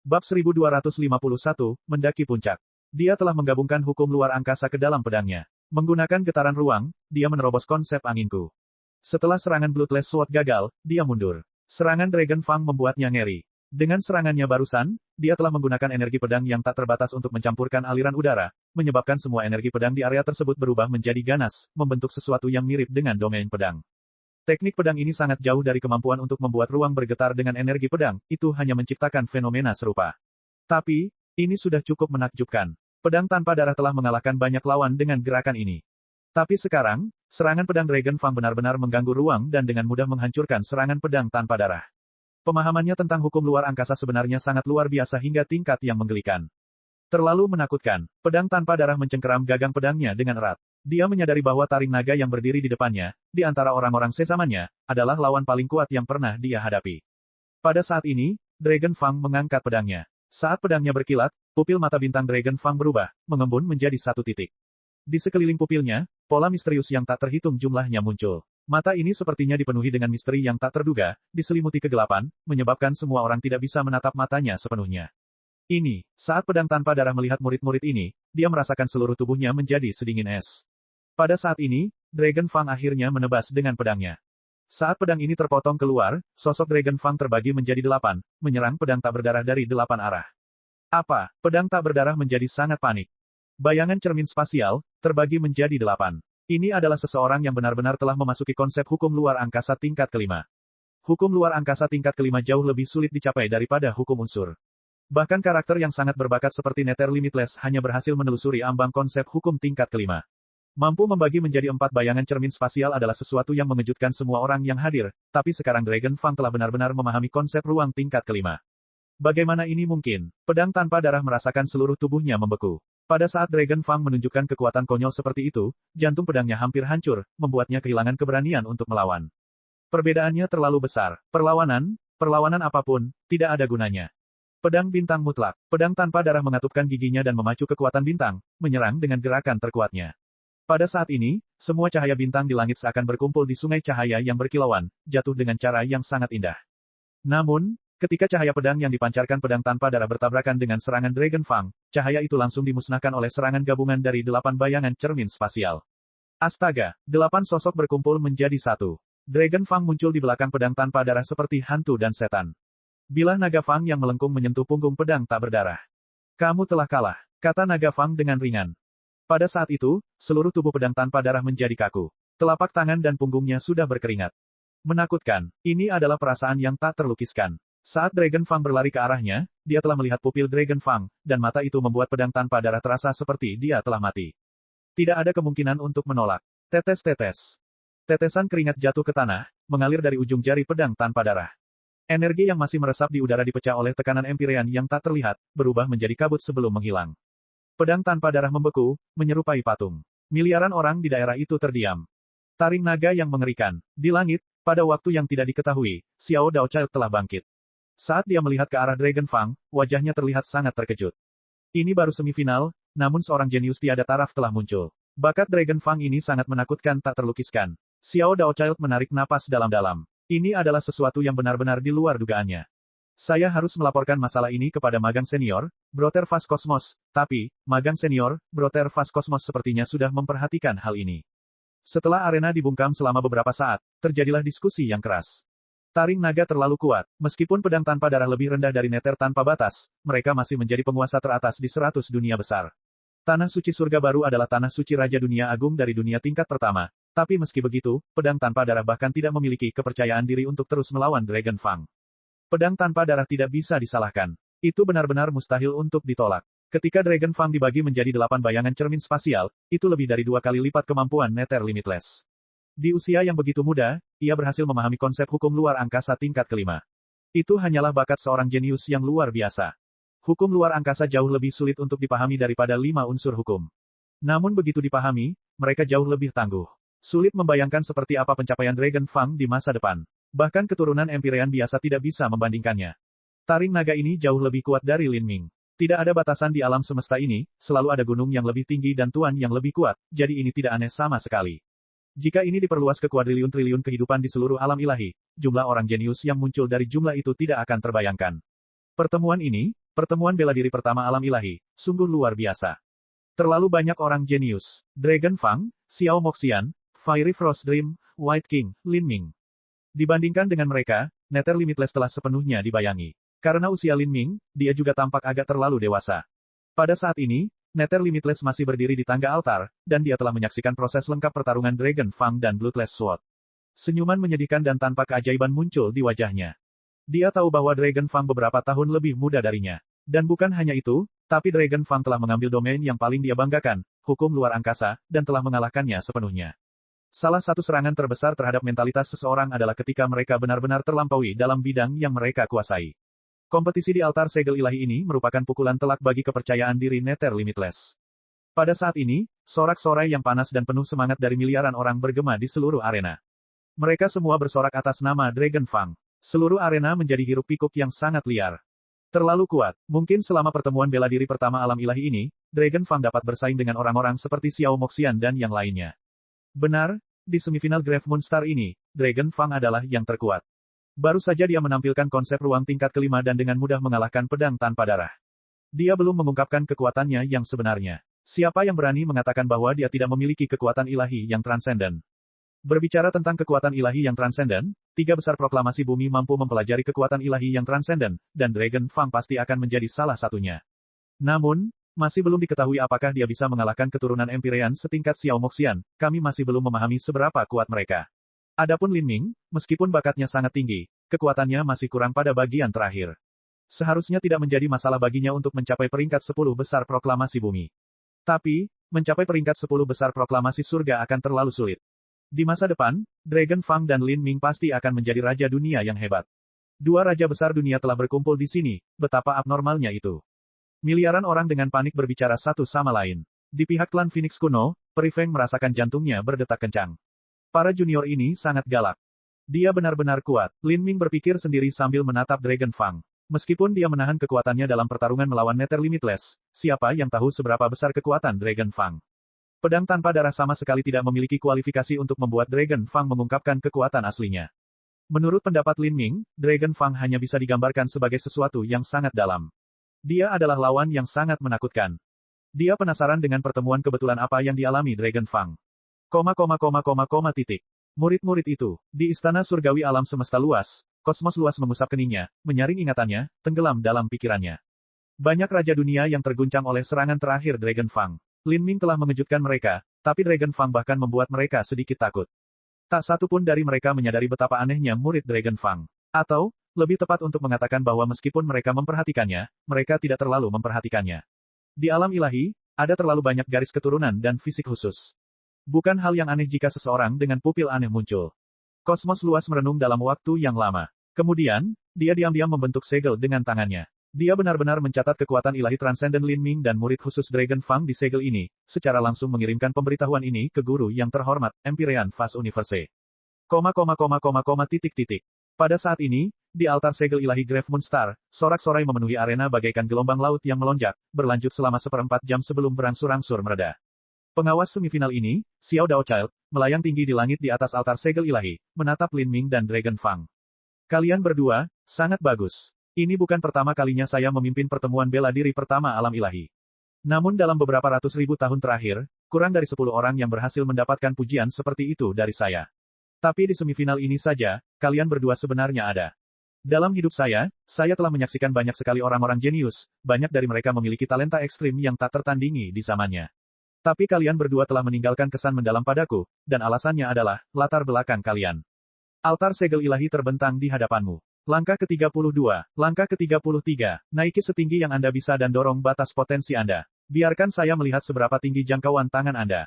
Bab 1251, Mendaki Puncak. Dia telah menggabungkan hukum luar angkasa ke dalam pedangnya. Menggunakan getaran ruang, dia menerobos konsep anginku. Setelah serangan Bloodless Sword gagal, dia mundur. Serangan Dragon Fang membuatnya ngeri. Dengan serangannya barusan, dia telah menggunakan energi pedang yang tak terbatas untuk mencampurkan aliran udara, menyebabkan semua energi pedang di area tersebut berubah menjadi ganas, membentuk sesuatu yang mirip dengan domain pedang. Teknik pedang ini sangat jauh dari kemampuan untuk membuat ruang bergetar dengan energi pedang, itu hanya menciptakan fenomena serupa. Tapi, ini sudah cukup menakjubkan. Pedang tanpa darah telah mengalahkan banyak lawan dengan gerakan ini. Tapi sekarang, serangan pedang Dragon Fang benar-benar mengganggu ruang dan dengan mudah menghancurkan serangan pedang tanpa darah. Pemahamannya tentang hukum luar angkasa sebenarnya sangat luar biasa hingga tingkat yang menggelikan. Terlalu menakutkan, pedang tanpa darah mencengkeram gagang pedangnya dengan erat. Dia menyadari bahwa taring naga yang berdiri di depannya, di antara orang-orang sezamannya, adalah lawan paling kuat yang pernah dia hadapi. Pada saat ini, Dragon Fang mengangkat pedangnya. Saat pedangnya berkilat, pupil mata bintang Dragon Fang berubah, mengembun menjadi satu titik. Di sekeliling pupilnya, pola misterius yang tak terhitung jumlahnya muncul. Mata ini sepertinya dipenuhi dengan misteri yang tak terduga, diselimuti kegelapan, menyebabkan semua orang tidak bisa menatap matanya sepenuhnya. Ini, saat pedang tanpa darah melihat murid-murid ini, dia merasakan seluruh tubuhnya menjadi sedingin es. Pada saat ini, Dragon Fang akhirnya menebas dengan pedangnya. Saat pedang ini terpotong keluar, sosok Dragon Fang terbagi menjadi 8, menyerang pedang tak berdarah dari 8 arah. Apa? Pedang tak berdarah menjadi sangat panik. Bayangan cermin spasial, terbagi menjadi 8. Ini adalah seseorang yang benar-benar telah memasuki konsep hukum luar angkasa tingkat kelima. Hukum luar angkasa tingkat kelima jauh lebih sulit dicapai daripada hukum unsur. Bahkan karakter yang sangat berbakat seperti Nether Limitless hanya berhasil menelusuri ambang konsep hukum tingkat kelima. Mampu membagi menjadi 4 bayangan cermin spasial adalah sesuatu yang mengejutkan semua orang yang hadir, tapi sekarang Dragon Fang telah benar-benar memahami konsep ruang tingkat kelima. Bagaimana ini mungkin? Pedang tanpa darah merasakan seluruh tubuhnya membeku. Pada saat Dragon Fang menunjukkan kekuatan konyol seperti itu, jantung pedangnya hampir hancur, membuatnya kehilangan keberanian untuk melawan. Perbedaannya terlalu besar. Perlawanan apapun, tidak ada gunanya. Pedang bintang mutlak. Pedang tanpa darah mengatupkan giginya dan memacu kekuatan bintang, menyerang dengan gerakan terkuatnya. Pada saat ini, semua cahaya bintang di langit seakan berkumpul di sungai cahaya yang berkilauan, jatuh dengan cara yang sangat indah. Namun, ketika cahaya pedang yang dipancarkan pedang tanpa darah bertabrakan dengan serangan Dragon Fang, cahaya itu langsung dimusnahkan oleh serangan gabungan dari 8 bayangan cermin spasial. Astaga, 8 sosok berkumpul menjadi satu. Dragon Fang muncul di belakang pedang tanpa darah seperti hantu dan setan. Bilah naga Fang yang melengkung menyentuh punggung pedang tak berdarah. Kamu telah kalah, kata naga Fang dengan ringan. Pada saat itu, seluruh tubuh pedang tanpa darah menjadi kaku. Telapak tangan dan punggungnya sudah berkeringat. Menakutkan, ini adalah perasaan yang tak terlukiskan. Saat Dragon Fang berlari ke arahnya, dia telah melihat pupil Dragon Fang, dan mata itu membuat pedang tanpa darah terasa seperti dia telah mati. Tidak ada kemungkinan untuk menolak. Tetes-tetes. Tetesan keringat jatuh ke tanah, mengalir dari ujung jari pedang tanpa darah. Energi yang masih meresap di udara dipecah oleh tekanan Empyrean yang tak terlihat, berubah menjadi kabut sebelum menghilang. Pedang tanpa darah membeku, menyerupai patung. Miliaran orang di daerah itu terdiam. Taring naga yang mengerikan. Di langit, pada waktu yang tidak diketahui, Xiao Daochild telah bangkit. Saat dia melihat ke arah Dragon Fang, wajahnya terlihat sangat terkejut. Ini baru semifinal, namun seorang jenius tiada taraf telah muncul. Bakat Dragon Fang ini sangat menakutkan tak terlukiskan. Xiao Daochild menarik napas dalam-dalam. Ini adalah sesuatu yang benar-benar di luar dugaannya. Saya harus melaporkan masalah ini kepada Magang Senior, Brother Vas Cosmos, tapi, Magang Senior, Brother Vas Cosmos sepertinya sudah memperhatikan hal ini. Setelah arena dibungkam selama beberapa saat, terjadilah diskusi yang keras. Taring naga terlalu kuat, meskipun pedang tanpa darah lebih rendah dari Nether tanpa batas, mereka masih menjadi penguasa teratas di 100 dunia besar. Tanah suci surga baru adalah tanah suci Raja Dunia Agung dari dunia tingkat pertama. Tapi meski begitu, pedang tanpa darah bahkan tidak memiliki kepercayaan diri untuk terus melawan Dragon Fang. Pedang tanpa darah tidak bisa disalahkan. Itu benar-benar mustahil untuk ditolak. Ketika Dragon Fang dibagi menjadi 8 bayangan cermin spasial, itu lebih dari 2 kali lipat kemampuan Nether Limitless. Di usia yang begitu muda, ia berhasil memahami konsep hukum luar angkasa tingkat kelima. Itu hanyalah bakat seorang jenius yang luar biasa. Hukum luar angkasa jauh lebih sulit untuk dipahami daripada 5 unsur hukum. Namun begitu dipahami, mereka jauh lebih tangguh. Sulit membayangkan seperti apa pencapaian Dragon Fang di masa depan. Bahkan keturunan Empyrean biasa tidak bisa membandingkannya. Taring naga ini jauh lebih kuat dari Lin Ming. Tidak ada batasan di alam semesta ini, selalu ada gunung yang lebih tinggi dan tuan yang lebih kuat, jadi ini tidak aneh sama sekali. Jika ini diperluas ke kuadriliun-triliun kehidupan di seluruh alam ilahi, jumlah orang jenius yang muncul dari jumlah itu tidak akan terbayangkan. Pertemuan ini, Pertemuan bela diri pertama alam ilahi, sungguh luar biasa. Terlalu banyak orang jenius. Dragon Fang, Xiao Moxian, Fiery Frost Dream, White King, Lin Ming. Dibandingkan dengan mereka, Nether Limitless telah sepenuhnya dibayangi. Karena usia Lin Ming, dia juga tampak agak terlalu dewasa. Pada saat ini, Nether Limitless masih berdiri di tangga altar, dan dia telah menyaksikan proses lengkap pertarungan Dragon Fang dan Bloodless Sword. Senyuman menyedihkan dan tanpa keajaiban muncul di wajahnya. Dia tahu bahwa Dragon Fang beberapa tahun lebih muda darinya. Dan bukan hanya itu, tapi Dragon Fang telah mengambil domain yang paling dia banggakan, hukum luar angkasa, dan telah mengalahkannya sepenuhnya. Salah satu serangan terbesar terhadap mentalitas seseorang adalah ketika mereka benar-benar terlampaui dalam bidang yang mereka kuasai. Kompetisi di altar segel ilahi ini merupakan pukulan telak bagi kepercayaan diri Nether Limitless. Pada saat ini, sorak-sorai yang panas dan penuh semangat dari miliaran orang bergema di seluruh arena. Mereka semua bersorak atas nama Dragon Fang. Seluruh arena menjadi hiruk-pikuk yang sangat liar. Terlalu kuat. Mungkin selama pertemuan bela diri pertama alam ilahi ini, Dragon Fang dapat bersaing dengan orang-orang seperti Xiao Moxian dan yang lainnya. Benar, di semifinal Grave Moonstar ini, Dragon Fang adalah yang terkuat. Baru saja dia menampilkan konsep ruang tingkat kelima dan dengan mudah mengalahkan pedang tanpa darah. Dia belum mengungkapkan kekuatannya yang sebenarnya. Siapa yang berani mengatakan bahwa dia tidak memiliki kekuatan ilahi yang transenden? Berbicara tentang kekuatan ilahi yang transenden, 3 besar proklamasi bumi mampu mempelajari kekuatan ilahi yang transenden, dan Dragon Fang pasti akan menjadi salah satunya. Namun, masih belum diketahui apakah dia bisa mengalahkan keturunan Empyrean setingkat Xiao Moxian, kami masih belum memahami seberapa kuat mereka. Adapun Lin Ming, meskipun bakatnya sangat tinggi, kekuatannya masih kurang pada bagian terakhir. Seharusnya tidak menjadi masalah baginya untuk mencapai peringkat 10 besar proklamasi bumi. Tapi, mencapai peringkat 10 besar proklamasi surga akan terlalu sulit. Di masa depan, Dragon Fang dan Lin Ming pasti akan menjadi raja dunia yang hebat. 2 raja besar dunia telah berkumpul di sini, betapa abnormalnya itu. Miliaran orang dengan panik berbicara satu sama lain. Di pihak klan Phoenix kuno, Peri Feng merasakan jantungnya berdetak kencang. Para junior ini sangat galak. Dia benar-benar kuat, Lin Ming berpikir sendiri sambil menatap Dragon Fang. Meskipun dia menahan kekuatannya dalam pertarungan melawan Nether Limitless, siapa yang tahu seberapa besar kekuatan Dragon Fang? Pedang tanpa darah sama sekali tidak memiliki kualifikasi untuk membuat Dragon Fang mengungkapkan kekuatan aslinya. Menurut pendapat Lin Ming, Dragon Fang hanya bisa digambarkan sebagai sesuatu yang sangat dalam. Dia adalah lawan yang sangat menakutkan. Dia penasaran dengan pertemuan kebetulan apa yang dialami Dragon Fang. Murid-murid itu, di istana surgawi alam semesta luas, kosmos luas mengusap keningnya, menyaring ingatannya, tenggelam dalam pikirannya. Banyak raja dunia yang terguncang oleh serangan terakhir Dragon Fang. Lin Ming telah mengejutkan mereka, tapi Dragon Fang bahkan membuat mereka sedikit takut. Tak satu pun dari mereka menyadari betapa anehnya murid Dragon Fang. Atau, lebih tepat untuk mengatakan bahwa meskipun mereka memperhatikannya, mereka tidak terlalu memperhatikannya. Di alam ilahi, ada terlalu banyak garis keturunan dan fisik khusus. Bukan hal yang aneh jika seseorang dengan pupil aneh muncul. Kosmos luas merenung dalam waktu yang lama. Kemudian, dia diam-diam membentuk segel dengan tangannya. Dia benar-benar mencatat kekuatan ilahi transenden Lin Ming dan murid khusus Dragon Fang di segel ini, secara langsung mengirimkan pemberitahuan ini ke guru yang terhormat, Empyrean Fast Universe. Pada saat ini, di altar segel ilahi Grave Moonstar, sorak-sorai memenuhi arena bagaikan gelombang laut yang melonjak, berlanjut selama 1/4 jam sebelum berangsur-angsur mereda. Pengawas semifinal ini, Xiao Daochild, melayang tinggi di langit di atas altar segel ilahi, menatap Lin Ming dan Dragon Fang. Kalian berdua, sangat bagus. Ini bukan pertama kalinya saya memimpin pertemuan bela diri pertama alam ilahi. Namun dalam beberapa ratus ribu tahun terakhir, kurang dari 10 orang yang berhasil mendapatkan pujian seperti itu dari saya. Tapi di semifinal ini saja, kalian berdua sebenarnya ada. Dalam hidup saya telah menyaksikan banyak sekali orang-orang jenius, banyak dari mereka memiliki talenta ekstrim yang tak tertandingi di zamannya. Tapi kalian berdua telah meninggalkan kesan mendalam padaku, dan alasannya adalah, latar belakang kalian. Altar segel ilahi terbentang di hadapanmu. Langkah ke-32, langkah ke-33, naiki setinggi yang Anda bisa dan dorong batas potensi Anda. Biarkan saya melihat seberapa tinggi jangkauan tangan Anda.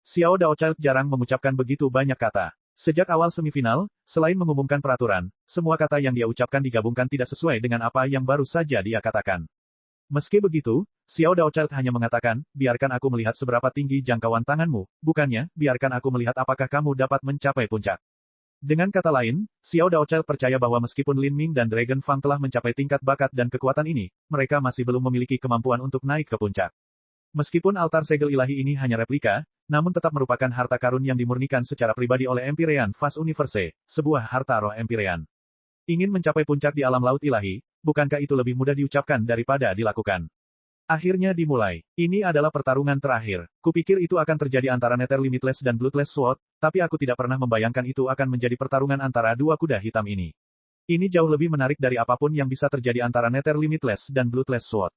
Xiao Daochild jarang mengucapkan begitu banyak kata. Sejak awal semifinal, selain mengumumkan peraturan, semua kata yang dia ucapkan digabungkan tidak sesuai dengan apa yang baru saja dia katakan. Meski begitu, Xiao Daochild hanya mengatakan, biarkan aku melihat seberapa tinggi jangkauan tanganmu, bukannya, biarkan aku melihat apakah kamu dapat mencapai puncak. Dengan kata lain, Xiao Daochild percaya bahwa meskipun Lin Ming dan Dragon Fang telah mencapai tingkat bakat dan kekuatan ini, mereka masih belum memiliki kemampuan untuk naik ke puncak. Meskipun altar segel ilahi ini hanya replika, namun tetap merupakan harta karun yang dimurnikan secara pribadi oleh Empyrean Fast Universe, sebuah harta roh Empyrean. Ingin mencapai puncak di alam laut ilahi, bukankah itu lebih mudah diucapkan daripada dilakukan? Akhirnya dimulai. Ini adalah pertarungan terakhir. Kupikir itu akan terjadi antara Nether Limitless dan Bloodless Sword, tapi aku tidak pernah membayangkan itu akan menjadi pertarungan antara dua kuda hitam ini. Ini jauh lebih menarik dari apapun yang bisa terjadi antara Nether Limitless dan Bloodless Sword.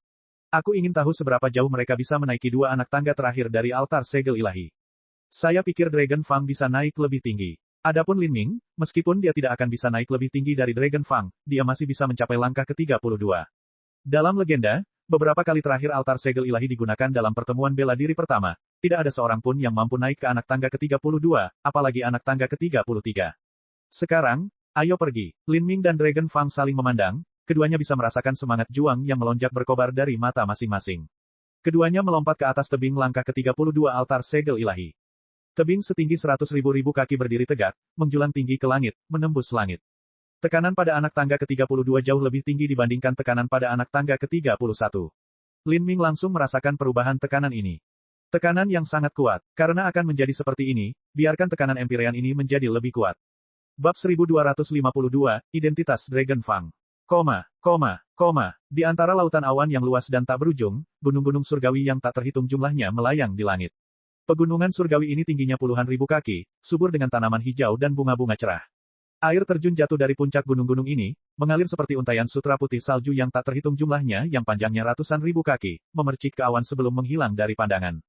Aku ingin tahu seberapa jauh mereka bisa menaiki dua anak tangga terakhir dari altar segel ilahi. Saya pikir Dragon Fang bisa naik lebih tinggi. Adapun Lin Ming, meskipun dia tidak akan bisa naik lebih tinggi dari Dragon Fang, dia masih bisa mencapai langkah ke-32. Dalam legenda, beberapa kali terakhir altar segel ilahi digunakan dalam pertemuan bela diri pertama, tidak ada seorang pun yang mampu naik ke anak tangga ke-32, apalagi anak tangga ke-33. Sekarang, ayo pergi. Lin Ming dan Dragon Fang saling memandang, keduanya bisa merasakan semangat juang yang melonjak berkobar dari mata masing-masing. Keduanya melompat ke atas tebing langkah ke-32 altar segel ilahi. Tebing setinggi 100.000 kaki berdiri tegak, menjulang tinggi ke langit, menembus langit. Tekanan pada anak tangga ke-32 jauh lebih tinggi dibandingkan tekanan pada anak tangga ke-31. Lin Ming langsung merasakan perubahan tekanan ini. Tekanan yang sangat kuat. Karena akan menjadi seperti ini, biarkan tekanan Empyrean ini menjadi lebih kuat. Bab 1252, Identitas Dragon Fang. Di antara lautan awan yang luas dan tak berujung, gunung-gunung surgawi yang tak terhitung jumlahnya melayang di langit. Pegunungan surgawi ini tingginya puluhan ribu kaki, subur dengan tanaman hijau dan bunga-bunga cerah. Air terjun jatuh dari puncak gunung-gunung ini, mengalir seperti untaian sutra putih salju yang tak terhitung jumlahnya yang panjangnya ratusan ribu kaki, memercik ke awan sebelum menghilang dari pandangan.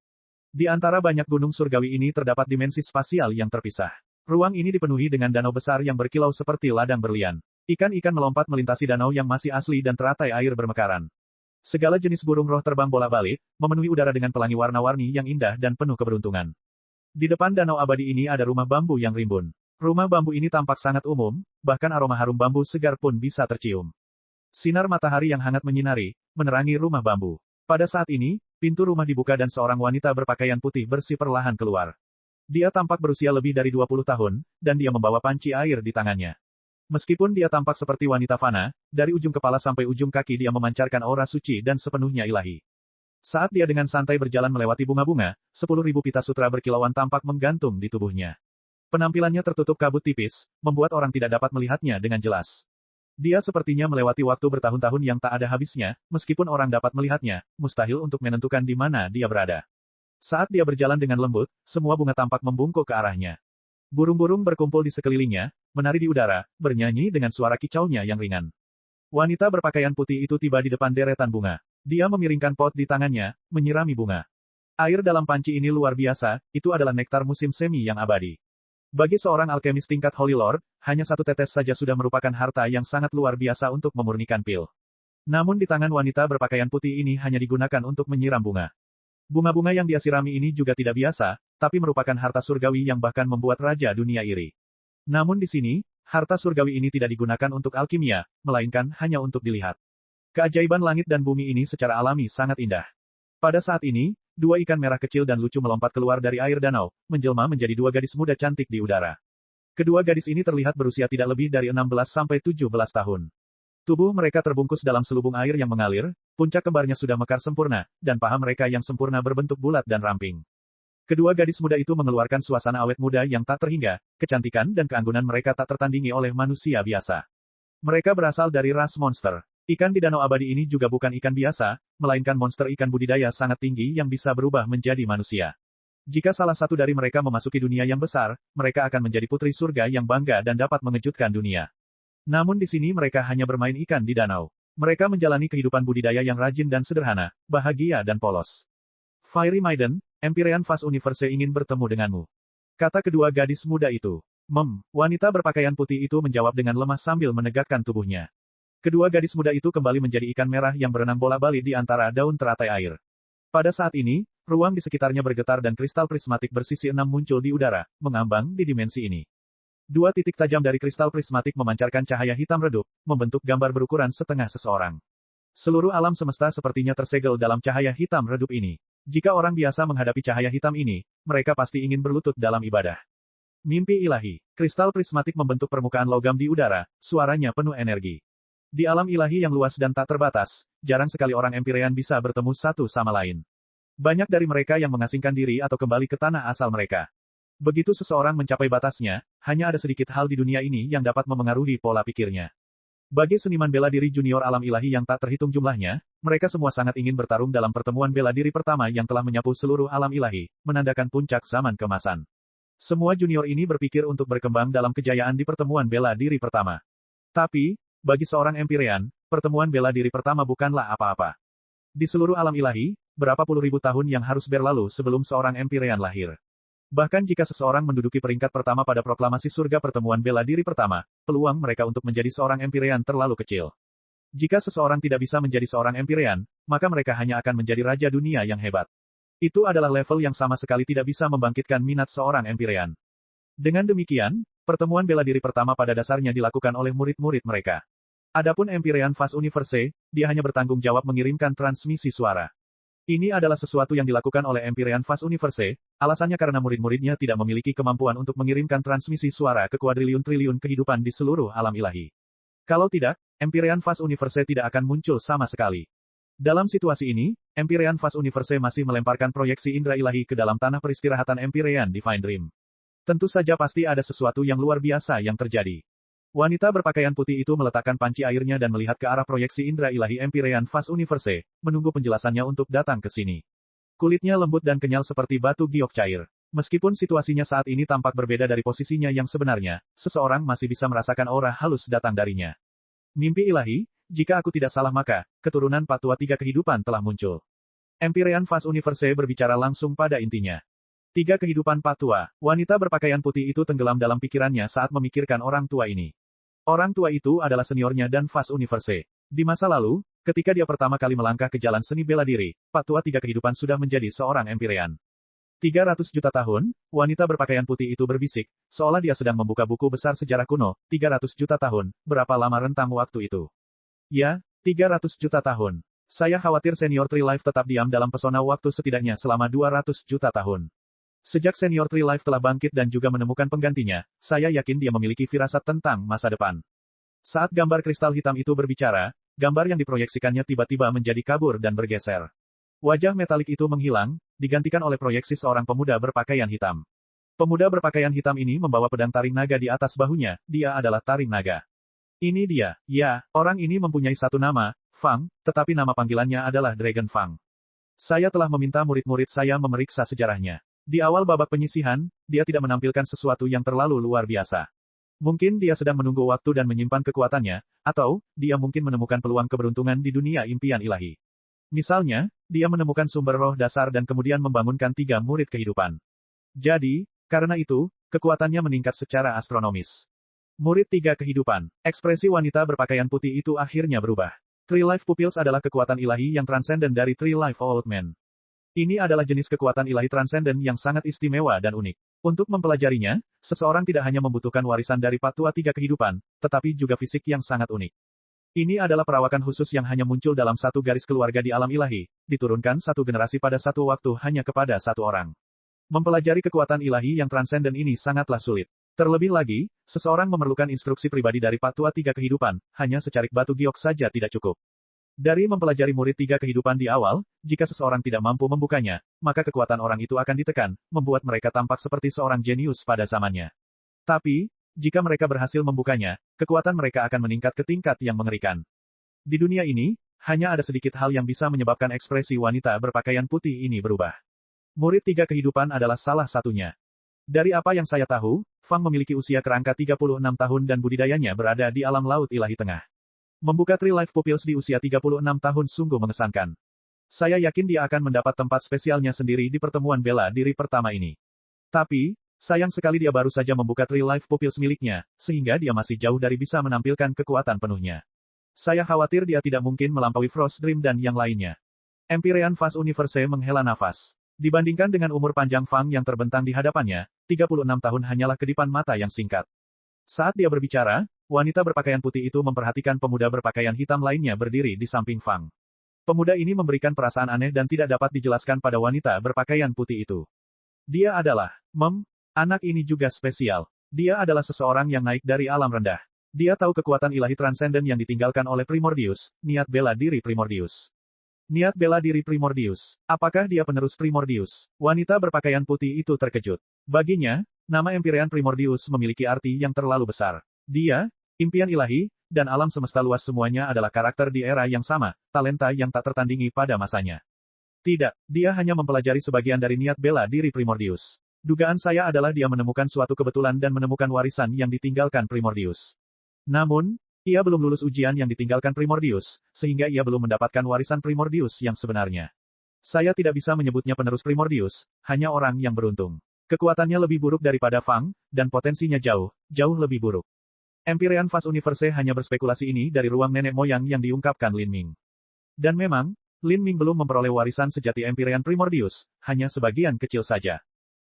Di antara banyak gunung surgawi ini terdapat dimensi spasial yang terpisah. Ruang ini dipenuhi dengan danau besar yang berkilau seperti ladang berlian. Ikan-ikan melompat melintasi danau yang masih asli dan teratai air bermekaran. Segala jenis burung roh terbang bolak-balik, memenuhi udara dengan pelangi warna-warni yang indah dan penuh keberuntungan. Di depan danau abadi ini ada rumah bambu yang rimbun. Rumah bambu ini tampak sangat umum, bahkan aroma harum bambu segar pun bisa tercium. Sinar matahari yang hangat menyinari, menerangi rumah bambu. Pada saat ini, pintu rumah dibuka dan seorang wanita berpakaian putih bersih perlahan keluar. Dia tampak berusia lebih dari 20 tahun, dan dia membawa panci air di tangannya. Meskipun dia tampak seperti wanita fana, dari ujung kepala sampai ujung kaki dia memancarkan aura suci dan sepenuhnya ilahi. Saat dia dengan santai berjalan melewati bunga-bunga, 10.000 pita sutra berkilauan tampak menggantung di tubuhnya. Penampilannya tertutup kabut tipis, membuat orang tidak dapat melihatnya dengan jelas. Dia sepertinya melewati waktu bertahun-tahun yang tak ada habisnya, meskipun orang dapat melihatnya, mustahil untuk menentukan di mana dia berada. Saat dia berjalan dengan lembut, semua bunga tampak membungkuk ke arahnya. Burung-burung berkumpul di sekelilingnya, menari di udara, bernyanyi dengan suara kicaunya yang ringan. Wanita berpakaian putih itu tiba di depan deretan bunga. Dia memiringkan pot di tangannya, menyirami bunga. Air dalam panci ini luar biasa, itu adalah nektar musim semi yang abadi. Bagi seorang alkemis tingkat Holy Lord, hanya satu tetes saja sudah merupakan harta yang sangat luar biasa untuk memurnikan pil. Namun di tangan wanita berpakaian putih ini hanya digunakan untuk menyiram bunga. Bunga-bunga yang dia sirami ini juga tidak biasa, tapi merupakan harta surgawi yang bahkan membuat raja dunia iri. Namun di sini, harta surgawi ini tidak digunakan untuk alkimia, melainkan hanya untuk dilihat. Keajaiban langit dan bumi ini secara alami sangat indah. Pada saat ini, dua ikan merah kecil dan lucu melompat keluar dari air danau, menjelma menjadi dua gadis muda cantik di udara. Kedua gadis ini terlihat berusia tidak lebih dari 16 sampai 17 tahun. Tubuh mereka terbungkus dalam selubung air yang mengalir, puncak kembarnya sudah mekar sempurna, dan paha mereka yang sempurna berbentuk bulat dan ramping. Kedua gadis muda itu mengeluarkan suasana awet muda yang tak terhingga, kecantikan dan keanggunan mereka tak tertandingi oleh manusia biasa. Mereka berasal dari ras monster. Ikan di danau abadi ini juga bukan ikan biasa, melainkan monster ikan budidaya sangat tinggi yang bisa berubah menjadi manusia. Jika salah satu dari mereka memasuki dunia yang besar, mereka akan menjadi putri surga yang bangga dan dapat mengejutkan dunia. Namun di sini mereka hanya bermain ikan di danau. Mereka menjalani kehidupan budidaya yang rajin dan sederhana, bahagia dan polos. Fiery Maiden, Empyrean Fast Universe ingin bertemu denganmu. Kata kedua gadis muda itu. Wanita berpakaian putih itu menjawab dengan lemah sambil menegakkan tubuhnya. Kedua gadis muda itu kembali menjadi ikan merah yang berenang bola-balik di antara daun teratai air. Pada saat ini, ruang di sekitarnya bergetar dan kristal prismatik bersisi 6 muncul di udara, mengambang di dimensi ini. Dua titik tajam dari kristal prismatik memancarkan cahaya hitam redup, membentuk gambar berukuran setengah seseorang. Seluruh alam semesta sepertinya tersegel dalam cahaya hitam redup ini. Jika orang biasa menghadapi cahaya hitam ini, mereka pasti ingin berlutut dalam ibadah. Mimpi ilahi. Kristal prismatik membentuk permukaan logam di udara, suaranya penuh energi. Di alam ilahi yang luas dan tak terbatas, jarang sekali orang Empyrean bisa bertemu satu sama lain. Banyak dari mereka yang mengasingkan diri atau kembali ke tanah asal mereka. Begitu seseorang mencapai batasnya, hanya ada sedikit hal di dunia ini yang dapat memengaruhi pola pikirnya. Bagi seniman bela diri junior alam ilahi yang tak terhitung jumlahnya, mereka semua sangat ingin bertarung dalam pertemuan bela diri pertama yang telah menyapu seluruh alam ilahi, menandakan puncak zaman keemasan. Semua junior ini berpikir untuk berkembang dalam kejayaan di pertemuan bela diri pertama. Tapi, bagi seorang Empyrean, pertemuan bela diri pertama bukanlah apa-apa. Di seluruh alam ilahi, berapa puluh ribu tahun yang harus berlalu sebelum seorang Empyrean lahir. Bahkan jika seseorang menduduki peringkat pertama pada proklamasi surga pertemuan bela diri pertama, peluang mereka untuk menjadi seorang Empyrean terlalu kecil. Jika seseorang tidak bisa menjadi seorang Empyrean, maka mereka hanya akan menjadi raja dunia yang hebat. Itu adalah level yang sama sekali tidak bisa membangkitkan minat seorang Empyrean. Dengan demikian, pertemuan bela diri pertama pada dasarnya dilakukan oleh murid-murid mereka. Adapun Empyrean Fast Universe, dia hanya bertanggung jawab mengirimkan transmisi suara. Ini adalah sesuatu yang dilakukan oleh Empyrean Fast Universe, alasannya karena murid-muridnya tidak memiliki kemampuan untuk mengirimkan transmisi suara ke kuadriliun-triliun kehidupan di seluruh alam ilahi. Kalau tidak, Empyrean Fast Universe tidak akan muncul sama sekali. Dalam situasi ini, Empyrean Fast Universe masih melemparkan proyeksi indera ilahi ke dalam tanah peristirahatan Empyrean Divine Dream. Tentu saja pasti ada sesuatu yang luar biasa yang terjadi. Wanita berpakaian putih itu meletakkan panci airnya dan melihat ke arah proyeksi indera ilahi Empyrean Fast Universe, menunggu penjelasannya untuk datang ke sini. Kulitnya lembut dan kenyal seperti batu giok cair. Meskipun situasinya saat ini tampak berbeda dari posisinya yang sebenarnya, seseorang masih bisa merasakan aura halus datang darinya. Mimpi ilahi, jika aku tidak salah maka, keturunan Patua tiga kehidupan telah muncul. Empyrean Fast Universe berbicara langsung pada intinya. Tiga kehidupan Patua, wanita berpakaian putih itu tenggelam dalam pikirannya saat memikirkan orang tua ini. Orang tua itu adalah seniornya dan Fast Universe. Di masa lalu, ketika dia pertama kali melangkah ke jalan seni bela diri, Patua tiga kehidupan sudah menjadi seorang Empyrean. 300 juta tahun, wanita berpakaian putih itu berbisik, seolah dia sedang membuka buku besar sejarah kuno. 300 juta tahun, berapa lama rentang waktu itu? Ya, 300 juta tahun. Saya khawatir senior Tree Life tetap diam dalam pesona waktu setidaknya selama 200 juta tahun. Sejak senior Tree Life telah bangkit dan juga menemukan penggantinya, saya yakin dia memiliki firasat tentang masa depan. Saat gambar kristal hitam itu berbicara, gambar yang diproyeksikannya tiba-tiba menjadi kabur dan bergeser. Wajah metalik itu menghilang, digantikan oleh proyeksi seorang pemuda berpakaian hitam. Pemuda berpakaian hitam ini membawa pedang taring naga di atas bahunya, dia adalah taring naga. Ini dia, ya, orang ini mempunyai satu nama, Fang, tetapi nama panggilannya adalah Dragon Fang. Saya telah meminta murid-murid saya memeriksa sejarahnya. Di awal babak penyisihan, dia tidak menampilkan sesuatu yang terlalu luar biasa. Mungkin dia sedang menunggu waktu dan menyimpan kekuatannya, atau, dia mungkin menemukan peluang keberuntungan di dunia impian ilahi. Misalnya, dia menemukan sumber roh dasar dan kemudian membangunkan tiga murid kehidupan. Jadi, karena itu, kekuatannya meningkat secara astronomis. Murid tiga kehidupan, ekspresi wanita berpakaian putih itu akhirnya berubah. Tree Life Pupils adalah kekuatan ilahi yang transenden dari Tree Life Old Man. Ini adalah jenis kekuatan ilahi transenden yang sangat istimewa dan unik. Untuk mempelajarinya, seseorang tidak hanya membutuhkan warisan dari Patua tiga kehidupan, tetapi juga fisik yang sangat unik. Ini adalah perawakan khusus yang hanya muncul dalam satu garis keluarga di alam ilahi, diturunkan satu generasi pada satu waktu hanya kepada satu orang. Mempelajari kekuatan ilahi yang transenden ini sangatlah sulit. Terlebih lagi, seseorang memerlukan instruksi pribadi dari Patua tiga kehidupan, hanya secarik batu giok saja tidak cukup. Dari mempelajari murid tiga kehidupan di awal, jika seseorang tidak mampu membukanya, maka kekuatan orang itu akan ditekan, membuat mereka tampak seperti seorang jenius pada zamannya. Tapi, jika mereka berhasil membukanya, kekuatan mereka akan meningkat ke tingkat yang mengerikan. Di dunia ini, hanya ada sedikit hal yang bisa menyebabkan ekspresi wanita berpakaian putih ini berubah. Murid tiga kehidupan adalah salah satunya. Dari apa yang saya tahu, Fang memiliki usia kerangka 36 tahun dan budidayanya berada di alam laut ilahi tengah. Membuka Tree Life Pupils di usia 36 tahun sungguh mengesankan. Saya yakin dia akan mendapat tempat spesialnya sendiri di pertemuan bela diri pertama ini. Tapi, sayang sekali dia baru saja membuka Tree Life Pupils miliknya, sehingga dia masih jauh dari bisa menampilkan kekuatan penuhnya. Saya khawatir dia tidak mungkin melampaui Frost Dream dan yang lainnya. Empyrean Fast Universe menghela nafas. Dibandingkan dengan umur panjang Fang yang terbentang di hadapannya, 36 tahun hanyalah kedipan mata yang singkat. Saat dia berbicara, wanita berpakaian putih itu memperhatikan pemuda berpakaian hitam lainnya berdiri di samping Fang. Pemuda ini memberikan perasaan aneh dan tidak dapat dijelaskan pada wanita berpakaian putih itu. Dia adalah, anak ini juga spesial. Dia adalah seseorang yang naik dari alam rendah. Dia tahu kekuatan ilahi transenden yang ditinggalkan oleh Primordius, niat bela diri Primordius. Niat bela diri Primordius. Apakah dia penerus Primordius? Wanita berpakaian putih itu terkejut. Baginya, nama Empyrean Primordius memiliki arti yang terlalu besar. Dia Impian ilahi, dan alam semesta luas semuanya adalah karakter di era yang sama, talenta yang tak tertandingi pada masanya. Tidak, dia hanya mempelajari sebagian dari niat bela diri Primordius. Dugaan saya adalah dia menemukan suatu kebetulan dan menemukan warisan yang ditinggalkan Primordius. Namun, ia belum lulus ujian yang ditinggalkan Primordius, sehingga ia belum mendapatkan warisan Primordius yang sebenarnya. Saya tidak bisa menyebutnya penerus Primordius, hanya orang yang beruntung. Kekuatannya lebih buruk daripada Fang, dan potensinya jauh, jauh lebih buruk. Empyrean Fast Universe hanya berspekulasi ini dari ruang nenek moyang yang diungkapkan Lin Ming. Dan memang, Lin Ming belum memperoleh warisan sejati Empyrean Primordius, hanya sebagian kecil saja.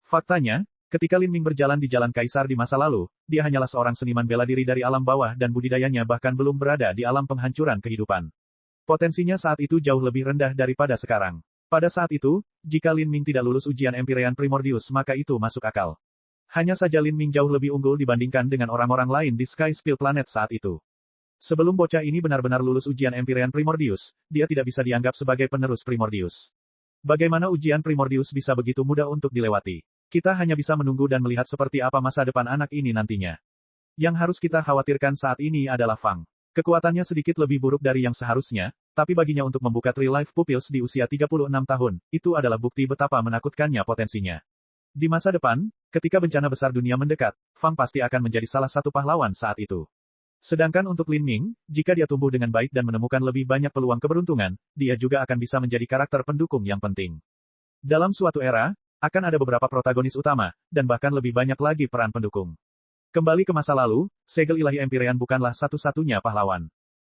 Faktanya, ketika Lin Ming berjalan di jalan kaisar di masa lalu, dia hanyalah seorang seniman bela diri dari alam bawah dan budidayanya bahkan belum berada di alam penghancuran kehidupan. Potensinya saat itu jauh lebih rendah daripada sekarang. Pada saat itu, jika Lin Ming tidak lulus ujian Empyrean Primordius maka itu masuk akal. Hanya saja Lin Ming jauh lebih unggul dibandingkan dengan orang-orang lain di Sky Spill Planet saat itu. Sebelum bocah ini benar-benar lulus ujian Empyrean Primordius, dia tidak bisa dianggap sebagai penerus Primordius. Bagaimana ujian Primordius bisa begitu mudah untuk dilewati? Kita hanya bisa menunggu dan melihat seperti apa masa depan anak ini nantinya. Yang harus kita khawatirkan saat ini adalah Fang. Kekuatannya sedikit lebih buruk dari yang seharusnya, tapi baginya untuk membuka Tree Life Pupils di usia 36 tahun, itu adalah bukti betapa menakutkannya potensinya. Di masa depan, ketika bencana besar dunia mendekat, Fang pasti akan menjadi salah satu pahlawan saat itu. Sedangkan untuk Lin Ming, jika dia tumbuh dengan baik dan menemukan lebih banyak peluang keberuntungan, dia juga akan bisa menjadi karakter pendukung yang penting. Dalam suatu era, akan ada beberapa protagonis utama, dan bahkan lebih banyak lagi peran pendukung. Kembali ke masa lalu, segel ilahi Empyrean bukanlah satu-satunya pahlawan.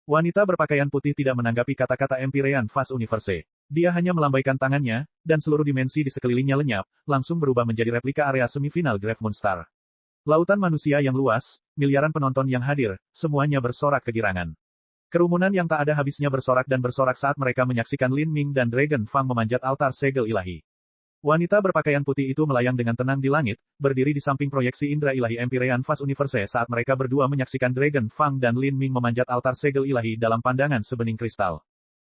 Wanita berpakaian putih tidak menanggapi kata-kata Empyrean Fast Universe. Dia hanya melambaikan tangannya, dan seluruh dimensi di sekelilingnya lenyap, langsung berubah menjadi replika area semifinal Grave Moonstar. Lautan manusia yang luas, miliaran penonton yang hadir, semuanya bersorak kegirangan. Kerumunan yang tak ada habisnya bersorak dan bersorak saat mereka menyaksikan Lin Ming dan Dragon Fang memanjat altar segel ilahi. Wanita berpakaian putih itu melayang dengan tenang di langit, berdiri di samping proyeksi indra ilahi Empyrean Fast Universe saat mereka berdua menyaksikan Dragon Fang dan Lin Ming memanjat altar segel ilahi dalam pandangan sebening kristal.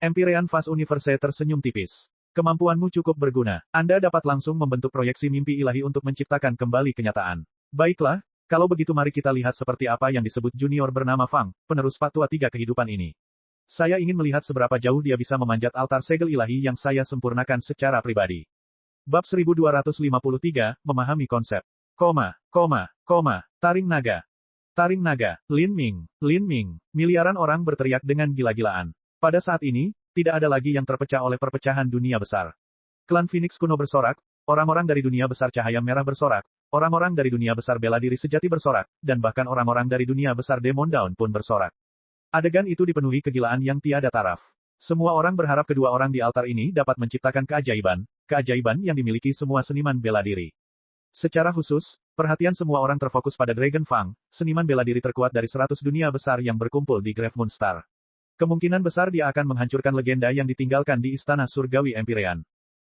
Empyrean Fast Universe tersenyum tipis. Kemampuanmu cukup berguna. Anda dapat langsung membentuk proyeksi mimpi ilahi untuk menciptakan kembali kenyataan. Baiklah, kalau begitu mari kita lihat seperti apa yang disebut junior bernama Fang, penerus fatwa 3 kehidupan ini. Saya ingin melihat seberapa jauh dia bisa memanjat altar segel ilahi yang saya sempurnakan secara pribadi. Bab 1253, memahami konsep. Taring naga. Taring naga, Lin Ming, miliaran orang berteriak dengan gila-gilaan. Pada saat ini, tidak ada lagi yang terpecah oleh perpecahan dunia besar. Klan Phoenix kuno bersorak, orang-orang dari dunia besar cahaya merah bersorak, orang-orang dari dunia besar bela diri sejati bersorak, dan bahkan orang-orang dari dunia besar Demon Dawn pun bersorak. Adegan itu dipenuhi kegilaan yang tiada taraf. Semua orang berharap kedua orang di altar ini dapat menciptakan keajaiban yang dimiliki semua seniman bela diri. Secara khusus, perhatian semua orang terfokus pada Dragon Fang, seniman bela diri terkuat dari 100 dunia besar yang berkumpul di Grave Moonstar. Kemungkinan besar dia akan menghancurkan legenda yang ditinggalkan di Istana Surgawi Empyrean.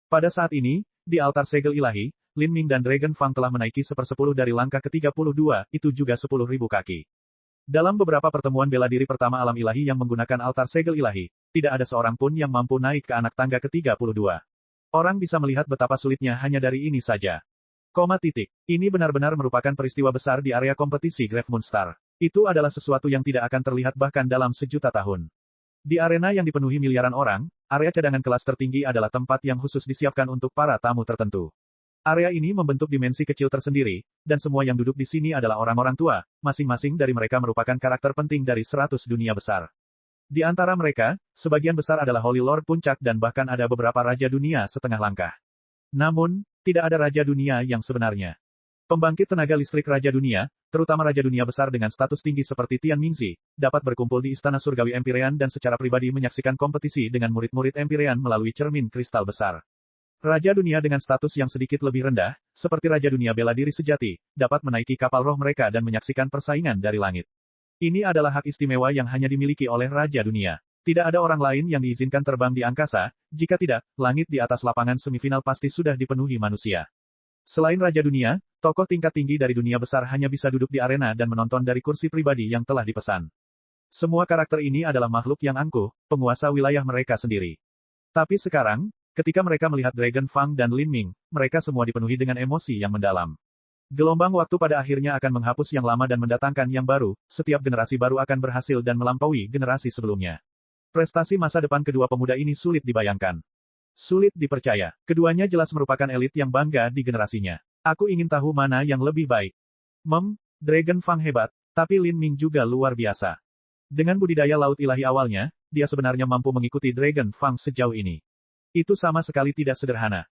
Pada saat ini, di altar segel ilahi, Lin Ming dan Dragon Fang telah menaiki 1/10 dari langkah ke-32, itu juga 10.000 kaki. Dalam beberapa pertemuan bela diri pertama alam ilahi yang menggunakan altar segel ilahi, tidak ada seorang pun yang mampu naik ke anak tangga ke-32. Orang bisa melihat betapa sulitnya hanya dari ini saja. Ini benar-benar merupakan peristiwa besar di area kompetisi Grave Moonstar. Itu adalah sesuatu yang tidak akan terlihat bahkan dalam sejuta tahun. Di arena yang dipenuhi miliaran orang, area cadangan kelas tertinggi adalah tempat yang khusus disiapkan untuk para tamu tertentu. Area ini membentuk dimensi kecil tersendiri, dan semua yang duduk di sini adalah orang-orang tua, masing-masing dari mereka merupakan karakter penting dari 100 dunia besar. Di antara mereka, sebagian besar adalah Holy Lord Puncak dan bahkan ada beberapa Raja Dunia setengah langkah. Namun, tidak ada Raja Dunia yang sebenarnya. Pembangkit tenaga listrik Raja Dunia, terutama Raja Dunia besar dengan status tinggi seperti Tian Mingzi, dapat berkumpul di Istana Surgawi Empyrean dan secara pribadi menyaksikan kompetisi dengan murid-murid Empyrean melalui cermin kristal besar. Raja Dunia dengan status yang sedikit lebih rendah, seperti Raja Dunia bela diri sejati, dapat menaiki kapal roh mereka dan menyaksikan persaingan dari langit. Ini adalah hak istimewa yang hanya dimiliki oleh Raja Dunia. Tidak ada orang lain yang diizinkan terbang di angkasa, jika tidak, langit di atas lapangan semifinal pasti sudah dipenuhi manusia. Selain Raja Dunia, tokoh tingkat tinggi dari dunia besar hanya bisa duduk di arena dan menonton dari kursi pribadi yang telah dipesan. Semua karakter ini adalah makhluk yang angkuh, penguasa wilayah mereka sendiri. Tapi sekarang, ketika mereka melihat Dragon Fang dan Lin Ming, mereka semua dipenuhi dengan emosi yang mendalam. Gelombang waktu pada akhirnya akan menghapus yang lama dan mendatangkan yang baru, setiap generasi baru akan berhasil dan melampaui generasi sebelumnya. Prestasi masa depan kedua pemuda ini sulit dibayangkan. Sulit dipercaya. Keduanya jelas merupakan elit yang bangga di generasinya. Aku ingin tahu mana yang lebih baik. Dragon Fang hebat, tapi Lin Ming juga luar biasa. Dengan budidaya laut ilahi awalnya, dia sebenarnya mampu mengikuti Dragon Fang sejauh ini. Itu sama sekali tidak sederhana.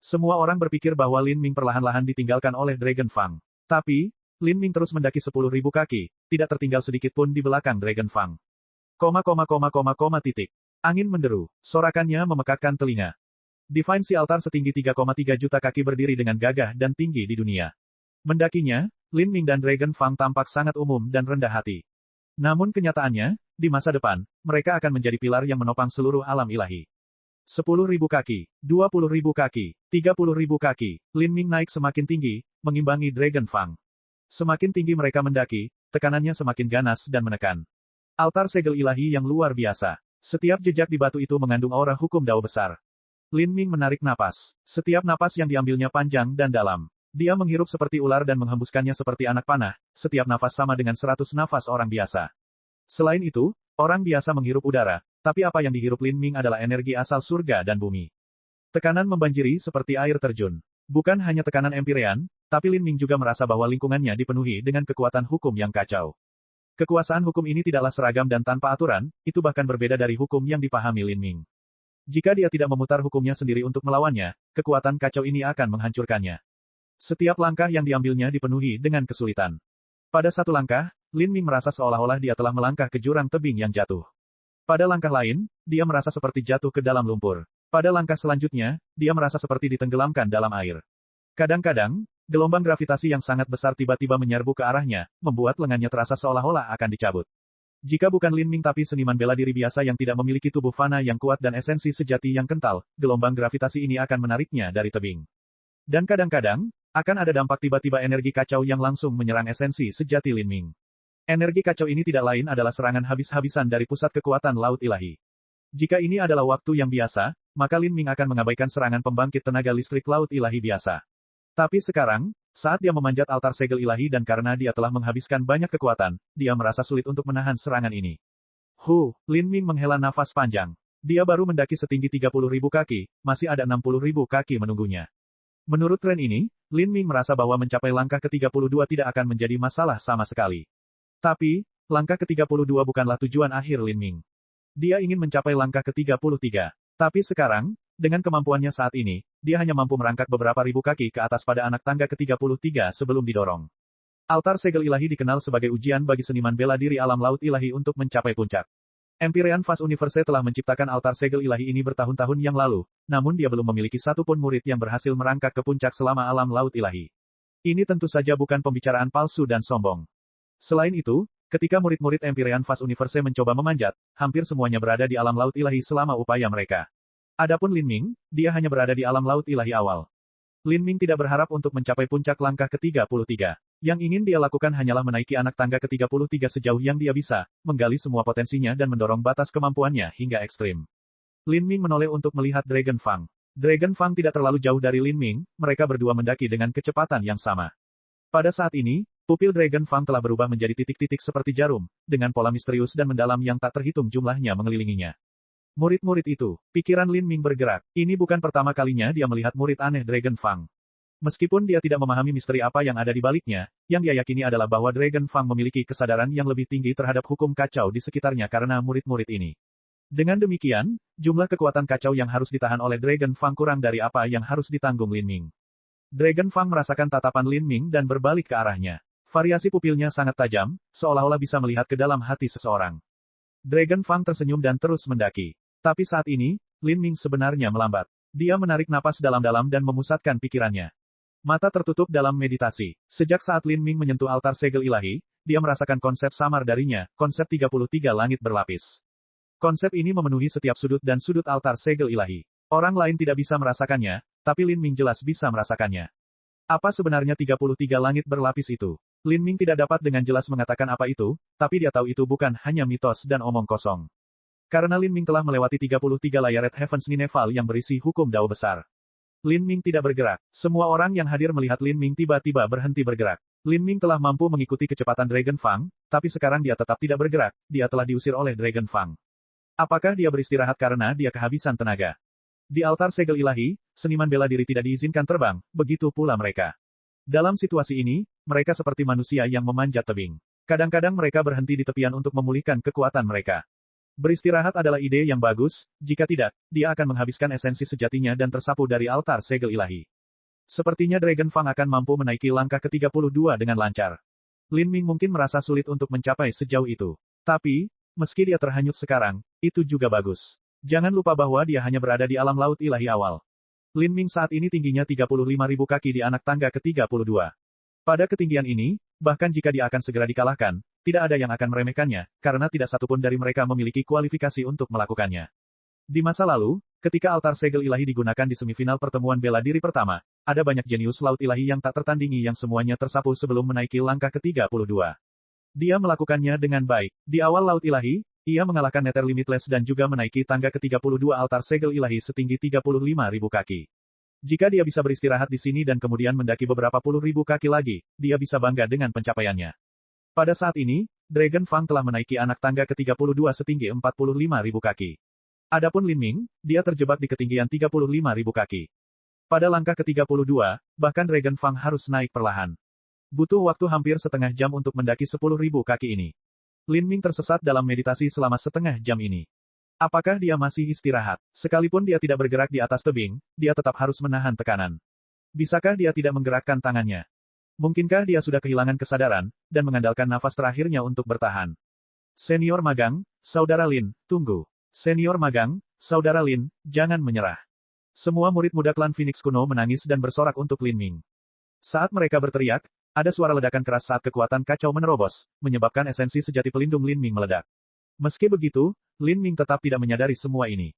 Semua orang berpikir bahwa Lin Ming perlahan-lahan ditinggalkan oleh Dragon Fang. Tapi, Lin Ming terus mendaki 10.000 kaki, tidak tertinggal sedikit pun di belakang Dragon Fang. Angin menderu, sorakannya memekakkan telinga. Divine Sea Altar setinggi 3,3 juta kaki berdiri dengan gagah dan tinggi di dunia. Mendakinya, Lin Ming dan Dragon Fang tampak sangat umum dan rendah hati. Namun kenyataannya, di masa depan, mereka akan menjadi pilar yang menopang seluruh alam ilahi. 10.000 kaki, 20.000 kaki, 30.000 kaki, Lin Ming naik semakin tinggi, mengimbangi Dragon Fang. Semakin tinggi mereka mendaki, tekanannya semakin ganas dan menekan. Altar segel ilahi yang luar biasa. Setiap jejak di batu itu mengandung aura hukum Dao besar. Lin Ming menarik napas. Setiap napas yang diambilnya panjang dan dalam. Dia menghirup seperti ular dan menghembuskannya seperti anak panah, setiap nafas sama dengan 100 nafas orang biasa. Selain itu, orang biasa menghirup udara, tapi apa yang dihirup Lin Ming adalah energi asal surga dan bumi. Tekanan membanjiri seperti air terjun. Bukan hanya tekanan empirean, tapi Lin Ming juga merasa bahwa lingkungannya dipenuhi dengan kekuatan hukum yang kacau. Kekuasaan hukum ini tidaklah seragam dan tanpa aturan, itu bahkan berbeda dari hukum yang dipahami Lin Ming. Jika dia tidak memutar hukumnya sendiri untuk melawannya, kekuatan kacau ini akan menghancurkannya. Setiap langkah yang diambilnya dipenuhi dengan kesulitan. Pada satu langkah, Lin Ming merasa seolah-olah dia telah melangkah ke jurang tebing yang jatuh. Pada langkah lain, dia merasa seperti jatuh ke dalam lumpur. Pada langkah selanjutnya, dia merasa seperti ditenggelamkan dalam air. Kadang-kadang, gelombang gravitasi yang sangat besar tiba-tiba menyerbu ke arahnya, membuat lengannya terasa seolah-olah akan dicabut. Jika bukan Lin Ming tapi seniman bela diri biasa yang tidak memiliki tubuh fana yang kuat dan esensi sejati yang kental, gelombang gravitasi ini akan menariknya dari tebing. Dan kadang-kadang, akan ada dampak tiba-tiba energi kacau yang langsung menyerang esensi sejati Lin Ming. Energi kacau ini tidak lain adalah serangan habis-habisan dari pusat kekuatan laut ilahi. Jika ini adalah waktu yang biasa, maka Lin Ming akan mengabaikan serangan pembangkit tenaga listrik laut ilahi biasa. Tapi sekarang, saat dia memanjat altar segel ilahi dan karena dia telah menghabiskan banyak kekuatan, dia merasa sulit untuk menahan serangan ini. Lin Ming menghela nafas panjang. Dia baru mendaki setinggi 30.000 kaki, masih ada 60.000 kaki menunggunya. Menurut tren ini, Lin Ming merasa bahwa mencapai langkah ke-32 tidak akan menjadi masalah sama sekali. Tapi, langkah ke-32 bukanlah tujuan akhir Lin Ming. Dia ingin mencapai langkah ke-33. Tapi sekarang, dengan kemampuannya saat ini, dia hanya mampu merangkak beberapa ribu kaki ke atas pada anak tangga ke-33 sebelum didorong. Altar segel ilahi dikenal sebagai ujian bagi seniman bela diri alam laut ilahi untuk mencapai puncak. Empyrean Fast Universe telah menciptakan altar segel ilahi ini bertahun-tahun yang lalu, namun dia belum memiliki satupun murid yang berhasil merangkak ke puncak selama alam laut ilahi. Ini tentu saja bukan pembicaraan palsu dan sombong. Selain itu, ketika murid-murid Empyrean Fast Universe mencoba memanjat, hampir semuanya berada di alam laut ilahi selama upaya mereka. Adapun Lin Ming, dia hanya berada di alam laut ilahi awal. Lin Ming tidak berharap untuk mencapai puncak langkah ke-33. Yang ingin dia lakukan hanyalah menaiki anak tangga ke-33 sejauh yang dia bisa, menggali semua potensinya dan mendorong batas kemampuannya hingga ekstrim. Lin Ming menoleh untuk melihat Dragon Fang. Dragon Fang tidak terlalu jauh dari Lin Ming, mereka berdua mendaki dengan kecepatan yang sama. Pada saat ini, pupil Dragon Fang telah berubah menjadi titik-titik seperti jarum, dengan pola misterius dan mendalam yang tak terhitung jumlahnya mengelilinginya. Murid-murid itu, pikiran Lin Ming bergerak. Ini bukan pertama kalinya dia melihat murid aneh Dragon Fang. Meskipun dia tidak memahami misteri apa yang ada di baliknya, yang dia yakini adalah bahwa Dragon Fang memiliki kesadaran yang lebih tinggi terhadap hukum kacau di sekitarnya karena murid-murid ini. Dengan demikian, jumlah kekuatan kacau yang harus ditahan oleh Dragon Fang kurang dari apa yang harus ditanggung Lin Ming. Dragon Fang merasakan tatapan Lin Ming dan berbalik ke arahnya. Variasi pupilnya sangat tajam, seolah-olah bisa melihat ke dalam hati seseorang. Dragon Fang tersenyum dan terus mendaki. Tapi saat ini, Lin Ming sebenarnya melambat. Dia menarik napas dalam-dalam dan memusatkan pikirannya. Mata tertutup dalam meditasi. Sejak saat Lin Ming menyentuh altar segel ilahi, dia merasakan konsep samar darinya, konsep 33 langit berlapis. Konsep ini memenuhi setiap sudut dan sudut altar segel ilahi. Orang lain tidak bisa merasakannya, tapi Lin Ming jelas bisa merasakannya. Apa sebenarnya 33 langit berlapis itu? Lin Ming tidak dapat dengan jelas mengatakan apa itu, tapi dia tahu itu bukan hanya mitos dan omong kosong. Karena Lin Ming telah melewati 33 layar Red Heavens Nineval yang berisi hukum Dao besar. Lin Ming tidak bergerak. Semua orang yang hadir melihat Lin Ming tiba-tiba berhenti bergerak. Lin Ming telah mampu mengikuti kecepatan Dragon Fang, tapi sekarang dia tetap tidak bergerak, dia telah diusir oleh Dragon Fang. Apakah dia beristirahat karena dia kehabisan tenaga? Di altar segel ilahi, seniman bela diri tidak diizinkan terbang, begitu pula mereka. Dalam situasi ini, mereka seperti manusia yang memanjat tebing. Kadang-kadang mereka berhenti di tepian untuk memulihkan kekuatan mereka. Beristirahat adalah ide yang bagus, jika tidak, dia akan menghabiskan esensi sejatinya dan tersapu dari altar segel ilahi. Sepertinya Dragon Fang akan mampu menaiki langkah ke-32 dengan lancar. Lin Ming mungkin merasa sulit untuk mencapai sejauh itu. Tapi, meski dia terhanyut sekarang, itu juga bagus. Jangan lupa bahwa dia hanya berada di alam laut ilahi awal. Lin Ming saat ini tingginya 35.000 kaki di anak tangga ke-32. Pada ketinggian ini, bahkan jika dia akan segera dikalahkan, tidak ada yang akan meremehkannya, karena tidak satupun dari mereka memiliki kualifikasi untuk melakukannya. Di masa lalu, ketika altar segel ilahi digunakan di semifinal pertemuan bela diri pertama, ada banyak jenius laut ilahi yang tak tertandingi yang semuanya tersapu sebelum menaiki langkah ke-32. Dia melakukannya dengan baik. Di awal laut ilahi, ia mengalahkan Nether Limitless dan juga menaiki tangga ke-32 altar segel ilahi setinggi 35.000 kaki. Jika dia bisa beristirahat di sini dan kemudian mendaki beberapa puluh ribu kaki lagi, dia bisa bangga dengan pencapaiannya. Pada saat ini, Dragon Fang telah menaiki anak tangga ke-32 setinggi 45.000 kaki. Adapun Lin Ming, dia terjebak di ketinggian 35.000 kaki. Pada langkah ke-32, bahkan Dragon Fang harus naik perlahan. Butuh waktu hampir setengah jam untuk mendaki 10.000 kaki ini. Lin Ming tersesat dalam meditasi selama setengah jam ini. Apakah dia masih istirahat? Sekalipun dia tidak bergerak di atas tebing, dia tetap harus menahan tekanan. Bisakah dia tidak menggerakkan tangannya? Mungkinkah dia sudah kehilangan kesadaran, dan mengandalkan nafas terakhirnya untuk bertahan? Senior magang, Saudara Lin, tunggu. Senior magang, Saudara Lin, jangan menyerah. Semua murid muda klan Phoenix kuno menangis dan bersorak untuk Lin Ming. Saat mereka berteriak, ada suara ledakan keras saat kekuatan kacau menerobos, menyebabkan esensi sejati pelindung Lin Ming meledak. Meski begitu, Lin Ming tetap tidak menyadari semua ini.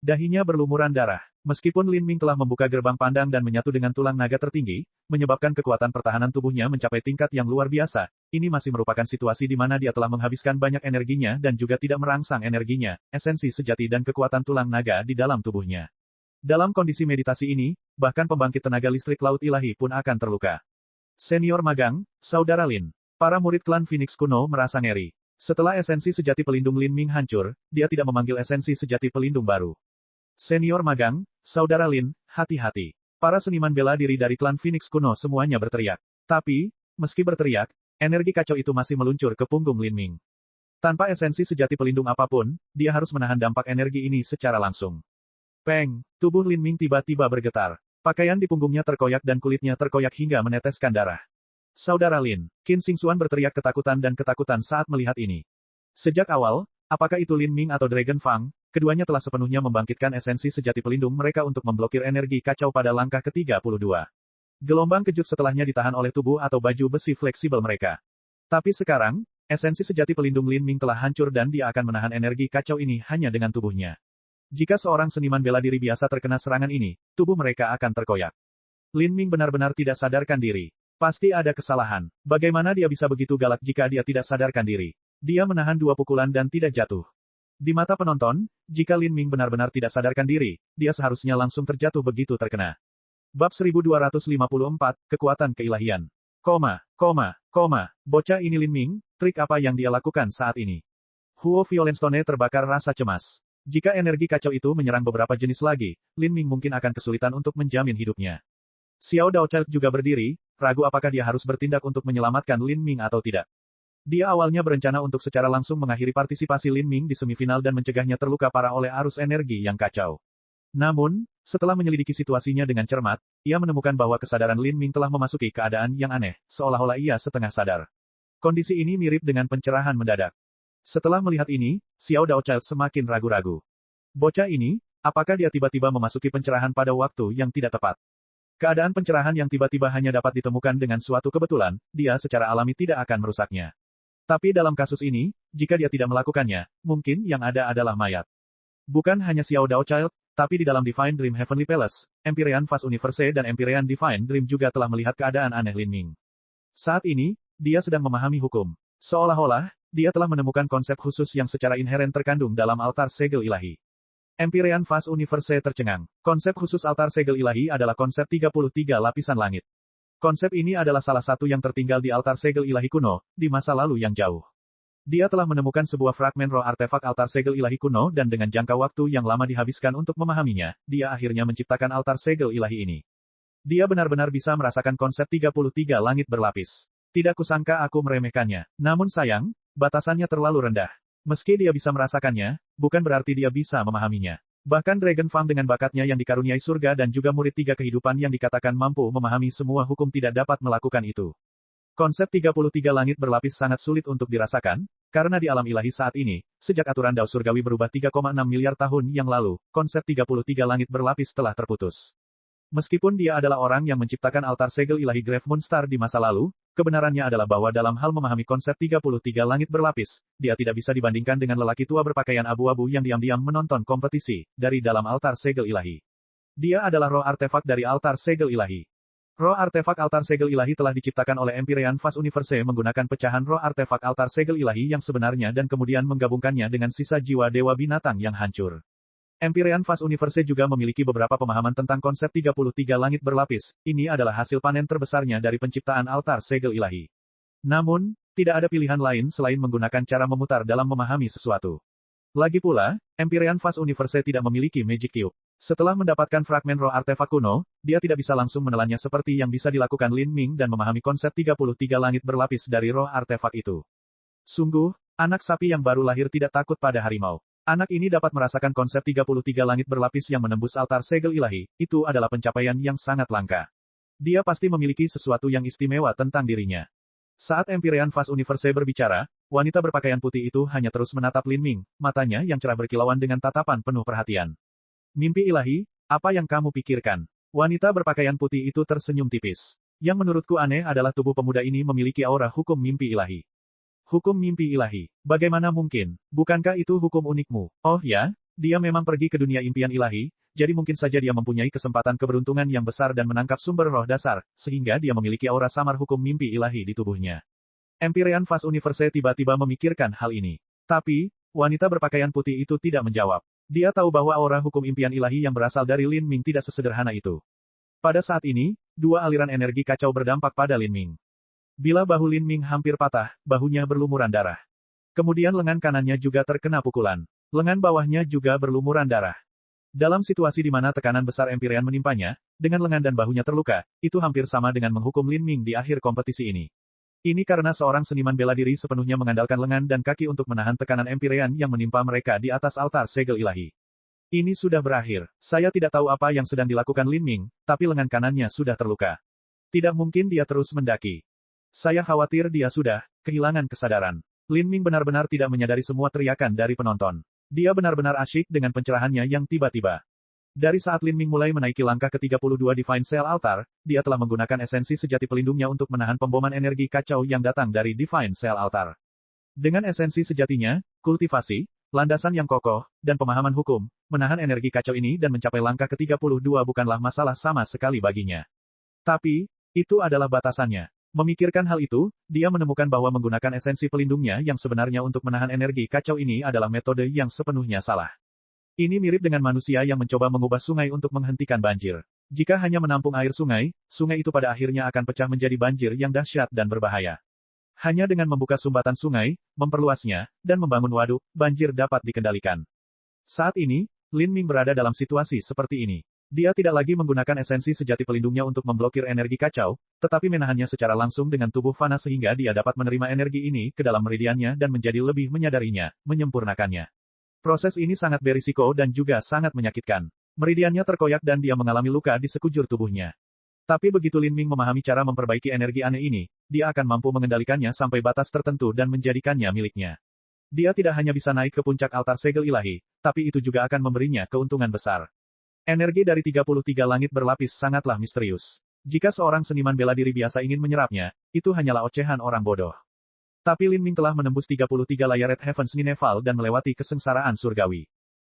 Dahinya berlumuran darah. Meskipun Lin Ming telah membuka gerbang pandang dan menyatu dengan tulang naga tertinggi, menyebabkan kekuatan pertahanan tubuhnya mencapai tingkat yang luar biasa, ini masih merupakan situasi di mana dia telah menghabiskan banyak energinya dan juga tidak merangsang energinya, esensi sejati dan kekuatan tulang naga di dalam tubuhnya. Dalam kondisi meditasi ini, bahkan pembangkit tenaga listrik laut ilahi pun akan terluka. Senior magang, Saudara Lin. Para murid klan Phoenix kuno merasa ngeri. Setelah esensi sejati pelindung Lin Ming hancur, dia tidak memanggil esensi sejati pelindung baru. Senior magang, Saudara Lin, hati-hati. Para seniman bela diri dari klan Phoenix kuno semuanya berteriak. Tapi, meski berteriak, energi kacau itu masih meluncur ke punggung Lin Ming. Tanpa esensi sejati pelindung apapun, dia harus menahan dampak energi ini secara langsung. Peng, tubuh Lin Ming tiba-tiba bergetar. Pakaian di punggungnya terkoyak dan kulitnya terkoyak hingga meneteskan darah. Saudara Lin, Qin Xingxuan berteriak ketakutan dan ketakutan saat melihat ini. Sejak awal, apakah itu Lin Ming atau Dragon Fang, keduanya telah sepenuhnya membangkitkan esensi sejati pelindung mereka untuk memblokir energi kacau pada langkah ke-32. Gelombang kejut setelahnya ditahan oleh tubuh atau baju besi fleksibel mereka. Tapi sekarang, esensi sejati pelindung Lin Ming telah hancur dan dia akan menahan energi kacau ini hanya dengan tubuhnya. Jika seorang seniman bela diri biasa terkena serangan ini, tubuh mereka akan terkoyak. Lin Ming benar-benar tidak sadarkan diri. Pasti ada kesalahan. Bagaimana dia bisa begitu galak jika dia tidak sadarkan diri? Dia menahan dua pukulan dan tidak jatuh. Di mata penonton, jika Lin Ming benar-benar tidak sadarkan diri, dia seharusnya langsung terjatuh begitu terkena. Bab 1254, Kekuatan Keilahian. Bocah ini Lin Ming, trik apa yang dia lakukan saat ini? Huo Violenstone terbakar rasa cemas. Jika energi kacau itu menyerang beberapa jenis lagi, Lin Ming mungkin akan kesulitan untuk menjamin hidupnya. Xiao Daochild juga berdiri, ragu apakah dia harus bertindak untuk menyelamatkan Lin Ming atau tidak. Dia awalnya berencana untuk secara langsung mengakhiri partisipasi Lin Ming di semifinal dan mencegahnya terluka parah oleh arus energi yang kacau. Namun, setelah menyelidiki situasinya dengan cermat, ia menemukan bahwa kesadaran Lin Ming telah memasuki keadaan yang aneh, seolah-olah ia setengah sadar. Kondisi ini mirip dengan pencerahan mendadak. Setelah melihat ini, Xiao Daochild semakin ragu-ragu. Bocah ini, apakah dia tiba-tiba memasuki pencerahan pada waktu yang tidak tepat? Keadaan pencerahan yang tiba-tiba hanya dapat ditemukan dengan suatu kebetulan, dia secara alami tidak akan merusaknya. Tapi dalam kasus ini, jika dia tidak melakukannya, mungkin yang ada adalah mayat. Bukan hanya Xiao Daochild, tapi di dalam Divine Dream Heavenly Palace, Empyrean Vast Universe dan Empyrean Divine Dream juga telah melihat keadaan aneh Lin Ming. Saat ini, dia sedang memahami hukum. Seolah-olah, dia telah menemukan konsep khusus yang secara inheren terkandung dalam altar segel ilahi. Empyrean Vast Universe tercengang. Konsep khusus altar segel ilahi adalah konsep 33 lapisan langit. Konsep ini adalah salah satu yang tertinggal di altar segel ilahi kuno, di masa lalu yang jauh. Dia telah menemukan sebuah fragmen roh artefak altar segel ilahi kuno dan dengan jangka waktu yang lama dihabiskan untuk memahaminya, dia akhirnya menciptakan altar segel ilahi ini. Dia benar-benar bisa merasakan konsep 33 langit berlapis. Tidak kusangka aku meremehkannya. Namun sayang, batasannya terlalu rendah. Meski dia bisa merasakannya, bukan berarti dia bisa memahaminya. Bahkan Dragon Fang dengan bakatnya yang dikaruniai surga dan juga murid 3 kehidupan yang dikatakan mampu memahami semua hukum tidak dapat melakukan itu. Konsep 33 langit berlapis sangat sulit untuk dirasakan, karena di alam ilahi saat ini, sejak aturan Dao Surgawi berubah 3,6 miliar tahun yang lalu, konsep 33 langit berlapis telah terputus. Meskipun dia adalah orang yang menciptakan altar segel ilahi Grave Moon Star di masa lalu, kebenarannya adalah bahwa dalam hal memahami konsep 33 langit berlapis, dia tidak bisa dibandingkan dengan lelaki tua berpakaian abu-abu yang diam-diam menonton kompetisi, dari dalam altar segel ilahi. Dia adalah roh artefak dari altar segel ilahi. Roh artefak altar segel ilahi telah diciptakan oleh Empyrean Vast Universe menggunakan pecahan roh artefak altar segel ilahi yang sebenarnya dan kemudian menggabungkannya dengan sisa jiwa dewa binatang yang hancur. Empyrean Vast Universe juga memiliki beberapa pemahaman tentang konsep 33 langit berlapis. Ini adalah hasil panen terbesarnya dari penciptaan altar segel ilahi. Namun, tidak ada pilihan lain selain menggunakan cara memutar dalam memahami sesuatu. Lagi pula, Empyrean Vast Universe tidak memiliki Magic Cube. Setelah mendapatkan fragmen roh artefak kuno, dia tidak bisa langsung menelannya seperti yang bisa dilakukan Lin Ming dan memahami konsep 33 langit berlapis dari roh artefak itu. Sungguh, anak sapi yang baru lahir tidak takut pada harimau. Anak ini dapat merasakan konsep 33 langit berlapis yang menembus altar segel ilahi, itu adalah pencapaian yang sangat langka. Dia pasti memiliki sesuatu yang istimewa tentang dirinya. Saat Empyrean Vast Universe berbicara, wanita berpakaian putih itu hanya terus menatap Lin Ming, matanya yang cerah berkilauan dengan tatapan penuh perhatian. Mimpi ilahi, apa yang kamu pikirkan? Wanita berpakaian putih itu tersenyum tipis. Yang menurutku aneh adalah tubuh pemuda ini memiliki aura hukum mimpi ilahi. Hukum mimpi ilahi. Bagaimana mungkin? Bukankah itu hukum unikmu? Oh ya, dia memang pergi ke dunia impian ilahi, jadi mungkin saja dia mempunyai kesempatan keberuntungan yang besar dan menangkap sumber roh dasar, sehingga dia memiliki aura samar hukum mimpi ilahi di tubuhnya. Empyrean Vast Universe tiba-tiba memikirkan hal ini. Tapi, wanita berpakaian putih itu tidak menjawab. Dia tahu bahwa aura hukum impian ilahi yang berasal dari Lin Ming tidak sesederhana itu. Pada saat ini, dua aliran energi kacau berdampak pada Lin Ming. Bila bahu Lin Ming hampir patah, bahunya berlumuran darah. Kemudian lengan kanannya juga terkena pukulan. Lengan bawahnya juga berlumuran darah. Dalam situasi di mana tekanan besar Empyrean menimpanya, dengan lengan dan bahunya terluka, itu hampir sama dengan menghukum Lin Ming di akhir kompetisi ini. Ini karena seorang seniman bela diri sepenuhnya mengandalkan lengan dan kaki untuk menahan tekanan Empyrean yang menimpa mereka di atas altar segel ilahi. Ini sudah berakhir. Saya tidak tahu apa yang sedang dilakukan Lin Ming, tapi lengan kanannya sudah terluka. Tidak mungkin dia terus mendaki. Saya khawatir dia sudah kehilangan kesadaran. Lin Ming benar-benar tidak menyadari semua teriakan dari penonton. Dia benar-benar asyik dengan pencerahannya yang tiba-tiba. Dari saat Lin Ming mulai menaiki langkah ke-32 Divine Cell Altar, dia telah menggunakan esensi sejati pelindungnya untuk menahan pemboman energi kacau yang datang dari Divine Cell Altar. Dengan esensi sejatinya, kultivasi, landasan yang kokoh, dan pemahaman hukum, menahan energi kacau ini dan mencapai langkah ke-32 bukanlah masalah sama sekali baginya. Tapi, itu adalah batasannya. Memikirkan hal itu, dia menemukan bahwa menggunakan esensi pelindungnya yang sebenarnya untuk menahan energi kacau ini adalah metode yang sepenuhnya salah. Ini mirip dengan manusia yang mencoba mengubah sungai untuk menghentikan banjir. Jika hanya menampung air sungai, sungai itu pada akhirnya akan pecah menjadi banjir yang dahsyat dan berbahaya. Hanya dengan membuka sumbatan sungai, memperluasnya, dan membangun waduk, banjir dapat dikendalikan. Saat ini, Lin Ming berada dalam situasi seperti ini. Dia tidak lagi menggunakan esensi sejati pelindungnya untuk memblokir energi kacau, tetapi menahannya secara langsung dengan tubuh fana sehingga dia dapat menerima energi ini ke dalam meridiannya dan menjadi lebih menyadarinya, menyempurnakannya. Proses ini sangat berisiko dan juga sangat menyakitkan. Meridiannya terkoyak dan dia mengalami luka di sekujur tubuhnya. Tapi begitu Lin Ming memahami cara memperbaiki energi aneh ini, dia akan mampu mengendalikannya sampai batas tertentu dan menjadikannya miliknya. Dia tidak hanya bisa naik ke puncak altar segel ilahi, tapi itu juga akan memberinya keuntungan besar. Energi dari 33 langit berlapis sangatlah misterius. Jika seorang seniman bela diri biasa ingin menyerapnya, itu hanyalah ocehan orang bodoh. Tapi Lin Ming telah menembus 33 layar Red Heavens Nineval dan melewati kesengsaraan surgawi.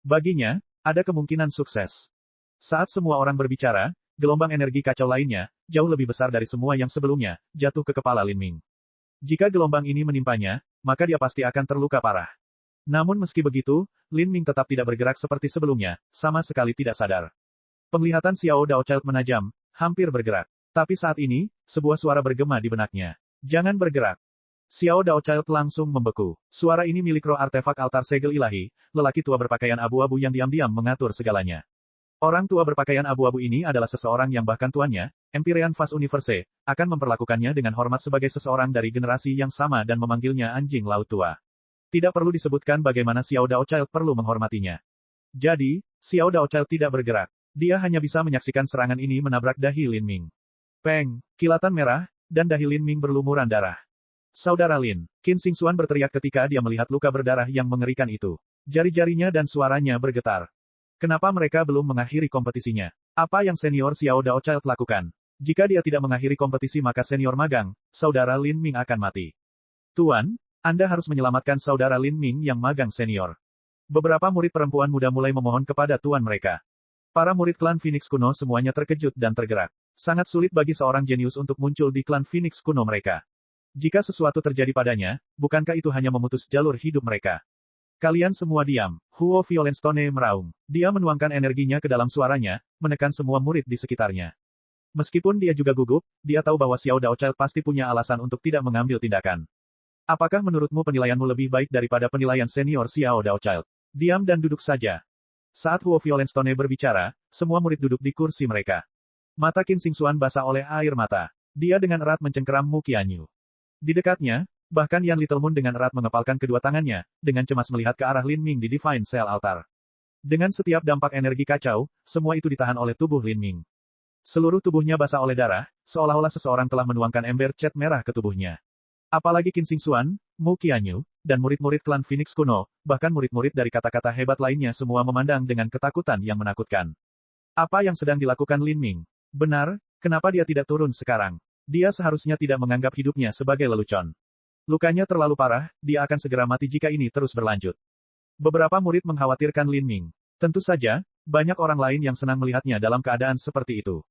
Baginya, ada kemungkinan sukses. Saat semua orang berbicara, gelombang energi kacau lainnya, jauh lebih besar dari semua yang sebelumnya, jatuh ke kepala Lin Ming. Jika gelombang ini menimpanya, maka dia pasti akan terluka parah. Namun meski begitu, Lin Ming tetap tidak bergerak seperti sebelumnya, sama sekali tidak sadar. Penglihatan Xiao Daochild menajam, hampir bergerak. Tapi saat ini, sebuah suara bergema di benaknya. Jangan bergerak. Xiao Daochild langsung membeku. Suara ini milik roh artefak altar segel ilahi, lelaki tua berpakaian abu-abu yang diam-diam mengatur segalanya. Orang tua berpakaian abu-abu ini adalah seseorang yang bahkan tuannya, Empyrean Fast Universe, akan memperlakukannya dengan hormat sebagai seseorang dari generasi yang sama dan memanggilnya anjing laut tua. Tidak perlu disebutkan bagaimana Xiao Daochild perlu menghormatinya. Jadi, Xiao Daochild tidak bergerak. Dia hanya bisa menyaksikan serangan ini menabrak dahi Lin Ming. Peng, kilatan merah, dan dahi Lin Ming berlumuran darah. Saudara Lin, Qin Xingxuan berteriak ketika dia melihat luka berdarah yang mengerikan itu. Jari-jarinya dan suaranya bergetar. Kenapa mereka belum mengakhiri kompetisinya? Apa yang senior Xiao Daochild lakukan? Jika dia tidak mengakhiri kompetisi maka senior magang, saudara Lin Ming akan mati. Tuan, Anda harus menyelamatkan saudara Lin Ming yang magang senior. Beberapa murid perempuan muda mulai memohon kepada tuan mereka. Para murid klan Phoenix kuno semuanya terkejut dan tergerak. Sangat sulit bagi seorang jenius untuk muncul di klan Phoenix kuno mereka. Jika sesuatu terjadi padanya, bukankah itu hanya memutus jalur hidup mereka? Kalian semua diam. Huo Violenstone meraung. Dia menuangkan energinya ke dalam suaranya, menekan semua murid di sekitarnya. Meskipun dia juga gugup, dia tahu bahwa Xiao Daochild pasti punya alasan untuk tidak mengambil tindakan. Apakah menurutmu penilaianmu lebih baik daripada penilaian senior Xiao Daochild? Diam dan duduk saja. Saat Huo Violenstone berbicara, semua murid duduk di kursi mereka. Mata Qin Xingxuan basah oleh air mata. Dia dengan erat mencengkeram Mu Qianyu. Di dekatnya, bahkan Yan Littlemoon dengan erat mengepalkan kedua tangannya, dengan cemas melihat ke arah Lin Ming di Divine Cell Altar. Dengan setiap dampak energi kacau, semua itu ditahan oleh tubuh Lin Ming. Seluruh tubuhnya basah oleh darah, seolah-olah seseorang telah menuangkan ember cat merah ke tubuhnya. Apalagi Qin Xingxuan, Mu Qianyu, dan murid-murid klan Phoenix kuno, bahkan murid-murid dari kata-kata hebat lainnya semua memandang dengan ketakutan yang menakutkan. Apa yang sedang dilakukan Lin Ming? Benar, kenapa dia tidak turun sekarang? Dia seharusnya tidak menganggap hidupnya sebagai lelucon. Lukanya terlalu parah, dia akan segera mati jika ini terus berlanjut. Beberapa murid mengkhawatirkan Lin Ming. Tentu saja, banyak orang lain yang senang melihatnya dalam keadaan seperti itu.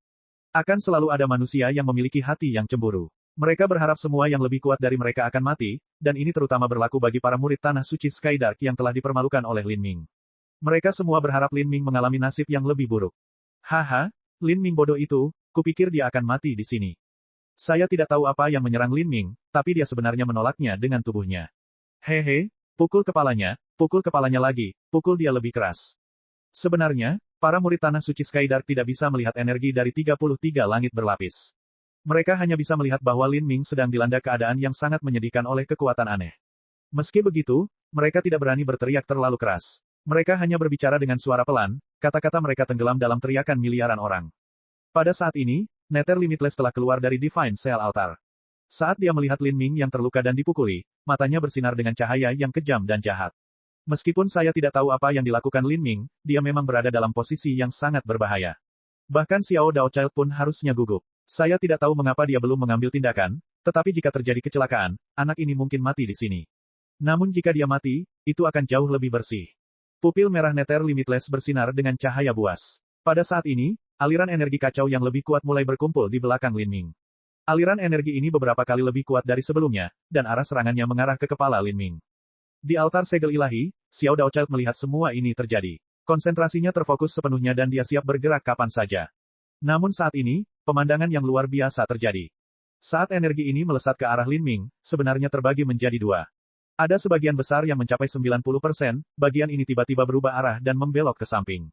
Akan selalu ada manusia yang memiliki hati yang cemburu. Mereka berharap semua yang lebih kuat dari mereka akan mati, dan ini terutama berlaku bagi para murid Tanah Suci Skydark yang telah dipermalukan oleh Lin Ming. Mereka semua berharap Lin Ming mengalami nasib yang lebih buruk. Haha, Lin Ming bodoh itu, kupikir dia akan mati di sini. Saya tidak tahu apa yang menyerang Lin Ming, tapi dia sebenarnya menolaknya dengan tubuhnya. Hehe, pukul kepalanya lagi, pukul dia lebih keras. Sebenarnya, para murid Tanah Suci Skydark tidak bisa melihat energi dari 33 langit berlapis. Mereka hanya bisa melihat bahwa Lin Ming sedang dilanda keadaan yang sangat menyedihkan oleh kekuatan aneh. Meski begitu, mereka tidak berani berteriak terlalu keras. Mereka hanya berbicara dengan suara pelan, kata-kata mereka tenggelam dalam teriakan miliaran orang. Pada saat ini, Nether Limitless telah keluar dari Divine Cell Altar. Saat dia melihat Lin Ming yang terluka dan dipukuli, matanya bersinar dengan cahaya yang kejam dan jahat. Meskipun saya tidak tahu apa yang dilakukan Lin Ming, dia memang berada dalam posisi yang sangat berbahaya. Bahkan Xiao Daochild pun harusnya gugup. Saya tidak tahu mengapa dia belum mengambil tindakan, tetapi jika terjadi kecelakaan, anak ini mungkin mati di sini. Namun jika dia mati, itu akan jauh lebih bersih. Pupil merah Nether Limitless bersinar dengan cahaya buas. Pada saat ini, aliran energi kacau yang lebih kuat mulai berkumpul di belakang Lin Ming. Aliran energi ini beberapa kali lebih kuat dari sebelumnya, dan arah serangannya mengarah ke kepala Lin Ming. Di altar segel ilahi, Xiao Daochild melihat semua ini terjadi. Konsentrasinya terfokus sepenuhnya dan dia siap bergerak kapan saja. Namun saat ini, pemandangan yang luar biasa terjadi. Saat energi ini melesat ke arah Lin Ming, sebenarnya terbagi menjadi dua. Ada sebagian besar yang mencapai 90%, bagian ini tiba-tiba berubah arah dan membelok ke samping.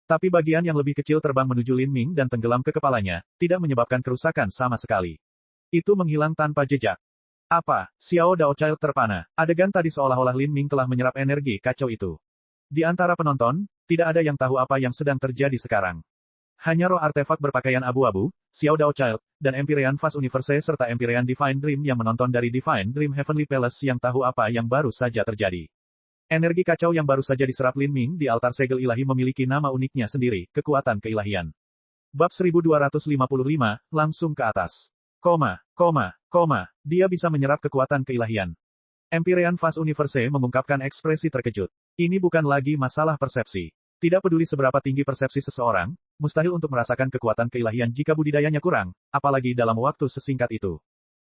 Tapi bagian yang lebih kecil terbang menuju Lin Ming dan tenggelam ke kepalanya, tidak menyebabkan kerusakan sama sekali. Itu menghilang tanpa jejak. Apa? Xiao Daochild terpana. Adegan tadi seolah-olah Lin Ming telah menyerap energi kacau itu. Di antara penonton, tidak ada yang tahu apa yang sedang terjadi sekarang. Hanya roh artefak berpakaian abu-abu, Xiao Daochild, dan Empyrean Fast Universe serta Empyrean Divine Dream yang menonton dari Divine Dream Heavenly Palace yang tahu apa yang baru saja terjadi. Energi kacau yang baru saja diserap Lin Ming di altar segel ilahi memiliki nama uniknya sendiri, kekuatan keilahian. Bab 1255, langsung ke atas. Dia bisa menyerap kekuatan keilahian. Empyrean Fast Universe mengungkapkan ekspresi terkejut. Ini bukan lagi masalah persepsi. Tidak peduli seberapa tinggi persepsi seseorang, mustahil untuk merasakan kekuatan keilahian jika budidayanya kurang, apalagi dalam waktu sesingkat itu.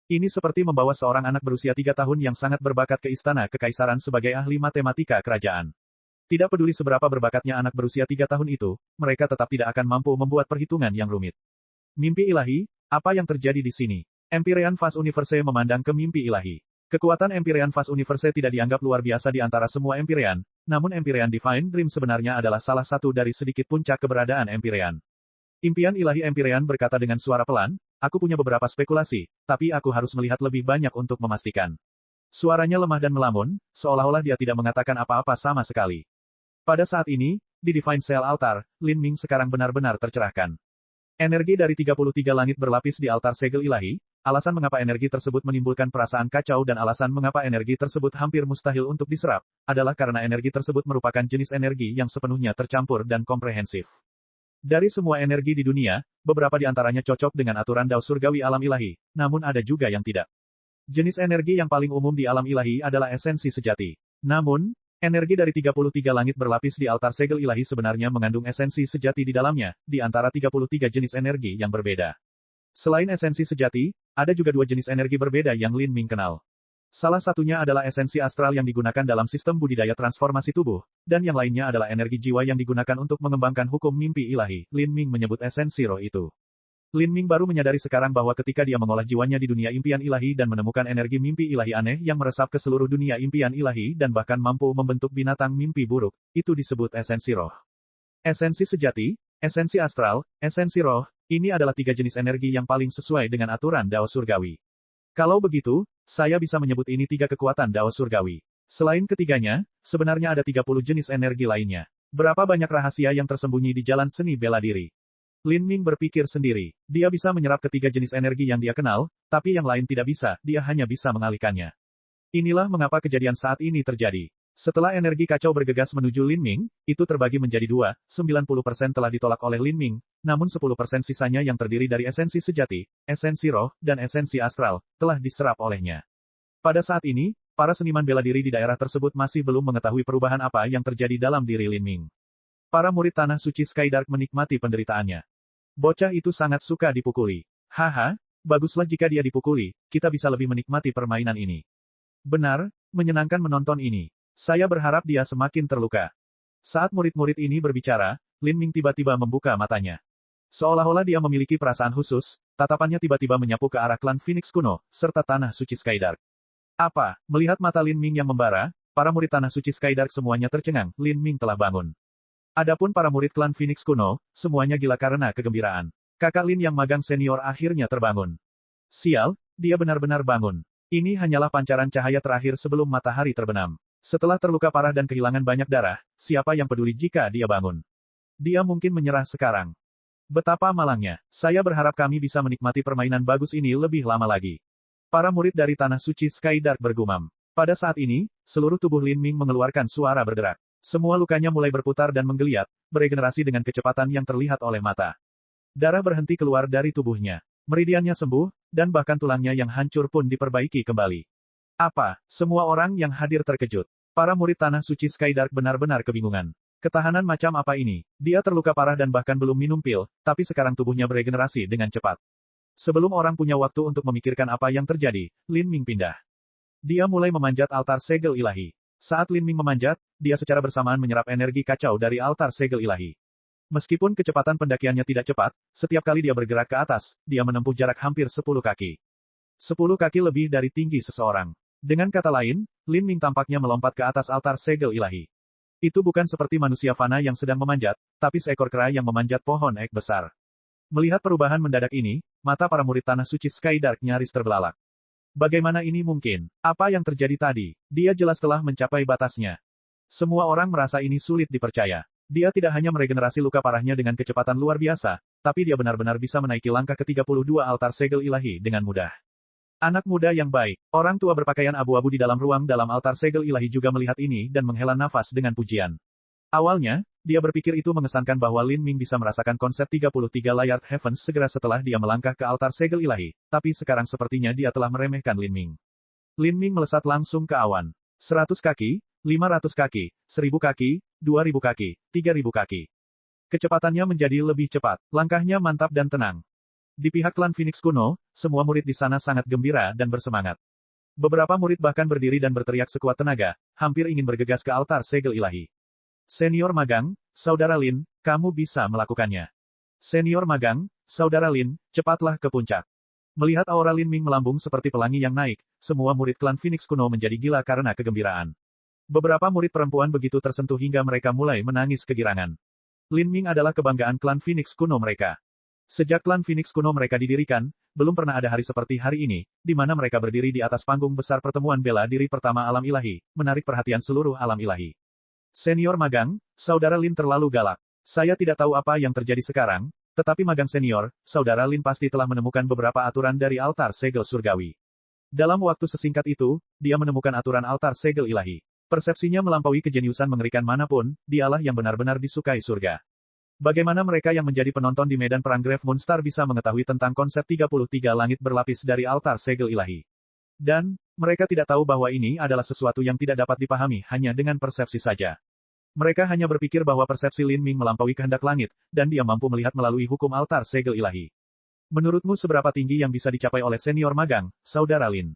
Ini seperti membawa seorang anak berusia 3 tahun yang sangat berbakat ke istana kekaisaran sebagai ahli matematika kerajaan. Tidak peduli seberapa berbakatnya anak berusia 3 tahun itu, mereka tetap tidak akan mampu membuat perhitungan yang rumit. Mimpi ilahi, apa yang terjadi di sini? Empyrean Fast Universe memandang ke mimpi ilahi. Kekuatan Empyrean Fast Universe tidak dianggap luar biasa di antara semua Empyrean, namun Empyrean Divine Dream sebenarnya adalah salah satu dari sedikit puncak keberadaan Empyrean. Impian ilahi Empyrean berkata dengan suara pelan, aku punya beberapa spekulasi, tapi aku harus melihat lebih banyak untuk memastikan. Suaranya lemah dan melamun, seolah-olah dia tidak mengatakan apa-apa sama sekali. Pada saat ini, di Divine Cell Altar, Lin Ming sekarang benar-benar tercerahkan. Energi dari 33 langit berlapis di altar segel ilahi, alasan mengapa energi tersebut menimbulkan perasaan kacau dan alasan mengapa energi tersebut hampir mustahil untuk diserap, adalah karena energi tersebut merupakan jenis energi yang sepenuhnya tercampur dan komprehensif. Dari semua energi di dunia, beberapa di antaranya cocok dengan aturan Dao Surgawi alam ilahi, namun ada juga yang tidak. Jenis energi yang paling umum di alam ilahi adalah esensi sejati. Namun, energi dari 33 langit berlapis di altar segel ilahi sebenarnya mengandung esensi sejati di dalamnya, di antara 33 jenis energi yang berbeda. Selain esensi sejati, ada juga dua jenis energi berbeda yang Lin Ming kenal. Salah satunya adalah esensi astral yang digunakan dalam sistem budidaya transformasi tubuh, dan yang lainnya adalah energi jiwa yang digunakan untuk mengembangkan hukum mimpi ilahi. Lin Ming menyebut esensi roh itu. Lin Ming baru menyadari sekarang bahwa ketika dia mengolah jiwanya di dunia impian ilahi dan menemukan energi mimpi ilahi aneh yang meresap ke seluruh dunia impian ilahi dan bahkan mampu membentuk binatang mimpi buruk, itu disebut esensi roh. Esensi sejati, esensi astral, esensi roh, ini adalah tiga jenis energi yang paling sesuai dengan aturan Dao Surgawi. Kalau begitu, saya bisa menyebut ini tiga kekuatan Dao Surgawi. Selain ketiganya, sebenarnya ada 30 jenis energi lainnya. Berapa banyak rahasia yang tersembunyi di jalan seni bela diri? Lin Ming berpikir sendiri. Dia bisa menyerap ketiga jenis energi yang dia kenal, tapi yang lain tidak bisa, dia hanya bisa mengalihkannya. Inilah mengapa kejadian saat ini terjadi. Setelah energi kacau bergegas menuju Lin Ming, itu terbagi menjadi dua, 90% telah ditolak oleh Lin Ming, namun 10% sisanya yang terdiri dari esensi sejati, esensi roh, dan esensi astral, telah diserap olehnya. Pada saat ini, para seniman bela diri di daerah tersebut masih belum mengetahui perubahan apa yang terjadi dalam diri Lin Ming. Para murid Tanah Suci Skydark menikmati penderitaannya. Bocah itu sangat suka dipukuli. Haha, baguslah jika dia dipukuli, kita bisa lebih menikmati permainan ini. Benar, menyenangkan menonton ini. Saya berharap dia semakin terluka. Saat murid-murid ini berbicara, Lin Ming tiba-tiba membuka matanya. Seolah-olah dia memiliki perasaan khusus, tatapannya tiba-tiba menyapu ke arah klan Phoenix kuno, serta Tanah Suci Skydark. Apa? Melihat mata Lin Ming yang membara, para murid Tanah Suci Skydark semuanya tercengang, Lin Ming telah bangun. Adapun para murid klan Phoenix kuno, semuanya gila karena kegembiraan. Kakak Lin yang magang senior akhirnya terbangun. Sial, dia benar-benar bangun. Ini hanyalah pancaran cahaya terakhir sebelum matahari terbenam. Setelah terluka parah dan kehilangan banyak darah, siapa yang peduli jika dia bangun? Dia mungkin menyerah sekarang. Betapa malangnya. Saya berharap kami bisa menikmati permainan bagus ini lebih lama lagi. Para murid dari Tanah Suci Skydark bergumam. Pada saat ini, seluruh tubuh Lin Ming mengeluarkan suara bergerak. Semua lukanya mulai berputar dan menggeliat, beregenerasi dengan kecepatan yang terlihat oleh mata. Darah berhenti keluar dari tubuhnya. Meridiannya sembuh, dan bahkan tulangnya yang hancur pun diperbaiki kembali. Apa? Semua orang yang hadir terkejut. Para murid Tanah Suci Skydark benar-benar kebingungan. Ketahanan macam apa ini? Dia terluka parah dan bahkan belum minum pil, tapi sekarang tubuhnya beregenerasi dengan cepat. Sebelum orang punya waktu untuk memikirkan apa yang terjadi, Lin Ming pindah. Dia mulai memanjat altar segel ilahi. Saat Lin Ming memanjat, dia secara bersamaan menyerap energi kacau dari altar segel ilahi. Meskipun kecepatan pendakiannya tidak cepat, setiap kali dia bergerak ke atas, dia menempuh jarak hampir 10 kaki. 10 kaki lebih dari tinggi seseorang. Dengan kata lain, Lin Ming tampaknya melompat ke atas altar segel ilahi. Itu bukan seperti manusia fana yang sedang memanjat, tapi seekor kera yang memanjat pohon ek besar. Melihat perubahan mendadak ini, mata para murid Tanah Suci Skydark nyaris terbelalak. Bagaimana ini mungkin? Apa yang terjadi tadi? Dia jelas telah mencapai batasnya. Semua orang merasa ini sulit dipercaya. Dia tidak hanya meregenerasi luka parahnya dengan kecepatan luar biasa, tapi dia benar-benar bisa menaiki langkah ke-32 altar segel ilahi dengan mudah. Anak muda yang baik, orang tua berpakaian abu-abu di dalam ruang dalam altar segel ilahi juga melihat ini dan menghela nafas dengan pujian. Awalnya, dia berpikir itu mengesankan bahwa Lin Ming bisa merasakan konsep 33 Layered Heavens segera setelah dia melangkah ke altar segel ilahi, tapi sekarang sepertinya dia telah meremehkan Lin Ming. Lin Ming melesat langsung ke awan. 100 kaki, 500 kaki, 1000 kaki, 2000 kaki, 3000 kaki. Kecepatannya menjadi lebih cepat, langkahnya mantap dan tenang. Di pihak klan Phoenix kuno, semua murid di sana sangat gembira dan bersemangat. Beberapa murid bahkan berdiri dan berteriak sekuat tenaga, hampir ingin bergegas ke altar segel ilahi. Senior magang, Saudara Lin, kamu bisa melakukannya. Senior magang, Saudara Lin, cepatlah ke puncak. Melihat aura Lin Ming melambung seperti pelangi yang naik, semua murid klan Phoenix kuno menjadi gila karena kegembiraan. Beberapa murid perempuan begitu tersentuh hingga mereka mulai menangis kegirangan. Lin Ming adalah kebanggaan klan Phoenix kuno mereka. Sejak klan Phoenix kuno mereka didirikan, belum pernah ada hari seperti hari ini, di mana mereka berdiri di atas panggung besar pertemuan bela diri pertama alam ilahi, menarik perhatian seluruh alam ilahi. Senior magang, Saudara Lin terlalu galak. Saya tidak tahu apa yang terjadi sekarang, tetapi magang senior, Saudara Lin pasti telah menemukan beberapa aturan dari altar segel surgawi. Dalam waktu sesingkat itu, dia menemukan aturan altar segel ilahi. Persepsinya melampaui kejeniusan mengerikan manapun, dialah yang benar-benar disukai surga. Bagaimana mereka yang menjadi penonton di medan perang Grave Moonstar bisa mengetahui tentang konsep 33 langit berlapis dari altar segel ilahi? Dan, mereka tidak tahu bahwa ini adalah sesuatu yang tidak dapat dipahami hanya dengan persepsi saja. Mereka hanya berpikir bahwa persepsi Lin Ming melampaui kehendak langit, dan dia mampu melihat melalui hukum altar segel ilahi. Menurutmu seberapa tinggi yang bisa dicapai oleh senior magang, Saudara Lin?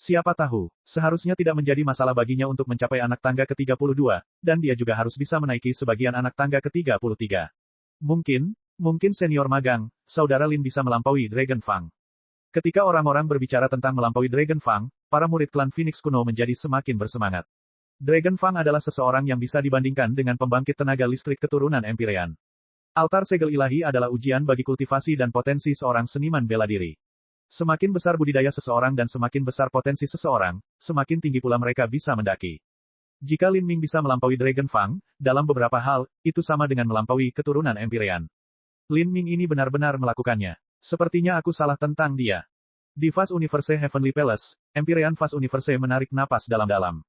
Siapa tahu, seharusnya tidak menjadi masalah baginya untuk mencapai anak tangga ke-32, dan dia juga harus bisa menaiki sebagian anak tangga ke-33. Mungkin senior magang, Saudara Lin bisa melampaui Dragon Fang. Ketika orang-orang berbicara tentang melampaui Dragon Fang, para murid klan Phoenix kuno menjadi semakin bersemangat. Dragon Fang adalah seseorang yang bisa dibandingkan dengan pembangkit tenaga listrik keturunan Empyrean. Altar segel ilahi adalah ujian bagi kultivasi dan potensi seorang seniman bela diri. Semakin besar budidaya seseorang dan semakin besar potensi seseorang, semakin tinggi pula mereka bisa mendaki. Jika Lin Ming bisa melampaui Dragon Fang, dalam beberapa hal, itu sama dengan melampaui keturunan Empyrean. Lin Ming ini benar-benar melakukannya. Sepertinya aku salah tentang dia. Di Fast Universe Heavenly Palace, Empyrean Fast Universe menarik napas dalam-dalam.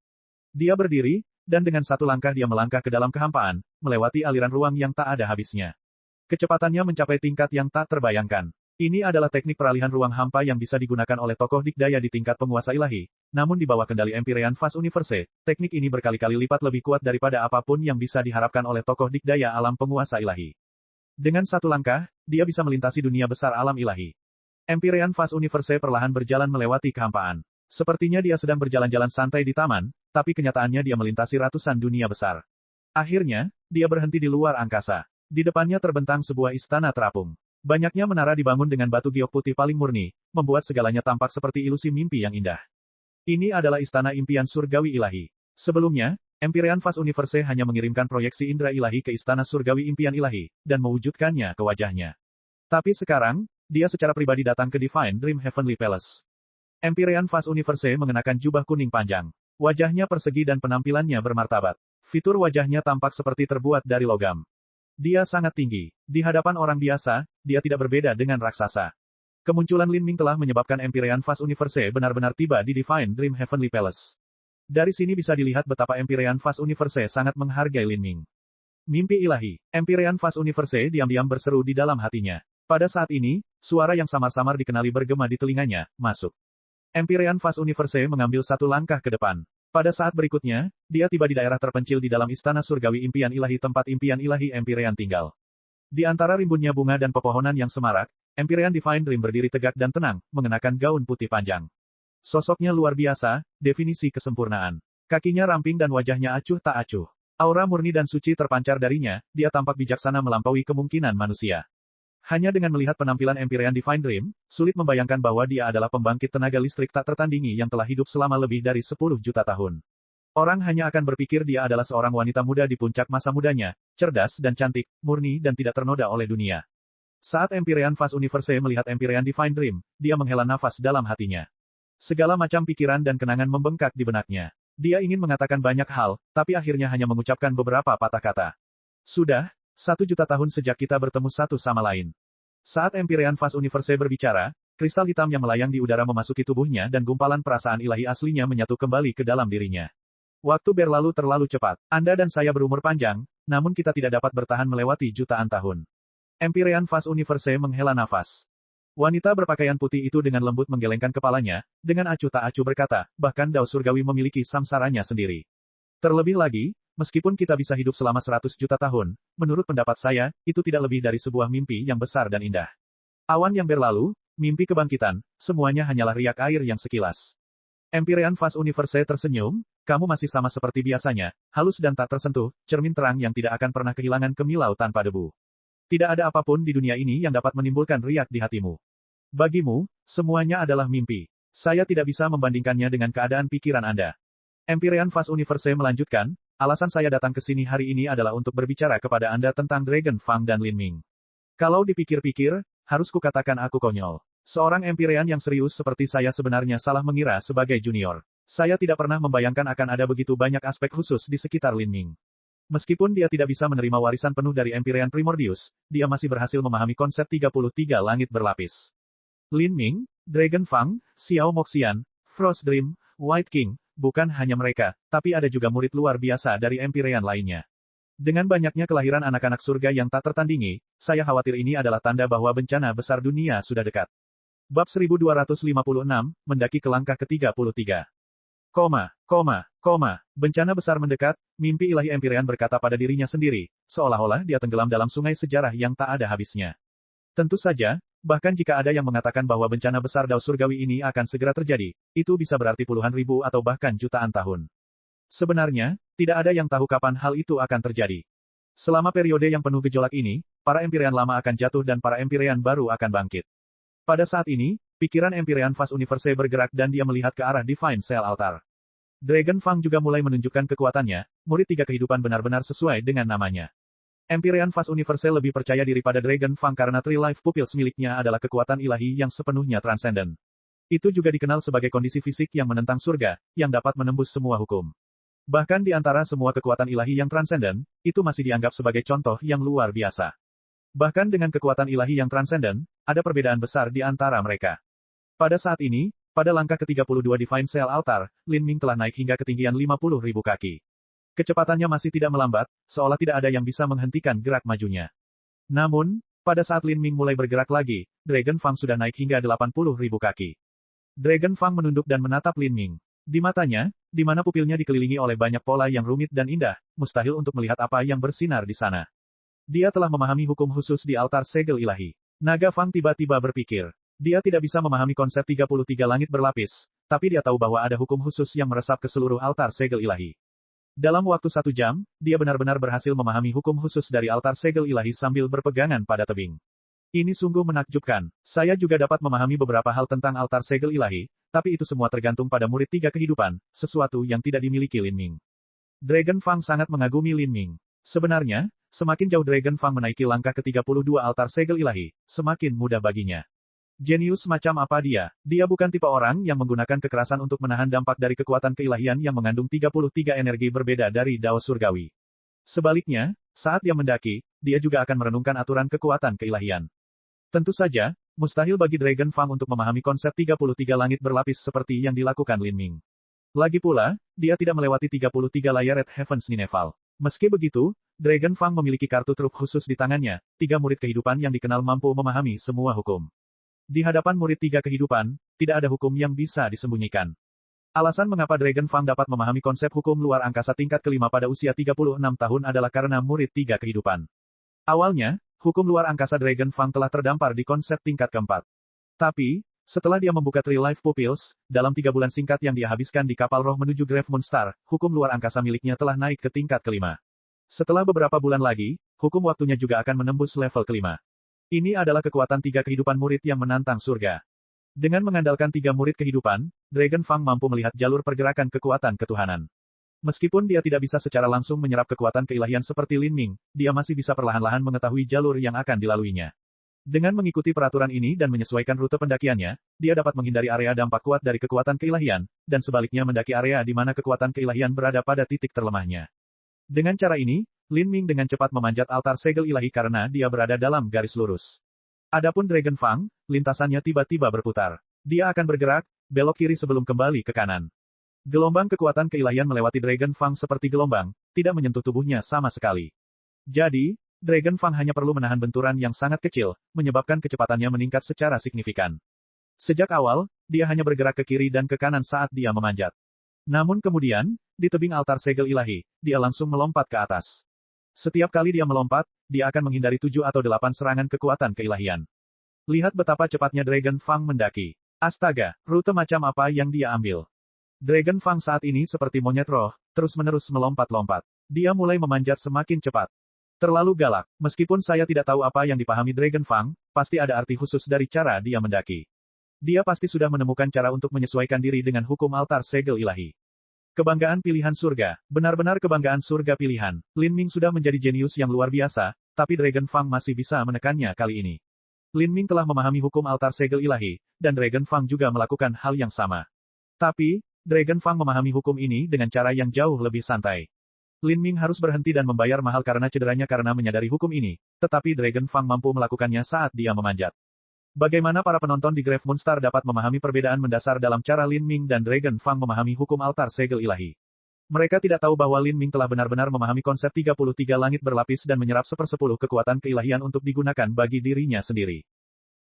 Dia berdiri, dan dengan satu langkah dia melangkah ke dalam kehampaan, melewati aliran ruang yang tak ada habisnya. Kecepatannya mencapai tingkat yang tak terbayangkan. Ini adalah teknik peralihan ruang hampa yang bisa digunakan oleh tokoh dikdaya di tingkat penguasa ilahi, namun di bawah kendali Empyrean Fast Universe, teknik ini berkali-kali lipat lebih kuat daripada apapun yang bisa diharapkan oleh tokoh dikdaya alam penguasa ilahi. Dengan satu langkah, dia bisa melintasi dunia besar alam ilahi. Empyrean Fast Universe perlahan berjalan melewati kehampaan. Sepertinya dia sedang berjalan-jalan santai di taman, tapi kenyataannya dia melintasi ratusan dunia besar. Akhirnya, dia berhenti di luar angkasa. Di depannya terbentang sebuah istana terapung. Banyaknya menara dibangun dengan batu giok putih paling murni, membuat segalanya tampak seperti ilusi mimpi yang indah. Ini adalah istana impian surgawi ilahi. Sebelumnya, Empyrean Fast Universe hanya mengirimkan proyeksi indera ilahi ke istana surgawi impian ilahi, dan mewujudkannya ke wajahnya. Tapi sekarang, dia secara pribadi datang ke Divine Dream Heavenly Palace. Empyrean Fast Universe mengenakan jubah kuning panjang. Wajahnya persegi dan penampilannya bermartabat. Fitur wajahnya tampak seperti terbuat dari logam. Dia sangat tinggi. Di hadapan orang biasa, dia tidak berbeda dengan raksasa. Kemunculan Lin Ming telah menyebabkan Empyrean Fast Universe benar-benar tiba di Divine Dream Heavenly Palace. Dari sini bisa dilihat betapa Empyrean Fast Universe sangat menghargai Lin Ming. Mimpi ilahi. Empyrean Fast Universe diam-diam berseru di dalam hatinya. Pada saat ini, suara yang samar-samar dikenali bergema di telinganya, masuk. Empyrean Fast Universe mengambil satu langkah ke depan. Pada saat berikutnya, dia tiba di daerah terpencil di dalam istana surgawi impian ilahi tempat impian ilahi Empyrean tinggal. Di antara rimbunnya bunga dan pepohonan yang semarak, Empyrean Divine Dream berdiri tegak dan tenang, mengenakan gaun putih panjang. Sosoknya luar biasa, definisi kesempurnaan. Kakinya ramping dan wajahnya acuh tak acuh. Aura murni dan suci terpancar darinya, dia tampak bijaksana melampaui kemungkinan manusia. Hanya dengan melihat penampilan Empyrean Divine Dream, sulit membayangkan bahwa dia adalah pembangkit tenaga listrik tak tertandingi yang telah hidup selama lebih dari 10 juta tahun. Orang hanya akan berpikir dia adalah seorang wanita muda di puncak masa mudanya, cerdas dan cantik, murni dan tidak ternoda oleh dunia. Saat Empyrean Fast Universe melihat Empyrean Divine Dream, dia menghela nafas dalam hatinya. Segala macam pikiran dan kenangan membengkak di benaknya. Dia ingin mengatakan banyak hal, tapi akhirnya hanya mengucapkan beberapa patah kata. Sudah, 1 juta tahun sejak kita bertemu satu sama lain. Saat Empyrean Fast Universe berbicara, kristal hitam yang melayang di udara memasuki tubuhnya dan gumpalan perasaan ilahi aslinya menyatu kembali ke dalam dirinya. Waktu berlalu terlalu cepat. Anda dan saya berumur panjang, namun kita tidak dapat bertahan melewati jutaan tahun. Empyrean Fast Universe menghela nafas. Wanita berpakaian putih itu dengan lembut menggelengkan kepalanya, dengan acuh tak acuh berkata, bahkan Dao Surgawi memiliki samsaranya sendiri. Terlebih lagi, meskipun kita bisa hidup selama 100 juta tahun, menurut pendapat saya, itu tidak lebih dari sebuah mimpi yang besar dan indah. Awan yang berlalu, mimpi kebangkitan, semuanya hanyalah riak air yang sekilas. Empyrean Vast Universe tersenyum, kamu masih sama seperti biasanya, halus dan tak tersentuh, cermin terang yang tidak akan pernah kehilangan kemilau tanpa debu. Tidak ada apapun di dunia ini yang dapat menimbulkan riak di hatimu. Bagimu, semuanya adalah mimpi. Saya tidak bisa membandingkannya dengan keadaan pikiran Anda. Empyrean Vast Universe melanjutkan, alasan saya datang ke sini hari ini adalah untuk berbicara kepada Anda tentang Dragon Fang dan Lin Ming. Kalau dipikir-pikir, harus kukatakan aku konyol. Seorang Empyrean yang serius seperti saya sebenarnya salah mengira sebagai junior. Saya tidak pernah membayangkan akan ada begitu banyak aspek khusus di sekitar Lin Ming. Meskipun dia tidak bisa menerima warisan penuh dari Empyrean Primordius, dia masih berhasil memahami konsep 33 langit berlapis. Lin Ming, Dragon Fang, Xiao Moxian, Frost Dream, White King, bukan hanya mereka, tapi ada juga murid luar biasa dari Empyrean lainnya. Dengan banyaknya kelahiran anak-anak surga yang tak tertandingi, saya khawatir ini adalah tanda bahwa bencana besar dunia sudah dekat. Bab 1256, mendaki ke langkah ke-33. Bencana besar mendekat, mimpi ilahi Empyrean berkata pada dirinya sendiri, seolah-olah dia tenggelam dalam sungai sejarah yang tak ada habisnya. Tentu saja, bahkan jika ada yang mengatakan bahwa bencana besar Dao Surgawi ini akan segera terjadi, itu bisa berarti puluhan ribu atau bahkan jutaan tahun. Sebenarnya, tidak ada yang tahu kapan hal itu akan terjadi. Selama periode yang penuh gejolak ini, para Empyrean lama akan jatuh dan para Empyrean baru akan bangkit. Pada saat ini, pikiran Empyrean Vast Universe bergerak dan dia melihat ke arah Divine Cell Altar. Dragon Fang juga mulai menunjukkan kekuatannya, murid tiga kehidupan benar-benar sesuai dengan namanya. Empyrean Vast Universe lebih percaya diri pada Dragon Fang karena Three Life Pupils miliknya adalah kekuatan ilahi yang sepenuhnya transenden. Itu juga dikenal sebagai kondisi fisik yang menentang surga, yang dapat menembus semua hukum. Bahkan di antara semua kekuatan ilahi yang transenden, itu masih dianggap sebagai contoh yang luar biasa. Bahkan dengan kekuatan ilahi yang transenden, ada perbedaan besar di antara mereka. Pada saat ini, pada langkah ke-32 Divine Cell Altar, Lin Ming telah naik hingga ketinggian 50.000 kaki. Kecepatannya masih tidak melambat, seolah tidak ada yang bisa menghentikan gerak majunya. Namun, pada saat Lin Ming mulai bergerak lagi, Dragon Fang sudah naik hingga 80.000 kaki. Dragon Fang menunduk dan menatap Lin Ming. Di matanya, di mana pupilnya dikelilingi oleh banyak pola yang rumit dan indah, mustahil untuk melihat apa yang bersinar di sana. Dia telah memahami hukum khusus di altar segel ilahi. Naga Fang tiba-tiba berpikir. Dia tidak bisa memahami konsep 33 langit berlapis, tapi dia tahu bahwa ada hukum khusus yang meresap ke seluruh altar segel ilahi. Dalam waktu 1 jam, dia benar-benar berhasil memahami hukum khusus dari altar segel ilahi sambil berpegangan pada tebing. Ini sungguh menakjubkan. Saya juga dapat memahami beberapa hal tentang altar segel ilahi, tapi itu semua tergantung pada murid tiga kehidupan, sesuatu yang tidak dimiliki Lin Ming. Dragon Fang sangat mengagumi Lin Ming. Sebenarnya, semakin jauh Dragon Fang menaiki langkah ke-32 altar segel ilahi, semakin mudah baginya. Jenius macam apa dia? Dia bukan tipe orang yang menggunakan kekerasan untuk menahan dampak dari kekuatan keilahian yang mengandung 33 energi berbeda dari Dao Surgawi. Sebaliknya, saat dia mendaki, dia juga akan merenungkan aturan kekuatan keilahian. Tentu saja, mustahil bagi Dragon Fang untuk memahami konsep 33 langit berlapis seperti yang dilakukan Lin Ming. Lagi pula, dia tidak melewati 33 Layered Heavens Nineveh. Meski begitu, Dragon Fang memiliki kartu truf khusus di tangannya, 3 murid kehidupan yang dikenal mampu memahami semua hukum. Di hadapan murid 3 kehidupan, tidak ada hukum yang bisa disembunyikan. Alasan mengapa Dragon Fang dapat memahami konsep hukum luar angkasa tingkat kelima pada usia 36 tahun adalah karena murid 3 kehidupan. Awalnya, hukum luar angkasa Dragon Fang telah terdampar di konsep tingkat keempat. Tapi, setelah dia membuka Three Life Pupils, dalam 3 bulan singkat yang dia habiskan di kapal roh menuju Grave Moon Star, hukum luar angkasa miliknya telah naik ke tingkat kelima. Setelah beberapa bulan lagi, hukum waktunya juga akan menembus level kelima. Ini adalah kekuatan 3 kehidupan murid yang menantang surga. Dengan mengandalkan 3 murid kehidupan, Dragon Fang mampu melihat jalur pergerakan kekuatan ketuhanan. Meskipun dia tidak bisa secara langsung menyerap kekuatan keilahian seperti Lin Ming, dia masih bisa perlahan-lahan mengetahui jalur yang akan dilaluinya. Dengan mengikuti peraturan ini dan menyesuaikan rute pendakiannya, dia dapat menghindari area dampak kuat dari kekuatan keilahian, dan sebaliknya mendaki area di mana kekuatan keilahian berada pada titik terlemahnya. Dengan cara ini, Lin Ming dengan cepat memanjat altar segel ilahi karena dia berada dalam garis lurus. Adapun Dragon Fang, lintasannya tiba-tiba berputar. Dia akan bergerak, belok kiri sebelum kembali ke kanan. Gelombang kekuatan keilahian melewati Dragon Fang seperti gelombang, tidak menyentuh tubuhnya sama sekali. Jadi, Dragon Fang hanya perlu menahan benturan yang sangat kecil, menyebabkan kecepatannya meningkat secara signifikan. Sejak awal, dia hanya bergerak ke kiri dan ke kanan saat dia memanjat. Namun kemudian, di tebing altar segel ilahi, dia langsung melompat ke atas. Setiap kali dia melompat, dia akan menghindari 7 atau 8 serangan kekuatan keilahian. Lihat betapa cepatnya Dragon Fang mendaki. Astaga, rute macam apa yang dia ambil? Dragon Fang saat ini seperti monyet roh, terus-menerus melompat-lompat. Dia mulai memanjat semakin cepat. Terlalu galak. Meskipun saya tidak tahu apa yang dipahami Dragon Fang, pasti ada arti khusus dari cara dia mendaki. Dia pasti sudah menemukan cara untuk menyesuaikan diri dengan hukum altar segel ilahi. Kebanggaan pilihan surga. Benar-benar kebanggaan surga pilihan. Lin Ming sudah menjadi jenius yang luar biasa, tapi Dragon Fang masih bisa menekannya kali ini. Lin Ming telah memahami hukum altar segel ilahi, dan Dragon Fang juga melakukan hal yang sama. Tapi, Dragon Fang memahami hukum ini dengan cara yang jauh lebih santai. Lin Ming harus berhenti dan membayar mahal karena cederanya karena menyadari hukum ini, tetapi Dragon Fang mampu melakukannya saat dia memanjat. Bagaimana para penonton di Grave Moonstar dapat memahami perbedaan mendasar dalam cara Lin Ming dan Dragon Fang memahami hukum altar segel ilahi? Mereka tidak tahu bahwa Lin Ming telah benar-benar memahami konsep 33 langit berlapis dan menyerap 1/10 kekuatan keilahian untuk digunakan bagi dirinya sendiri.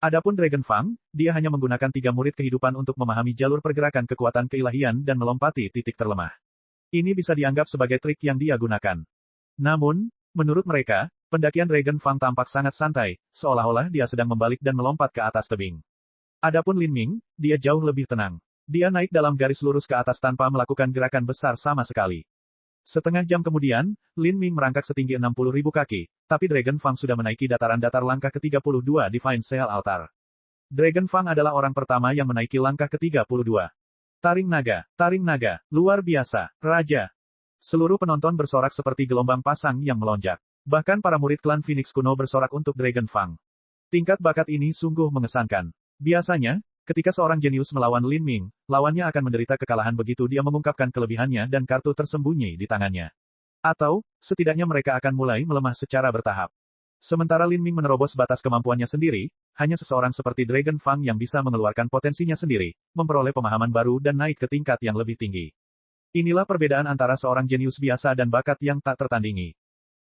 Adapun Dragon Fang, dia hanya menggunakan 3 murid kehidupan untuk memahami jalur pergerakan kekuatan keilahian dan melompati titik terlemah. Ini bisa dianggap sebagai trik yang dia gunakan. Namun, menurut mereka, pendakian Dragon Fang tampak sangat santai, seolah-olah dia sedang membalik dan melompat ke atas tebing. Adapun Lin Ming, dia jauh lebih tenang. Dia naik dalam garis lurus ke atas tanpa melakukan gerakan besar sama sekali. Setengah jam kemudian, Lin Ming merangkak setinggi 60.000 kaki, tapi Dragon Fang sudah menaiki dataran datar langkah ke-32 Divine Seal Altar. Dragon Fang adalah orang pertama yang menaiki langkah ke-32. Taring naga, luar biasa, Raja. Seluruh penonton bersorak seperti gelombang pasang yang melonjak. Bahkan para murid klan Phoenix kuno bersorak untuk Dragon Fang. Tingkat bakat ini sungguh mengesankan. Biasanya, ketika seorang jenius melawan Lin Ming, lawannya akan menderita kekalahan begitu dia mengungkapkan kelebihannya dan kartu tersembunyi di tangannya. Atau, setidaknya mereka akan mulai melemah secara bertahap. Sementara Lin Ming menerobos batas kemampuannya sendiri, hanya seseorang seperti Dragon Fang yang bisa mengeluarkan potensinya sendiri, memperoleh pemahaman baru dan naik ke tingkat yang lebih tinggi. Inilah perbedaan antara seorang jenius biasa dan bakat yang tak tertandingi.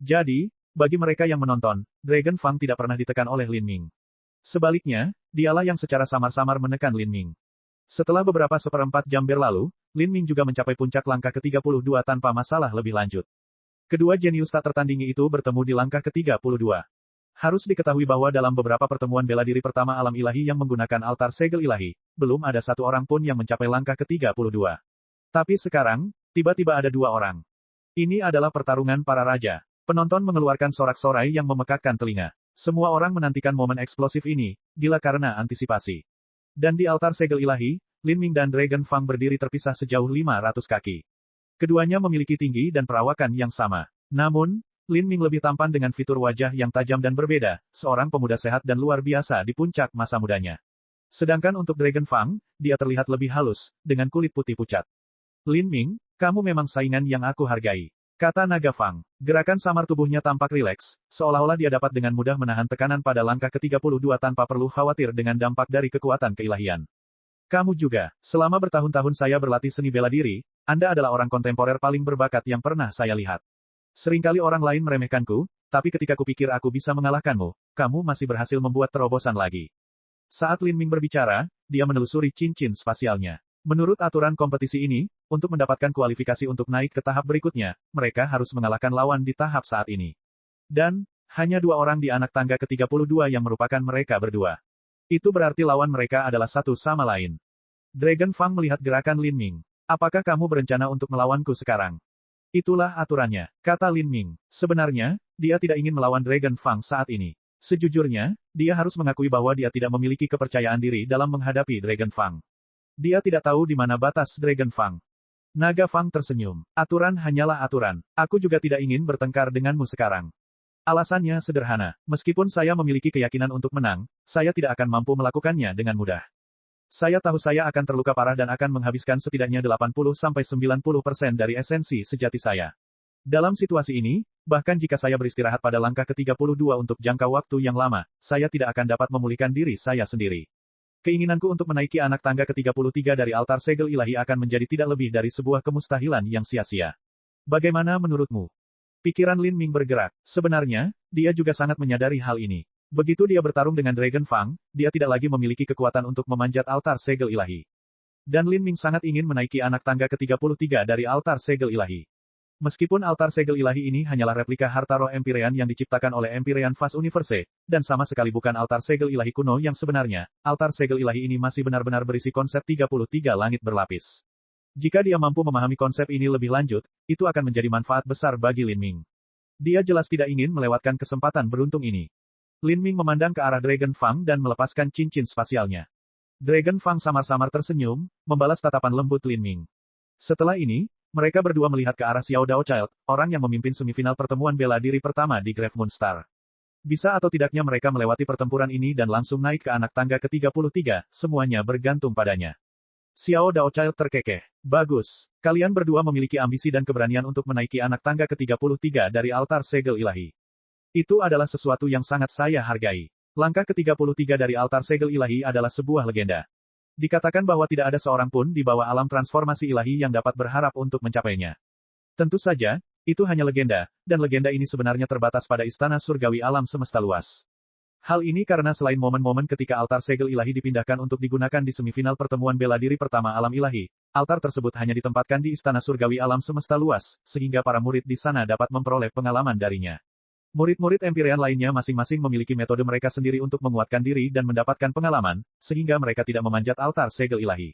Jadi, bagi mereka yang menonton, Dragon Fang tidak pernah ditekan oleh Lin Ming. Sebaliknya, dialah yang secara samar-samar menekan Lin Ming. Setelah beberapa seperempat jam berlalu, Lin Ming juga mencapai puncak langkah ke-32 tanpa masalah lebih lanjut. Kedua jenius tak tertandingi itu bertemu di langkah ke-32. Harus diketahui bahwa dalam beberapa pertemuan bela diri pertama alam ilahi yang menggunakan altar segel ilahi, belum ada satu orang pun yang mencapai langkah ke-32. Tapi sekarang, tiba-tiba ada 2 orang. Ini adalah pertarungan para raja. Penonton mengeluarkan sorak-sorai yang memekakkan telinga. Semua orang menantikan momen eksplosif ini, gila karena antisipasi. Dan di altar segel ilahi, Lin Ming dan Dragon Fang berdiri terpisah sejauh 500 kaki. Keduanya memiliki tinggi dan perawakan yang sama. Namun, Lin Ming lebih tampan dengan fitur wajah yang tajam dan berbeda, seorang pemuda sehat dan luar biasa di puncak masa mudanya. Sedangkan untuk Dragon Fang, dia terlihat lebih halus, dengan kulit putih pucat. Lin Ming, kamu memang saingan yang aku hargai, kata Naga Fang. Gerakan samar tubuhnya tampak rileks, seolah-olah dia dapat dengan mudah menahan tekanan pada langkah ke-32 tanpa perlu khawatir dengan dampak dari kekuatan keilahian. Kamu juga, selama bertahun-tahun saya berlatih seni bela diri, Anda adalah orang kontemporer paling berbakat yang pernah saya lihat. Seringkali orang lain meremehkanku, tapi ketika kupikir aku bisa mengalahkanmu, kamu masih berhasil membuat terobosan lagi. Saat Lin Ming berbicara, dia menelusuri cincin spasialnya. Menurut aturan kompetisi ini, untuk mendapatkan kualifikasi untuk naik ke tahap berikutnya, mereka harus mengalahkan lawan di tahap saat ini. Dan, hanya 2 orang di anak tangga ke-32 yang merupakan mereka berdua. Itu berarti lawan mereka adalah satu sama lain. Dragon Fang melihat gerakan Lin Ming. Apakah kamu berencana untuk melawanku sekarang? Itulah aturannya, kata Lin Ming. Sebenarnya, dia tidak ingin melawan Dragon Fang saat ini. Sejujurnya, dia harus mengakui bahwa dia tidak memiliki kepercayaan diri dalam menghadapi Dragon Fang. Dia tidak tahu di mana batas Dragon Fang. Naga Fang tersenyum. Aturan hanyalah aturan. Aku juga tidak ingin bertengkar denganmu sekarang. Alasannya sederhana. Meskipun saya memiliki keyakinan untuk menang, saya tidak akan mampu melakukannya dengan mudah. Saya tahu saya akan terluka parah dan akan menghabiskan setidaknya 80-90% dari esensi sejati saya. Dalam situasi ini, bahkan jika saya beristirahat pada langkah ke-32 untuk jangka waktu yang lama, saya tidak akan dapat memulihkan diri saya sendiri. Keinginanku untuk menaiki anak tangga ke-33 dari altar segel ilahi akan menjadi tidak lebih dari sebuah kemustahilan yang sia-sia. Bagaimana menurutmu? Pikiran Lin Ming bergerak. Sebenarnya, dia juga sangat menyadari hal ini. Begitu dia bertarung dengan Dragon Fang, dia tidak lagi memiliki kekuatan untuk memanjat altar segel ilahi. Dan Lin Ming sangat ingin menaiki anak tangga ke-33 dari altar segel ilahi. Meskipun altar segel ilahi ini hanyalah replika harta roh Empyrean yang diciptakan oleh Empyrean Vast Universe, dan sama sekali bukan altar segel ilahi kuno yang sebenarnya, altar segel ilahi ini masih benar-benar berisi konsep 33 langit berlapis. Jika dia mampu memahami konsep ini lebih lanjut, itu akan menjadi manfaat besar bagi Lin Ming. Dia jelas tidak ingin melewatkan kesempatan beruntung ini. Lin Ming memandang ke arah Dragon Fang dan melepaskan cincin spasialnya. Dragon Fang samar-samar tersenyum, membalas tatapan lembut Lin Ming. Setelah ini, mereka berdua melihat ke arah Xiao Dao Child, orang yang memimpin semifinal pertemuan bela diri pertama di Grave Moon Star. Bisa atau tidaknya mereka melewati pertempuran ini dan langsung naik ke anak tangga ke-33, semuanya bergantung padanya. Xiao Dao Child terkekeh. Bagus. Kalian berdua memiliki ambisi dan keberanian untuk menaiki anak tangga ke-33 dari altar segel ilahi. Itu adalah sesuatu yang sangat saya hargai. Langkah ke-33 dari altar segel ilahi adalah sebuah legenda. Dikatakan bahwa tidak ada seorang pun di bawah alam transformasi ilahi yang dapat berharap untuk mencapainya. Tentu saja, itu hanya legenda, dan legenda ini sebenarnya terbatas pada istana surgawi alam semesta luas. Hal ini karena selain momen-momen ketika altar segel ilahi dipindahkan untuk digunakan di semifinal pertemuan bela diri pertama alam ilahi, altar tersebut hanya ditempatkan di istana surgawi alam semesta luas, sehingga para murid di sana dapat memperoleh pengalaman darinya. Murid-murid Empyrean lainnya masing-masing memiliki metode mereka sendiri untuk menguatkan diri dan mendapatkan pengalaman, sehingga mereka tidak memanjat altar segel ilahi.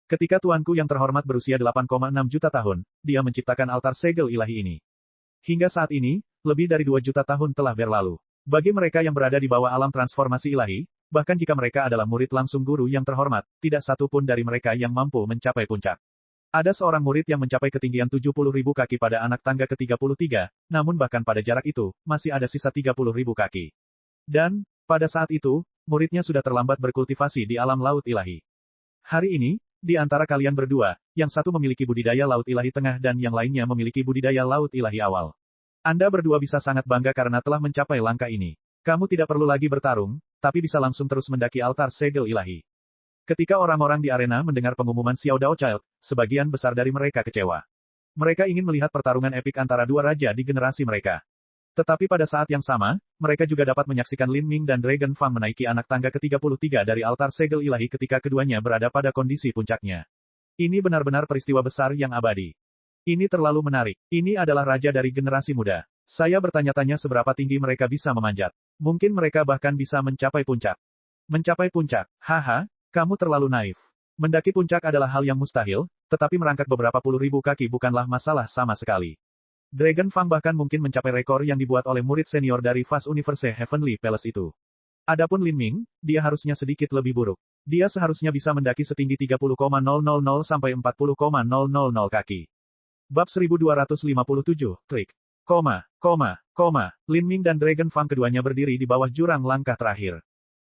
Ketika tuanku yang terhormat berusia 8,6 juta tahun, dia menciptakan altar segel ilahi ini. Hingga saat ini, lebih dari 2 juta tahun telah berlalu. Bagi mereka yang berada di bawah alam transformasi ilahi, bahkan jika mereka adalah murid langsung guru yang terhormat, tidak satu pun dari mereka yang mampu mencapai puncak. Ada seorang murid yang mencapai ketinggian 70.000 kaki pada anak tangga ke-33, namun bahkan pada jarak itu, masih ada sisa 30.000 kaki. Dan, pada saat itu, muridnya sudah terlambat berkultivasi di alam laut ilahi. Hari ini, di antara kalian berdua, yang satu memiliki budidaya laut ilahi tengah dan yang lainnya memiliki budidaya laut ilahi awal. Anda berdua bisa sangat bangga karena telah mencapai langkah ini. Kamu tidak perlu lagi bertarung, tapi bisa langsung terus mendaki altar segel ilahi. Ketika orang-orang di arena mendengar pengumuman Xiao Dao Child, sebagian besar dari mereka kecewa. Mereka ingin melihat pertarungan epik antara dua raja di generasi mereka. Tetapi pada saat yang sama, mereka juga dapat menyaksikan Lin Ming dan Dragon Fang menaiki anak tangga ke-33 dari altar segel ilahi ketika keduanya berada pada kondisi puncaknya. Ini benar-benar peristiwa besar yang abadi. Ini terlalu menarik. Ini adalah raja dari generasi muda. Saya bertanya-tanya seberapa tinggi mereka bisa memanjat. Mungkin mereka bahkan bisa mencapai puncak. Mencapai puncak, haha. Kamu terlalu naif. Mendaki puncak adalah hal yang mustahil, tetapi merangkak beberapa puluh ribu kaki bukanlah masalah sama sekali. Dragon Fang bahkan mungkin mencapai rekor yang dibuat oleh murid senior dari Vast Universe Heavenly Palace itu. Adapun Lin Ming, dia harusnya sedikit lebih buruk. Dia seharusnya bisa mendaki setinggi 30,000 sampai 40,000 kaki. Bab 1257, Trik. Lin Ming dan Dragon Fang keduanya berdiri di bawah jurang langkah terakhir.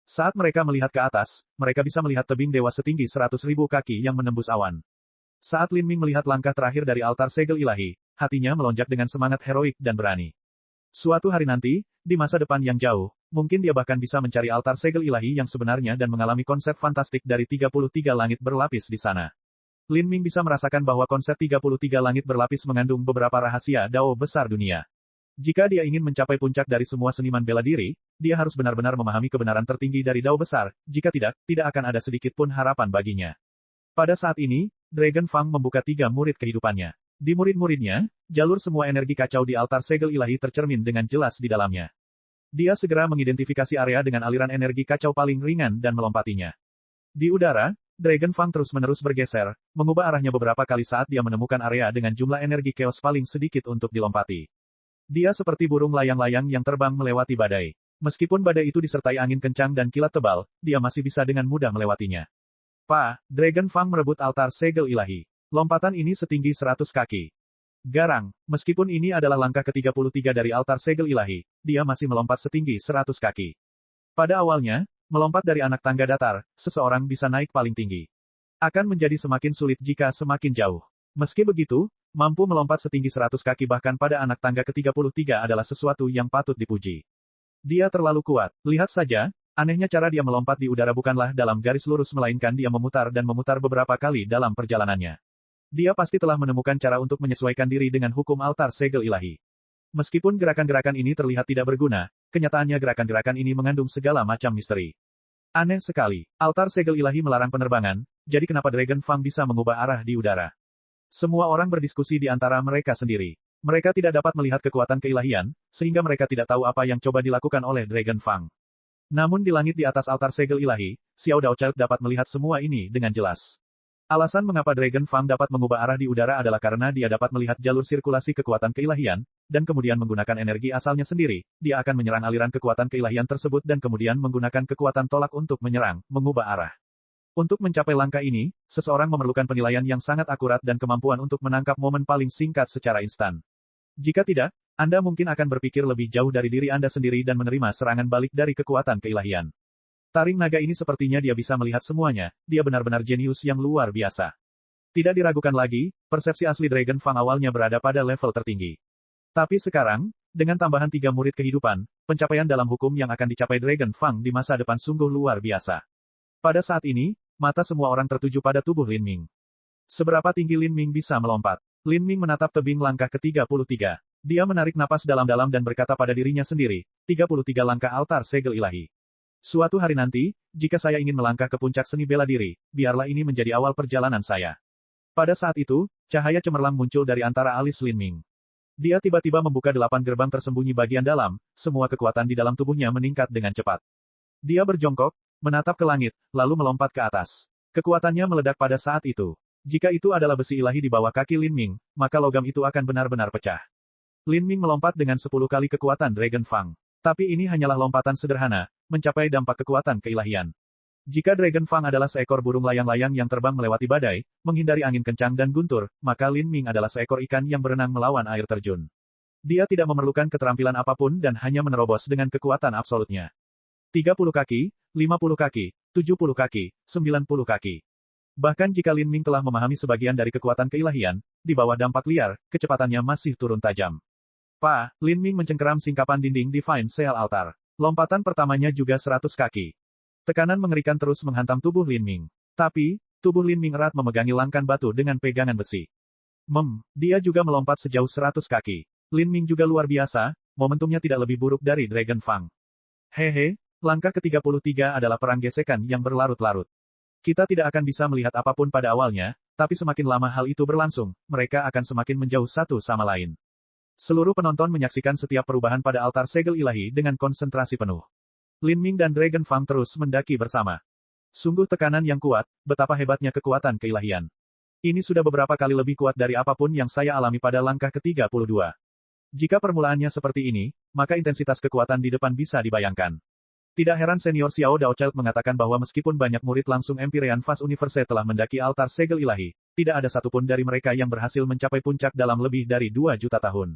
Saat mereka melihat ke atas, mereka bisa melihat tebing dewa setinggi 100.000 kaki yang menembus awan. Saat Lin Ming melihat langkah terakhir dari altar segel ilahi, hatinya melonjak dengan semangat heroik dan berani. Suatu hari nanti, di masa depan yang jauh, mungkin dia bahkan bisa mencari altar segel ilahi yang sebenarnya dan mengalami konsep fantastik dari 33 langit berlapis di sana. Lin Ming bisa merasakan bahwa konsep 33 langit berlapis mengandung beberapa rahasia Dao besar dunia. Jika dia ingin mencapai puncak dari semua seniman bela diri, dia harus benar-benar memahami kebenaran tertinggi dari Dao besar, jika tidak, tidak akan ada sedikit pun harapan baginya. Pada saat ini, Dragon Fang membuka 3 murid kehidupannya. Di murid-muridnya, jalur semua energi kacau di altar segel ilahi tercermin dengan jelas di dalamnya. Dia segera mengidentifikasi area dengan aliran energi kacau paling ringan dan melompatinya. Di udara, Dragon Fang terus-menerus bergeser, mengubah arahnya beberapa kali saat dia menemukan area dengan jumlah energi chaos paling sedikit untuk dilompati. Dia seperti burung layang-layang yang terbang melewati badai. Meskipun badai itu disertai angin kencang dan kilat tebal, dia masih bisa dengan mudah melewatinya. Dragon Fang merebut altar segel ilahi. Lompatan ini setinggi 100 kaki. Garang, meskipun ini adalah langkah ke-33 dari altar segel ilahi, dia masih melompat setinggi 100 kaki. Pada awalnya, melompat dari anak tangga datar, seseorang bisa naik paling tinggi. Akan menjadi semakin sulit jika semakin jauh. Meski begitu, mampu melompat setinggi 100 kaki bahkan pada anak tangga ke-33 adalah sesuatu yang patut dipuji. Dia terlalu kuat. Lihat saja, anehnya cara dia melompat di udara bukanlah dalam garis lurus melainkan dia memutar dan memutar beberapa kali dalam perjalanannya. Dia pasti telah menemukan cara untuk menyesuaikan diri dengan hukum altar segel ilahi. Meskipun gerakan-gerakan ini terlihat tidak berguna, kenyataannya gerakan-gerakan ini mengandung segala macam misteri. Aneh sekali, altar segel ilahi melarang penerbangan, jadi kenapa Dragon Fang bisa mengubah arah di udara? Semua orang berdiskusi di antara mereka sendiri. Mereka tidak dapat melihat kekuatan keilahian, sehingga mereka tidak tahu apa yang coba dilakukan oleh Dragon Fang. Namun di langit di atas altar segel ilahi, Xiao Daochild dapat melihat semua ini dengan jelas. Alasan mengapa Dragon Fang dapat mengubah arah di udara adalah karena dia dapat melihat jalur sirkulasi kekuatan keilahian, dan kemudian menggunakan energi asalnya sendiri, dia akan menyerang aliran kekuatan keilahian tersebut dan kemudian menggunakan kekuatan tolak untuk menyerang, mengubah arah. Untuk mencapai langkah ini, seseorang memerlukan penilaian yang sangat akurat dan kemampuan untuk menangkap momen paling singkat secara instan. Jika tidak, Anda mungkin akan berpikir lebih jauh dari diri Anda sendiri dan menerima serangan balik dari kekuatan keilahian. Taring naga ini sepertinya dia bisa melihat semuanya, dia benar-benar jenius yang luar biasa. Tidak diragukan lagi, persepsi asli Dragon Fang awalnya berada pada level tertinggi. Tapi sekarang, dengan tambahan 3 murid kehidupan, pencapaian dalam hukum yang akan dicapai Dragon Fang di masa depan sungguh luar biasa. Pada saat ini, mata semua orang tertuju pada tubuh Lin Ming. Seberapa tinggi Lin Ming bisa melompat? Lin Ming menatap tebing langkah ke-33. Dia menarik napas dalam-dalam dan berkata pada dirinya sendiri, 33 langkah altar segel ilahi. Suatu hari nanti, jika saya ingin melangkah ke puncak seni bela diri, biarlah ini menjadi awal perjalanan saya. Pada saat itu, cahaya cemerlang muncul dari antara alis Lin Ming. Dia tiba-tiba membuka 8 gerbang tersembunyi bagian dalam, semua kekuatan di dalam tubuhnya meningkat dengan cepat. Dia berjongkok, menatap ke langit, lalu melompat ke atas. Kekuatannya meledak pada saat itu. Jika itu adalah besi ilahi di bawah kaki Lin Ming, maka logam itu akan benar-benar pecah. Lin Ming melompat dengan 10 kali kekuatan Dragon Fang. Tapi ini hanyalah lompatan sederhana, mencapai dampak kekuatan keilahian. Jika Dragon Fang adalah seekor burung layang-layang yang terbang melewati badai, menghindari angin kencang dan guntur, maka Lin Ming adalah seekor ikan yang berenang melawan air terjun. Dia tidak memerlukan keterampilan apapun dan hanya menerobos dengan kekuatan absolutnya. 30 kaki, 50 kaki, 70 kaki, 90 kaki. Bahkan jika Lin Ming telah memahami sebagian dari kekuatan keilahian, di bawah dampak liar, kecepatannya masih turun tajam. Lin Ming mencengkeram singkapan dinding Divine Seal Altar. Lompatan pertamanya juga 100 kaki. Tekanan mengerikan terus menghantam tubuh Lin Ming. Tapi, tubuh Lin Ming erat memegangi langkan batu dengan pegangan besi. Dia juga melompat sejauh 100 kaki. Lin Ming juga luar biasa, momentumnya tidak lebih buruk dari Dragon Fang. Langkah ke-33 adalah perang gesekan yang berlarut-larut. Kita tidak akan bisa melihat apapun pada awalnya, tapi semakin lama hal itu berlangsung, mereka akan semakin menjauh satu sama lain. Seluruh penonton menyaksikan setiap perubahan pada altar segel ilahi dengan konsentrasi penuh. Lin Ming dan Dragon Fang terus mendaki bersama. Sungguh tekanan yang kuat, betapa hebatnya kekuatan keilahian. Ini sudah beberapa kali lebih kuat dari apapun yang saya alami pada langkah ke-32. Jika permulaannya seperti ini, maka intensitas kekuatan di depan bisa dibayangkan. Tidak heran senior Xiao Daochild mengatakan bahwa meskipun banyak murid langsung Empyrean Fast Universe telah mendaki altar segel ilahi, tidak ada satupun dari mereka yang berhasil mencapai puncak dalam lebih dari 2 juta tahun.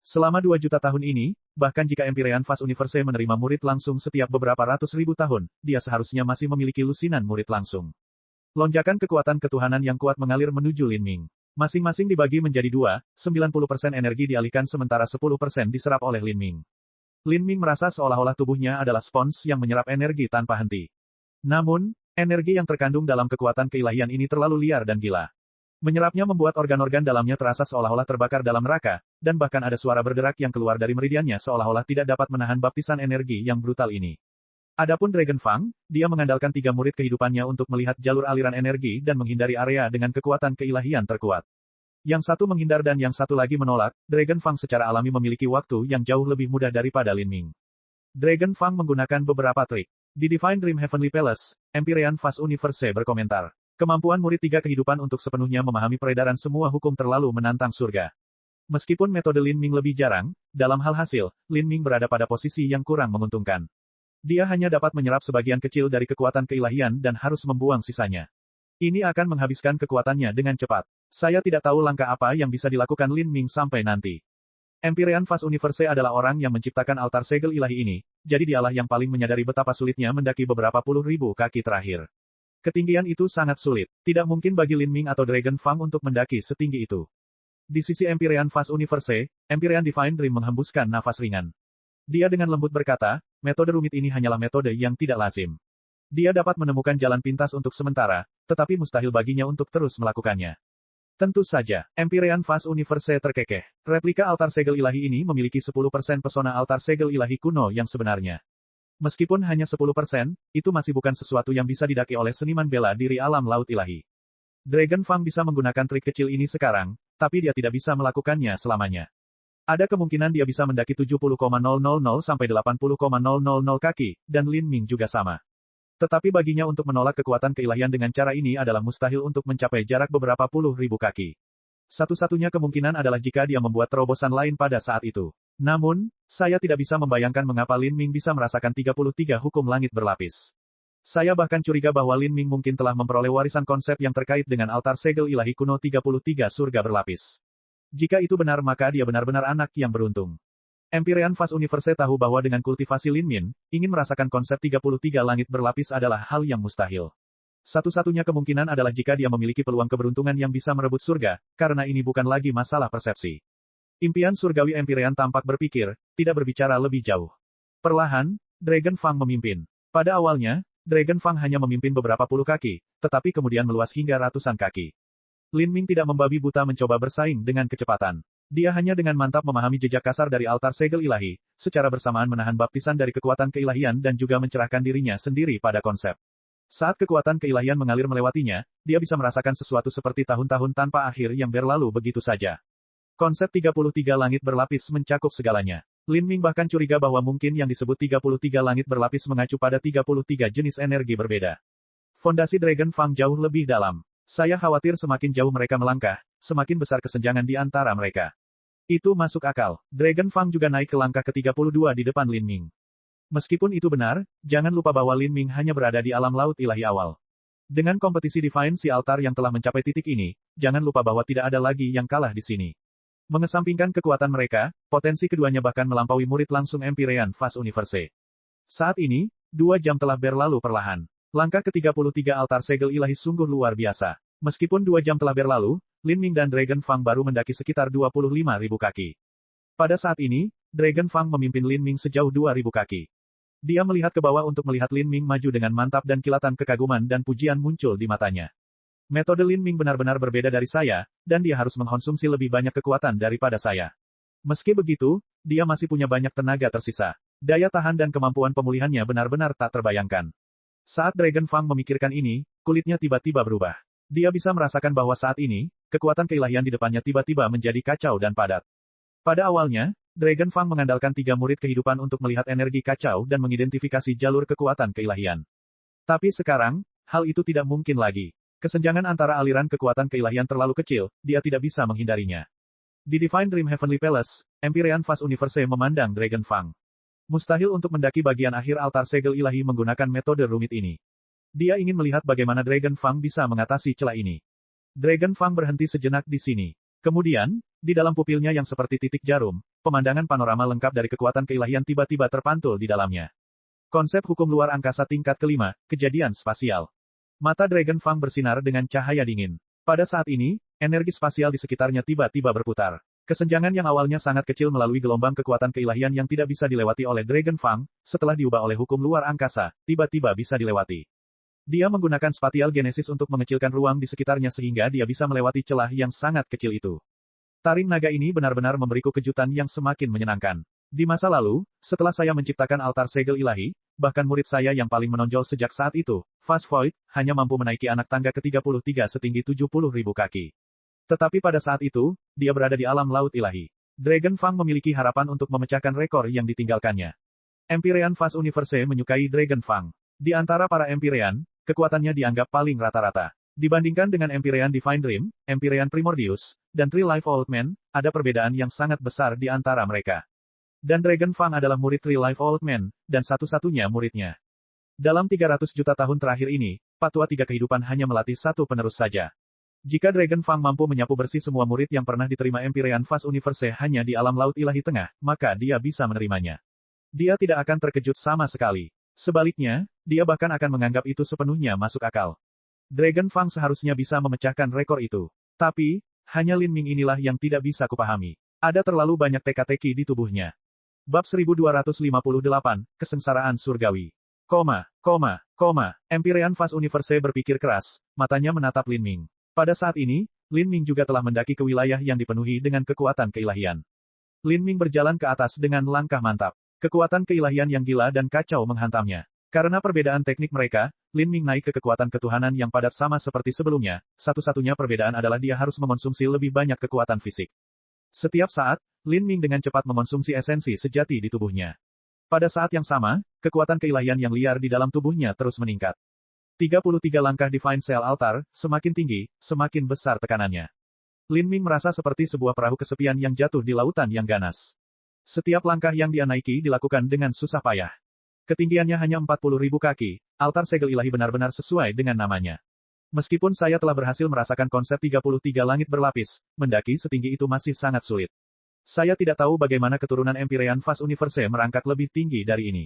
Selama 2 juta tahun ini, bahkan jika Empyrean Fast Universe menerima murid langsung setiap beberapa ratus ribu tahun, dia seharusnya masih memiliki lusinan murid langsung. Lonjakan kekuatan ketuhanan yang kuat mengalir menuju Lin Ming. Masing-masing dibagi menjadi 2, 90% energi dialihkan sementara 10% diserap oleh Lin Ming. Lin Ming merasa seolah-olah tubuhnya adalah spons yang menyerap energi tanpa henti. Namun, energi yang terkandung dalam kekuatan keilahian ini terlalu liar dan gila. Menyerapnya membuat organ-organ dalamnya terasa seolah-olah terbakar dalam neraka, dan bahkan ada suara berderak yang keluar dari meridiannya seolah-olah tidak dapat menahan baptisan energi yang brutal ini. Adapun Dragon Fang, dia mengandalkan 3 murid kehidupannya untuk melihat jalur aliran energi dan menghindari area dengan kekuatan keilahian terkuat. Yang satu menghindar dan yang satu lagi menolak, Dragon Fang secara alami memiliki waktu yang jauh lebih mudah daripada Lin Ming. Dragon Fang menggunakan beberapa trik. Di Divine Dream Heavenly Palace, Empyrean Fast Universe berkomentar. Kemampuan murid 3 kehidupan untuk sepenuhnya memahami peredaran semua hukum terlalu menantang surga. Meskipun metode Lin Ming lebih jarang, dalam hal hasil, Lin Ming berada pada posisi yang kurang menguntungkan. Dia hanya dapat menyerap sebagian kecil dari kekuatan keilahian dan harus membuang sisanya. Ini akan menghabiskan kekuatannya dengan cepat. Saya tidak tahu langkah apa yang bisa dilakukan Lin Ming sampai nanti. Empyrean Fast Universe adalah orang yang menciptakan altar segel ilahi ini, jadi dialah yang paling menyadari betapa sulitnya mendaki beberapa puluh ribu kaki terakhir. Ketinggian itu sangat sulit. Tidak mungkin bagi Lin Ming atau Dragon Fang untuk mendaki setinggi itu. Di sisi Empyrean Fast Universe, Empyrean Divine Dream menghembuskan nafas ringan. Dia dengan lembut berkata, metode rumit ini hanyalah metode yang tidak lazim. Dia dapat menemukan jalan pintas untuk sementara, tetapi mustahil baginya untuk terus melakukannya. Tentu saja, Empyrean Fast Universe terkekeh. Replika altar segel ilahi ini memiliki 10% pesona altar segel ilahi kuno yang sebenarnya. Meskipun hanya 10%, itu masih bukan sesuatu yang bisa didaki oleh seniman bela diri alam laut ilahi. Dragon Fang bisa menggunakan trik kecil ini sekarang, tapi dia tidak bisa melakukannya selamanya. Ada kemungkinan dia bisa mendaki 70,000 sampai 80,000 kaki, dan Lin Ming juga sama. Tetapi baginya untuk menolak kekuatan keilahian dengan cara ini adalah mustahil untuk mencapai jarak beberapa puluh ribu kaki. Satu-satunya kemungkinan adalah jika dia membuat terobosan lain pada saat itu. Namun, saya tidak bisa membayangkan mengapa Lin Ming bisa merasakan 33 hukum langit berlapis. Saya bahkan curiga bahwa Lin Ming mungkin telah memperoleh warisan konsep yang terkait dengan altar segel ilahi kuno 33 surga berlapis. Jika itu benar maka dia benar-benar anak yang beruntung. Empyrean Fast Universe tahu bahwa dengan kultivasi Lin Min, ingin merasakan konsep 33 langit berlapis adalah hal yang mustahil. Satu-satunya kemungkinan adalah jika dia memiliki peluang keberuntungan yang bisa merebut surga, karena ini bukan lagi masalah persepsi. Impian surgawi Empyrean tampak berpikir, tidak berbicara lebih jauh. Perlahan, Dragon Fang memimpin. Pada awalnya, Dragon Fang hanya memimpin beberapa puluh kaki, tetapi kemudian meluas hingga ratusan kaki. Lin Ming tidak membabi buta mencoba bersaing dengan kecepatan. Dia hanya dengan mantap memahami jejak kasar dari altar segel ilahi, secara bersamaan menahan baptisan dari kekuatan keilahian dan juga mencerahkan dirinya sendiri pada konsep. Saat kekuatan keilahian mengalir melewatinya, dia bisa merasakan sesuatu seperti tahun-tahun tanpa akhir yang berlalu begitu saja. Konsep 33 langit berlapis mencakup segalanya. Lin Ming bahkan curiga bahwa mungkin yang disebut 33 langit berlapis mengacu pada 33 jenis energi berbeda. Fondasi Dragon Fang jauh lebih dalam. Saya khawatir semakin jauh mereka melangkah, semakin besar kesenjangan di antara mereka. Itu masuk akal. Dragon Fang juga naik ke langkah ke-32 di depan Lin Ming. Meskipun itu benar, jangan lupa bahwa Lin Ming hanya berada di alam laut ilahi awal. Dengan kompetisi Divine Sea Altar yang telah mencapai titik ini, jangan lupa bahwa tidak ada lagi yang kalah di sini. Mengesampingkan kekuatan mereka, potensi keduanya bahkan melampaui murid langsung Empyrean Fast Universe. Saat ini, 2 jam telah berlalu perlahan. Langkah ke-33 altar segel ilahi sungguh luar biasa. Meskipun 2 jam telah berlalu, Lin Ming dan Dragon Fang baru mendaki sekitar 25.000 kaki. Pada saat ini, Dragon Fang memimpin Lin Ming sejauh 2.000 kaki. Dia melihat ke bawah untuk melihat Lin Ming maju dengan mantap dan kilatan kekaguman dan pujian muncul di matanya. Metode Lin Ming benar-benar berbeda dari saya, dan dia harus mengkonsumsi lebih banyak kekuatan daripada saya. Meski begitu, dia masih punya banyak tenaga tersisa. Daya tahan dan kemampuan pemulihannya benar-benar tak terbayangkan. Saat Dragon Fang memikirkan ini, kulitnya tiba-tiba berubah. Dia bisa merasakan bahwa saat ini, kekuatan keilahian di depannya tiba-tiba menjadi kacau dan padat. Pada awalnya, Dragon Fang mengandalkan 3 murid kehidupan untuk melihat energi kacau dan mengidentifikasi jalur kekuatan keilahian. Tapi sekarang, hal itu tidak mungkin lagi. Kesenjangan antara aliran kekuatan keilahian terlalu kecil, dia tidak bisa menghindarinya. Di Divine Dream Heavenly Palace, Empyrean Fast Universe memandang Dragon Fang. Mustahil untuk mendaki bagian akhir altar segel ilahi menggunakan metode rumit ini. Dia ingin melihat bagaimana Dragon Fang bisa mengatasi celah ini. Dragon Fang berhenti sejenak di sini. Kemudian, di dalam pupilnya yang seperti titik jarum, pemandangan panorama lengkap dari kekuatan keilahian tiba-tiba terpantul di dalamnya. Konsep hukum luar angkasa tingkat kelima, kejadian spasial. Mata Dragon Fang bersinar dengan cahaya dingin. Pada saat ini, energi spasial di sekitarnya tiba-tiba berputar. Kesenjangan yang awalnya sangat kecil melalui gelombang kekuatan keilahian yang tidak bisa dilewati oleh Dragon Fang, setelah diubah oleh hukum luar angkasa, tiba-tiba bisa dilewati. Dia menggunakan spatial genesis untuk mengecilkan ruang di sekitarnya sehingga dia bisa melewati celah yang sangat kecil itu. Taring naga ini benar-benar memberiku kejutan yang semakin menyenangkan. Di masa lalu, setelah saya menciptakan altar segel ilahi, bahkan murid saya yang paling menonjol sejak saat itu, Fast Void, hanya mampu menaiki anak tangga ke-33 setinggi 70.000 kaki. Tetapi pada saat itu, dia berada di alam laut ilahi. Dragon Fang memiliki harapan untuk memecahkan rekor yang ditinggalkannya. Empyrean Fast Universe menyukai Dragon Fang. Di antara para Empyrean, kekuatannya dianggap paling rata-rata. Dibandingkan dengan Empyrean Divine Dream, Empyrean Primordius, dan Three Life Old Men, ada perbedaan yang sangat besar di antara mereka. Dan Dragon Fang adalah murid Three Life Old Men, dan satu-satunya muridnya. Dalam 300 juta tahun terakhir ini, Patua Tiga Kehidupan hanya melatih satu penerus saja. Jika Dragon Fang mampu menyapu bersih semua murid yang pernah diterima Empyrean Fast Universe hanya di alam laut ilahi tengah, maka dia bisa menerimanya. Dia tidak akan terkejut sama sekali. Sebaliknya, dia bahkan akan menganggap itu sepenuhnya masuk akal. Dragon Fang seharusnya bisa memecahkan rekor itu. Tapi, hanya Lin Ming inilah yang tidak bisa kupahami. Ada terlalu banyak teka-teki di tubuhnya. Bab 1258, Kesengsaraan Surgawi. Empyrean Fast Universe berpikir keras, matanya menatap Lin Ming. Pada saat ini, Lin Ming juga telah mendaki ke wilayah yang dipenuhi dengan kekuatan keilahian. Lin Ming berjalan ke atas dengan langkah mantap. Kekuatan keilahian yang gila dan kacau menghantamnya. Karena perbedaan teknik mereka, Lin Ming naik ke kekuatan ketuhanan yang padat sama seperti sebelumnya, satu-satunya perbedaan adalah dia harus mengonsumsi lebih banyak kekuatan fisik. Setiap saat, Lin Ming dengan cepat mengonsumsi esensi sejati di tubuhnya. Pada saat yang sama, kekuatan keilahian yang liar di dalam tubuhnya terus meningkat. 33 langkah Divine Cell Altar, semakin tinggi, semakin besar tekanannya. Lin Ming merasa seperti sebuah perahu kesepian yang jatuh di lautan yang ganas. Setiap langkah yang dia naiki dilakukan dengan susah payah. Ketinggiannya hanya 40.000 kaki, altar segel ilahi benar-benar sesuai dengan namanya. Meskipun saya telah berhasil merasakan konsep 33 langit berlapis, mendaki setinggi itu masih sangat sulit. Saya tidak tahu bagaimana keturunan Empyrean Fast Universe merangkak lebih tinggi dari ini.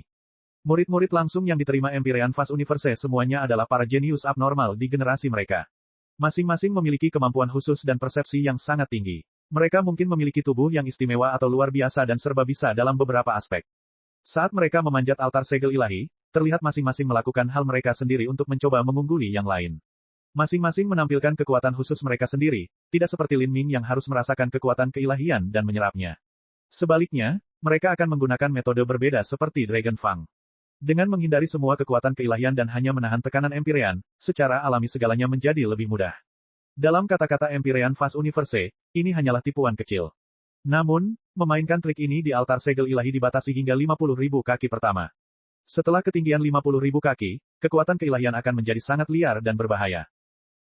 Murid-murid langsung yang diterima Empyrean Fast Universe semuanya adalah para jenius abnormal di generasi mereka. Masing-masing memiliki kemampuan khusus dan persepsi yang sangat tinggi. Mereka mungkin memiliki tubuh yang istimewa atau luar biasa dan serba bisa dalam beberapa aspek. Saat mereka memanjat altar segel ilahi, terlihat masing-masing melakukan hal mereka sendiri untuk mencoba mengungguli yang lain. Masing-masing menampilkan kekuatan khusus mereka sendiri, tidak seperti Lin Ming yang harus merasakan kekuatan keilahian dan menyerapnya. Sebaliknya, mereka akan menggunakan metode berbeda seperti Dragon Fang. Dengan menghindari semua kekuatan keilahian dan hanya menahan tekanan Empyrean, secara alami segalanya menjadi lebih mudah. Dalam kata-kata Empyrean Fast Universe, ini hanyalah tipuan kecil. Namun, memainkan trik ini di altar segel ilahi dibatasi hingga 50.000 kaki pertama. Setelah ketinggian 50.000 kaki, kekuatan keilahian akan menjadi sangat liar dan berbahaya.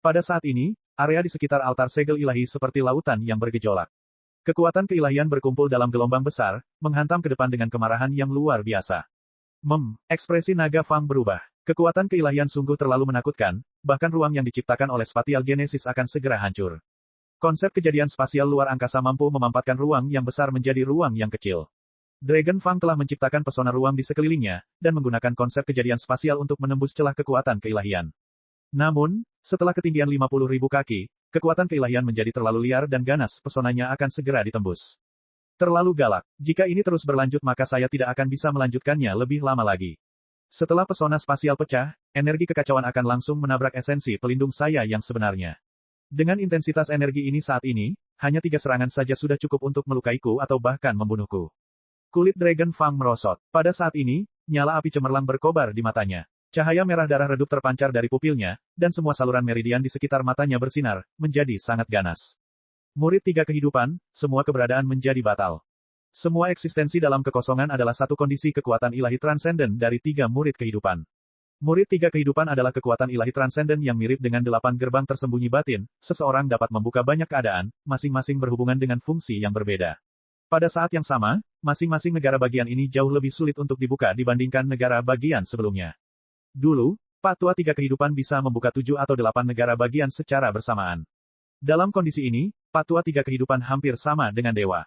Pada saat ini, area di sekitar altar segel ilahi seperti lautan yang bergejolak. Kekuatan keilahian berkumpul dalam gelombang besar, menghantam ke depan dengan kemarahan yang luar biasa. Ekspresi naga Fang berubah. Kekuatan keilahian sungguh terlalu menakutkan, bahkan ruang yang diciptakan oleh spatial genesis akan segera hancur. Konsep kejadian spasial luar angkasa mampu memampatkan ruang yang besar menjadi ruang yang kecil. Dragon Fang telah menciptakan pesona ruang di sekelilingnya, dan menggunakan konsep kejadian spasial untuk menembus celah kekuatan keilahian. Namun, setelah ketinggian 50.000 kaki, kekuatan keilahian menjadi terlalu liar dan ganas, pesonanya akan segera ditembus. Terlalu galak. Jika ini terus berlanjut maka saya tidak akan bisa melanjutkannya lebih lama lagi. Setelah pesona spasial pecah, energi kekacauan akan langsung menabrak esensi pelindung saya yang sebenarnya. Dengan intensitas energi ini saat ini, hanya 3 serangan saja sudah cukup untuk melukaiku atau bahkan membunuhku. Kulit Dragon Fang merosot. Pada saat ini, nyala api cemerlang berkobar di matanya. Cahaya merah darah redup terpancar dari pupilnya, dan semua saluran meridian di sekitar matanya bersinar, menjadi sangat ganas. Murid 3 kehidupan, semua keberadaan menjadi batal. Semua eksistensi dalam kekosongan adalah satu kondisi kekuatan ilahi transenden dari 3 murid kehidupan. Murid 3 kehidupan adalah kekuatan ilahi transenden yang mirip dengan 8 gerbang tersembunyi batin, seseorang dapat membuka banyak keadaan, masing-masing berhubungan dengan fungsi yang berbeda. Pada saat yang sama, masing-masing negara bagian ini jauh lebih sulit untuk dibuka dibandingkan negara bagian sebelumnya. Dulu, Pak Tua 3 kehidupan bisa membuka 7 atau 8 negara bagian secara bersamaan. Dalam kondisi ini, Pak Tua 3 kehidupan hampir sama dengan dewa.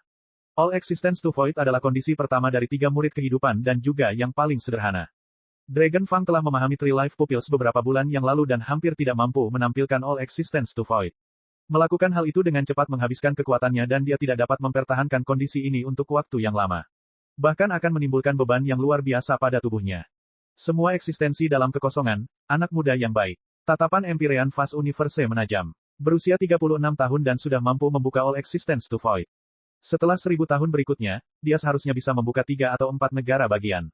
All Existence to Void adalah kondisi pertama dari 3 murid kehidupan dan juga yang paling sederhana. Dragon Fang telah memahami Three Life Pupils beberapa bulan yang lalu dan hampir tidak mampu menampilkan All Existence to Void. Melakukan hal itu dengan cepat menghabiskan kekuatannya dan dia tidak dapat mempertahankan kondisi ini untuk waktu yang lama. Bahkan akan menimbulkan beban yang luar biasa pada tubuhnya. Semua eksistensi dalam kekosongan, anak muda yang baik. Tatapan Empyrean Fast Universe menajam. Berusia 36 tahun dan sudah mampu membuka All Existence to Void. Setelah 1000 tahun berikutnya, dia seharusnya bisa membuka 3 atau 4 negara bagian.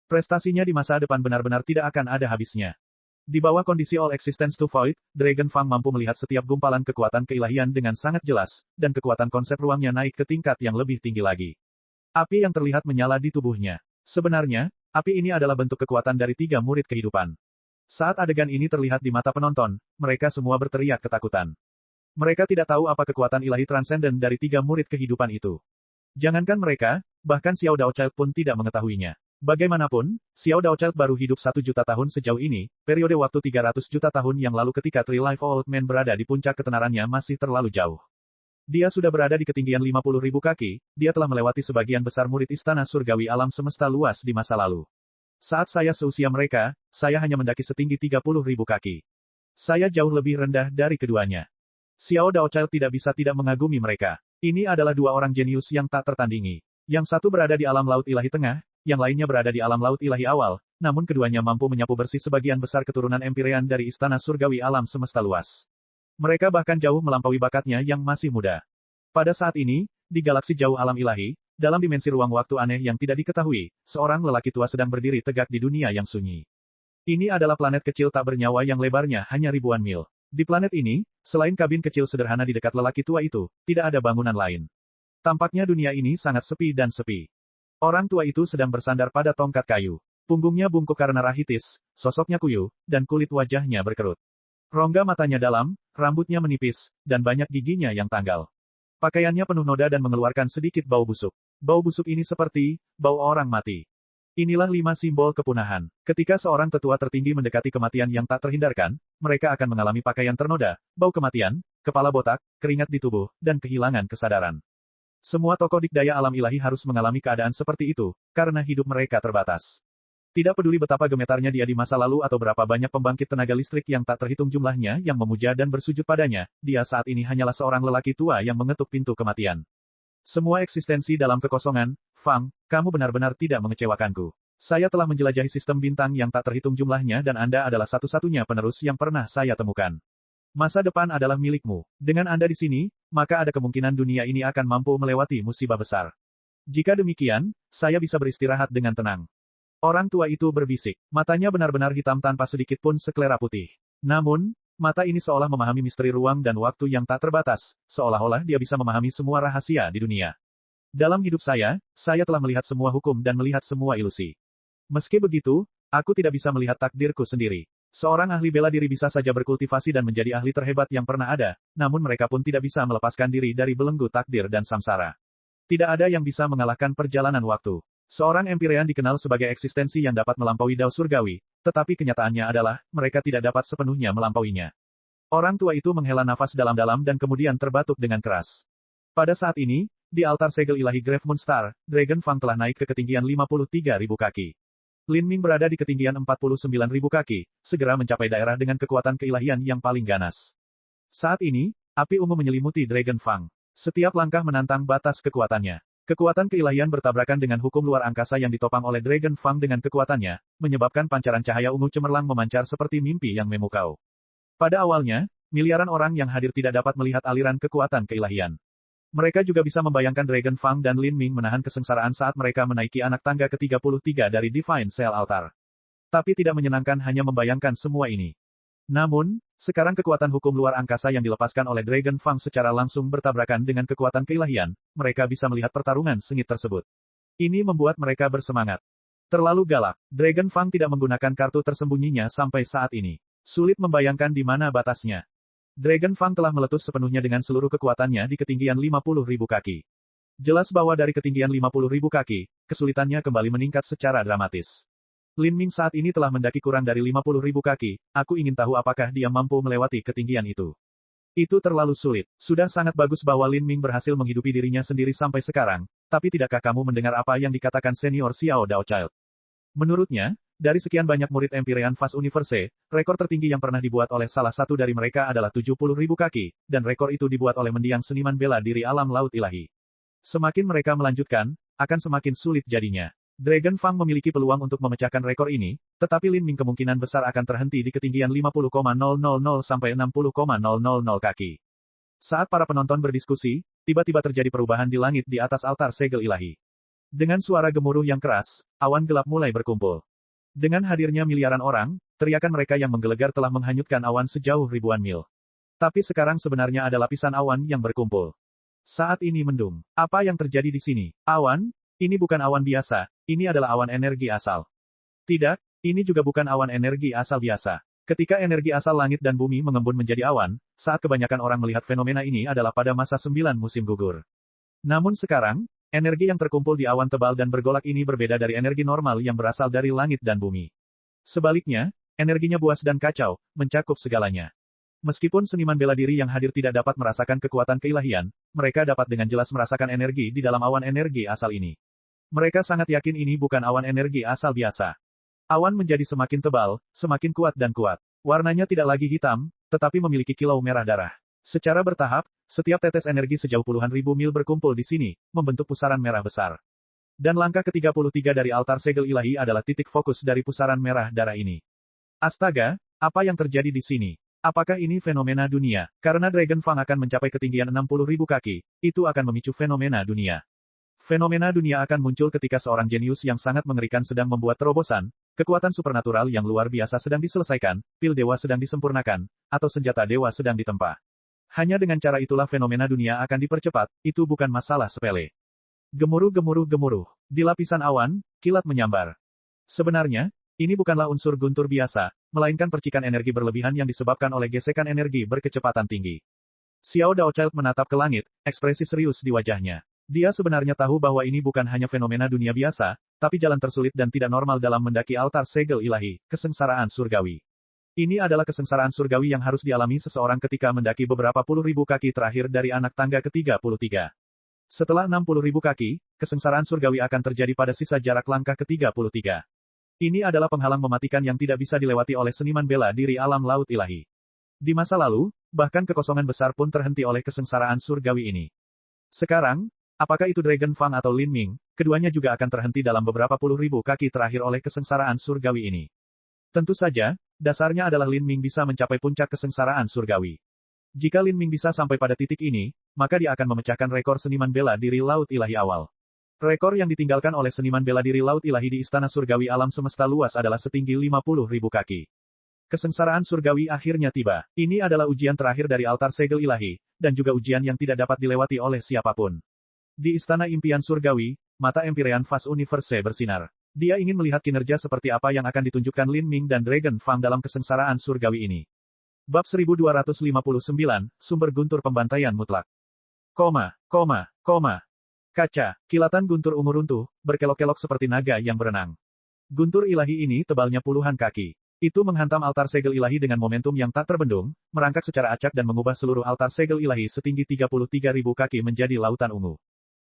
Prestasinya di masa depan benar-benar tidak akan ada habisnya. Di bawah kondisi All Existence to Void, Dragon Fang mampu melihat setiap gumpalan kekuatan keilahian dengan sangat jelas, dan kekuatan konsep ruangnya naik ke tingkat yang lebih tinggi lagi. Api yang terlihat menyala di tubuhnya. Sebenarnya, api ini adalah bentuk kekuatan dari 3 murid kehidupan. Saat adegan ini terlihat di mata penonton, mereka semua berteriak ketakutan. Mereka tidak tahu apa kekuatan ilahi transenden dari 3 murid kehidupan itu. Jangankan mereka, bahkan Xiao Daochild pun tidak mengetahuinya. Bagaimanapun, Xiao Daochild baru hidup 1 juta tahun sejauh ini, periode waktu 300 juta tahun yang lalu ketika Three Life Old Man berada di puncak ketenarannya masih terlalu jauh. Dia sudah berada di ketinggian 50.000 kaki, dia telah melewati sebagian besar murid istana surgawi alam semesta luas di masa lalu. Saat saya seusia mereka, saya hanya mendaki setinggi 30.000 kaki. Saya jauh lebih rendah dari keduanya. Xiao Daochild tidak bisa tidak mengagumi mereka. Ini adalah 2 orang jenius yang tak tertandingi. Yang satu berada di alam laut ilahi tengah, yang lainnya berada di alam laut ilahi awal, namun keduanya mampu menyapu bersih sebagian besar keturunan Empyrean dari istana surgawi alam semesta luas. Mereka bahkan jauh melampaui bakatnya yang masih muda. Pada saat ini, di galaksi jauh alam ilahi, dalam dimensi ruang waktu aneh yang tidak diketahui, seorang lelaki tua sedang berdiri tegak di dunia yang sunyi. Ini adalah planet kecil tak bernyawa yang lebarnya hanya ribuan mil. Di planet ini, selain kabin kecil sederhana di dekat lelaki tua itu, tidak ada bangunan lain. Tampaknya dunia ini sangat sepi dan sepi. Orang tua itu sedang bersandar pada tongkat kayu. Punggungnya bungkuk karena rahitis, sosoknya kuyuh, dan kulit wajahnya berkerut. Rongga matanya dalam, rambutnya menipis, dan banyak giginya yang tanggal. Pakaiannya penuh noda dan mengeluarkan sedikit bau busuk. Bau busuk ini seperti bau orang mati. Inilah 5 simbol kepunahan. Ketika seorang tetua tertinggi mendekati kematian yang tak terhindarkan, mereka akan mengalami pakaian ternoda, bau kematian, kepala botak, keringat di tubuh, dan kehilangan kesadaran. Semua tokoh dikdaya alam ilahi harus mengalami keadaan seperti itu, karena hidup mereka terbatas. Tidak peduli betapa gemetarnya dia di masa lalu atau berapa banyak pembangkit tenaga listrik yang tak terhitung jumlahnya yang memuja dan bersujud padanya, dia saat ini hanyalah seorang lelaki tua yang mengetuk pintu kematian. Semua eksistensi dalam kekosongan, Fang, kamu benar-benar tidak mengecewakanku. Saya telah menjelajahi sistem bintang yang tak terhitung jumlahnya dan Anda adalah satu-satunya penerus yang pernah saya temukan. Masa depan adalah milikmu. Dengan Anda di sini, maka ada kemungkinan dunia ini akan mampu melewati musibah besar. Jika demikian, saya bisa beristirahat dengan tenang. Orang tua itu berbisik. Matanya benar-benar hitam tanpa sedikit pun sekelera putih. Namun, mata ini seolah memahami misteri ruang dan waktu yang tak terbatas, seolah-olah dia bisa memahami semua rahasia di dunia. Dalam hidup saya telah melihat semua hukum dan melihat semua ilusi. Meski begitu, aku tidak bisa melihat takdirku sendiri. Seorang ahli bela diri bisa saja berkultivasi dan menjadi ahli terhebat yang pernah ada, namun mereka pun tidak bisa melepaskan diri dari belenggu takdir dan samsara. Tidak ada yang bisa mengalahkan perjalanan waktu. Seorang Empyrean dikenal sebagai eksistensi yang dapat melampaui dao surgawi, tetapi kenyataannya adalah, mereka tidak dapat sepenuhnya melampauinya. Orang tua itu menghela nafas dalam-dalam dan kemudian terbatuk dengan keras. Pada saat ini, di altar segel ilahi Grave Moonstar, Dragon Fang telah naik ke ketinggian 53.000 kaki. Lin Ming berada di ketinggian 49.000 kaki, segera mencapai daerah dengan kekuatan keilahian yang paling ganas. Saat ini, api ungu menyelimuti Dragon Fang. Setiap langkah menantang batas kekuatannya. Kekuatan keilahian bertabrakan dengan hukum luar angkasa yang ditopang oleh Dragon Fang dengan kekuatannya, menyebabkan pancaran cahaya ungu cemerlang memancar seperti mimpi yang memukau. Pada awalnya, miliaran orang yang hadir tidak dapat melihat aliran kekuatan keilahian. Mereka juga bisa membayangkan Dragon Fang dan Lin Ming menahan kesengsaraan saat mereka menaiki anak tangga ke-33 dari Divine Cell Altar. Tapi tidak menyenangkan hanya membayangkan semua ini. Namun, sekarang kekuatan hukum luar angkasa yang dilepaskan oleh Dragon Fang secara langsung bertabrakan dengan kekuatan keilahian, mereka bisa melihat pertarungan sengit tersebut. Ini membuat mereka bersemangat. Terlalu galak, Dragon Fang tidak menggunakan kartu tersembunyinya sampai saat ini. Sulit membayangkan di mana batasnya. Dragon Fang telah meletus sepenuhnya dengan seluruh kekuatannya di ketinggian 50.000 kaki. Jelas bahwa dari ketinggian 50.000 kaki, kesulitannya kembali meningkat secara dramatis. Lin Ming saat ini telah mendaki kurang dari 50.000 kaki, aku ingin tahu apakah dia mampu melewati ketinggian itu. Itu terlalu sulit. Sudah sangat bagus bahwa Lin Ming berhasil menghidupi dirinya sendiri sampai sekarang, tapi tidakkah kamu mendengar apa yang dikatakan senior Xiao Dao Child? Menurutnya, dari sekian banyak murid Empyrean Fast Universe, rekor tertinggi yang pernah dibuat oleh salah satu dari mereka adalah 70.000 kaki, dan rekor itu dibuat oleh mendiang seniman bela diri alam laut ilahi. Semakin mereka melanjutkan, akan semakin sulit jadinya. Dragon Fang memiliki peluang untuk memecahkan rekor ini, tetapi Lin Ming kemungkinan besar akan terhenti di ketinggian 50,000 sampai 60,000 kaki. Saat para penonton berdiskusi, tiba-tiba terjadi perubahan di langit di atas altar segel ilahi. Dengan suara gemuruh yang keras, awan gelap mulai berkumpul. Dengan hadirnya miliaran orang, teriakan mereka yang menggelegar telah menghanyutkan awan sejauh ribuan mil. Tapi sekarang sebenarnya ada lapisan awan yang berkumpul. Saat ini mendung. Apa yang terjadi di sini? Awan? Ini bukan awan biasa, ini adalah awan energi asal. Tidak, ini juga bukan awan energi asal biasa. Ketika energi asal langit dan bumi mengembun menjadi awan, saat kebanyakan orang melihat fenomena ini adalah pada masa 9 musim gugur. Namun sekarang, energi yang terkumpul di awan tebal dan bergolak ini berbeda dari energi normal yang berasal dari langit dan bumi. Sebaliknya, energinya buas dan kacau, mencakup segalanya. Meskipun seniman bela diri yang hadir tidak dapat merasakan kekuatan keilahian, mereka dapat dengan jelas merasakan energi di dalam awan energi asal ini. Mereka sangat yakin ini bukan awan energi asal biasa. Awan menjadi semakin tebal, semakin kuat dan kuat. Warnanya tidak lagi hitam, tetapi memiliki kilau merah darah. Secara bertahap, setiap tetes energi sejauh puluhan ribu mil berkumpul di sini, membentuk pusaran merah besar. Dan langkah ke-33 dari altar segel ilahi adalah titik fokus dari pusaran merah darah ini. Astaga, apa yang terjadi di sini? Apakah ini fenomena dunia? Karena Dragon Fang akan mencapai ketinggian 60.000 kaki, itu akan memicu fenomena dunia. Fenomena dunia akan muncul ketika seorang jenius yang sangat mengerikan sedang membuat terobosan, kekuatan supernatural yang luar biasa sedang diselesaikan, pil dewa sedang disempurnakan, atau senjata dewa sedang ditempa. Hanya dengan cara itulah fenomena dunia akan dipercepat, itu bukan masalah sepele. Gemuruh. Di lapisan awan, kilat menyambar. Sebenarnya, ini bukanlah unsur guntur biasa, melainkan percikan energi berlebihan yang disebabkan oleh gesekan energi berkecepatan tinggi. Xiao Daochild menatap ke langit, ekspresi serius di wajahnya. Dia sebenarnya tahu bahwa ini bukan hanya fenomena dunia biasa, tapi jalan tersulit dan tidak normal dalam mendaki altar segel ilahi, kesengsaraan surgawi. Ini adalah kesengsaraan surgawi yang harus dialami seseorang ketika mendaki beberapa puluh ribu kaki terakhir dari anak tangga ke-33. Setelah 60.000 kaki, kesengsaraan surgawi akan terjadi pada sisa jarak langkah ke-33. Ini adalah penghalang mematikan yang tidak bisa dilewati oleh seniman bela diri alam laut ilahi. Di masa lalu, bahkan kekosongan besar pun terhenti oleh kesengsaraan surgawi ini. Sekarang, apakah itu Dragon Fang atau Lin Ming, keduanya juga akan terhenti dalam beberapa puluh ribu kaki terakhir oleh kesengsaraan surgawi ini. Tentu saja, dasarnya adalah Lin Ming bisa mencapai puncak kesengsaraan surgawi. Jika Lin Ming bisa sampai pada titik ini, maka dia akan memecahkan rekor seniman bela diri laut ilahi awal. Rekor yang ditinggalkan oleh seniman bela diri laut ilahi di Istana Surgawi Alam Semesta Luas adalah setinggi 50.000 kaki. Kesengsaraan surgawi akhirnya tiba. Ini adalah ujian terakhir dari altar segel ilahi, dan juga ujian yang tidak dapat dilewati oleh siapapun. Di Istana Impian Surgawi, mata Empyrean Fast Universe bersinar. Dia ingin melihat kinerja seperti apa yang akan ditunjukkan Lin Ming dan Dragon Fang dalam kesengsaraan surgawi ini. Bab 1259, Sumber Guntur Pembantaian Mutlak. Kaca, kilatan guntur ungu runtuh, berkelok-kelok seperti naga yang berenang. Guntur ilahi ini tebalnya puluhan kaki. Itu menghantam altar segel ilahi dengan momentum yang tak terbendung, merangkak secara acak dan mengubah seluruh altar segel ilahi setinggi 33.000 kaki menjadi lautan ungu.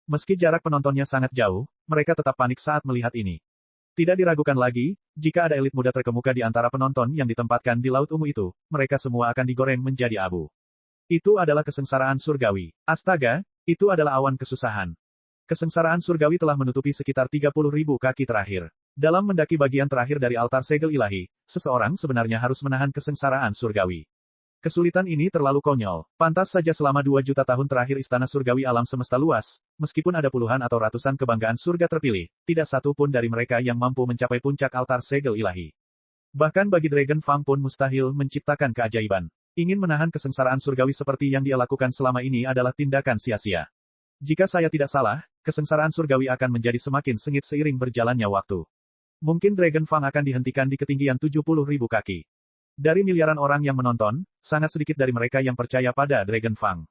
Meski jarak penontonnya sangat jauh, mereka tetap panik saat melihat ini. Tidak diragukan lagi, jika ada elit muda terkemuka di antara penonton yang ditempatkan di laut ungu itu, mereka semua akan digoreng menjadi abu. Itu adalah kesengsaraan surgawi. Astaga, itu adalah awan kesusahan. Kesengsaraan surgawi telah menutupi sekitar 30.000 kaki terakhir. Dalam mendaki bagian terakhir dari altar segel ilahi, seseorang sebenarnya harus menahan kesengsaraan surgawi. Kesulitan ini terlalu konyol. Pantas saja selama 2 juta tahun terakhir Istana Surgawi Alam Semesta Luas, meskipun ada puluhan atau ratusan kebanggaan surga terpilih, tidak satu pun dari mereka yang mampu mencapai puncak altar segel ilahi. Bahkan bagi Dragon Fang pun mustahil menciptakan keajaiban. Ingin menahan kesengsaraan surgawi seperti yang dia lakukan selama ini adalah tindakan sia-sia. Jika saya tidak salah, kesengsaraan surgawi akan menjadi semakin sengit seiring berjalannya waktu. Mungkin Dragon Fang akan dihentikan di ketinggian 70.000 kaki. Dari miliaran orang yang menonton, sangat sedikit dari mereka yang percaya pada Dragon Fang.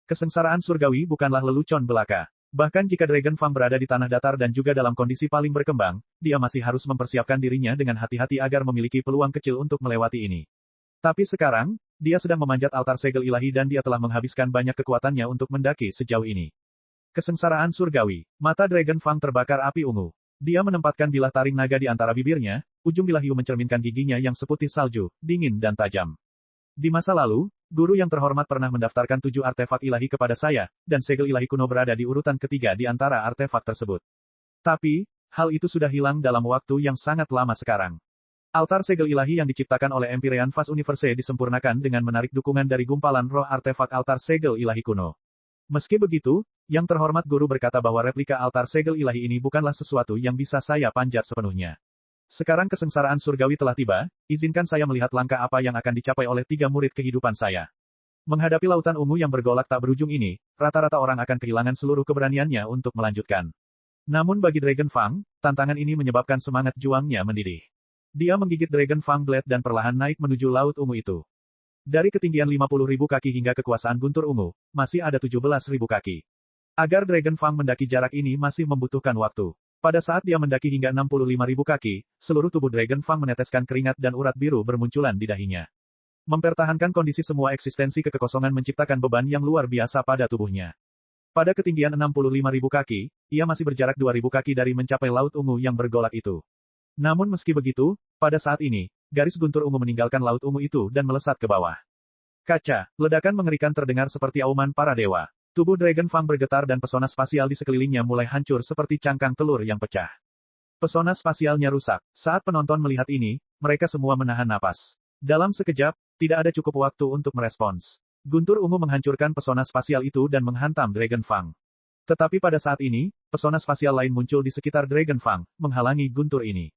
Kesengsaraan surgawi bukanlah lelucon belaka. Bahkan jika Dragon Fang berada di tanah datar dan juga dalam kondisi paling berkembang, dia masih harus mempersiapkan dirinya dengan hati-hati agar memiliki peluang kecil untuk melewati ini. Tapi sekarang, dia sedang memanjat altar segel ilahi dan dia telah menghabiskan banyak kekuatannya untuk mendaki sejauh ini. Kesengsaraan surgawi. Mata Dragon Fang terbakar api ungu. Dia menempatkan bilah taring naga di antara bibirnya, ujung bilah hiu mencerminkan giginya yang seputih salju, dingin dan tajam. Di masa lalu, guru yang terhormat pernah mendaftarkan 7 artefak ilahi kepada saya, dan segel ilahi kuno berada di urutan ketiga di antara artefak tersebut. Tapi, hal itu sudah hilang dalam waktu yang sangat lama sekarang. Altar segel ilahi yang diciptakan oleh Empyrean Fast Universe disempurnakan dengan menarik dukungan dari gumpalan roh artefak altar segel ilahi kuno. Meski begitu, yang terhormat guru berkata bahwa replika altar segel ilahi ini bukanlah sesuatu yang bisa saya panjat sepenuhnya. Sekarang kesengsaraan surgawi telah tiba, izinkan saya melihat langkah apa yang akan dicapai oleh 3 murid kehidupan saya. Menghadapi lautan ungu yang bergolak tak berujung ini, rata-rata orang akan kehilangan seluruh keberaniannya untuk melanjutkan. Namun bagi Dragon Fang, tantangan ini menyebabkan semangat juangnya mendidih. Dia menggigit Dragon Fang Blade dan perlahan naik menuju laut ungu itu. Dari ketinggian 50.000 kaki hingga kekuasaan guntur ungu, masih ada 17.000 kaki. Agar Dragon Fang mendaki jarak ini masih membutuhkan waktu. Pada saat dia mendaki hingga 65.000 kaki, seluruh tubuh Dragon Fang meneteskan keringat dan urat biru bermunculan di dahinya. Mempertahankan kondisi semua eksistensi kekosongan menciptakan beban yang luar biasa pada tubuhnya. Pada ketinggian 65.000 kaki, ia masih berjarak 2.000 kaki dari mencapai laut ungu yang bergolak itu. Namun meski begitu, pada saat ini, garis guntur ungu meninggalkan laut ungu itu dan melesat ke bawah. Kaca, ledakan mengerikan terdengar seperti auman para dewa. Tubuh Dragon Fang bergetar dan pesona spasial di sekelilingnya mulai hancur seperti cangkang telur yang pecah. Pesona spasialnya rusak. Saat penonton melihat ini, mereka semua menahan napas. Dalam sekejap, tidak ada cukup waktu untuk merespons. Guntur ungu menghancurkan pesona spasial itu dan menghantam Dragon Fang. Tetapi pada saat ini, pesona spasial lain muncul di sekitar Dragon Fang, menghalangi guntur ini.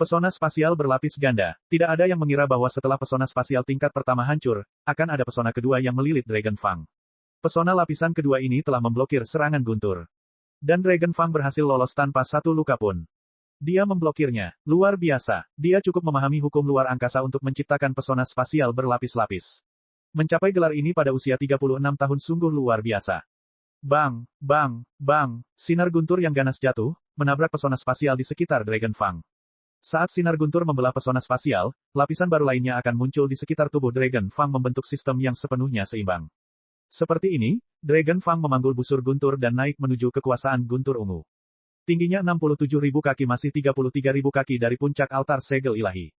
Pesona spasial berlapis ganda. Tidak ada yang mengira bahwa setelah pesona spasial tingkat pertama hancur, akan ada pesona kedua yang melilit Dragon Fang. Pesona lapisan kedua ini telah memblokir serangan guntur. Dan Dragon Fang berhasil lolos tanpa satu luka pun. Dia memblokirnya. Luar biasa. Dia cukup memahami hukum luar angkasa untuk menciptakan pesona spasial berlapis-lapis. Mencapai gelar ini pada usia 36 tahun sungguh luar biasa. Bang, bang, bang, sinar guntur yang ganas jatuh, menabrak pesona spasial di sekitar Dragon Fang. Saat sinar guntur membelah pesona spasial, lapisan baru lainnya akan muncul di sekitar tubuh Dragon Fang membentuk sistem yang sepenuhnya seimbang. Seperti ini, Dragon Fang memanggul busur guntur dan naik menuju kekuasaan guntur ungu. Tingginya 67.000 kaki masih 33.000 kaki dari puncak altar segel ilahi.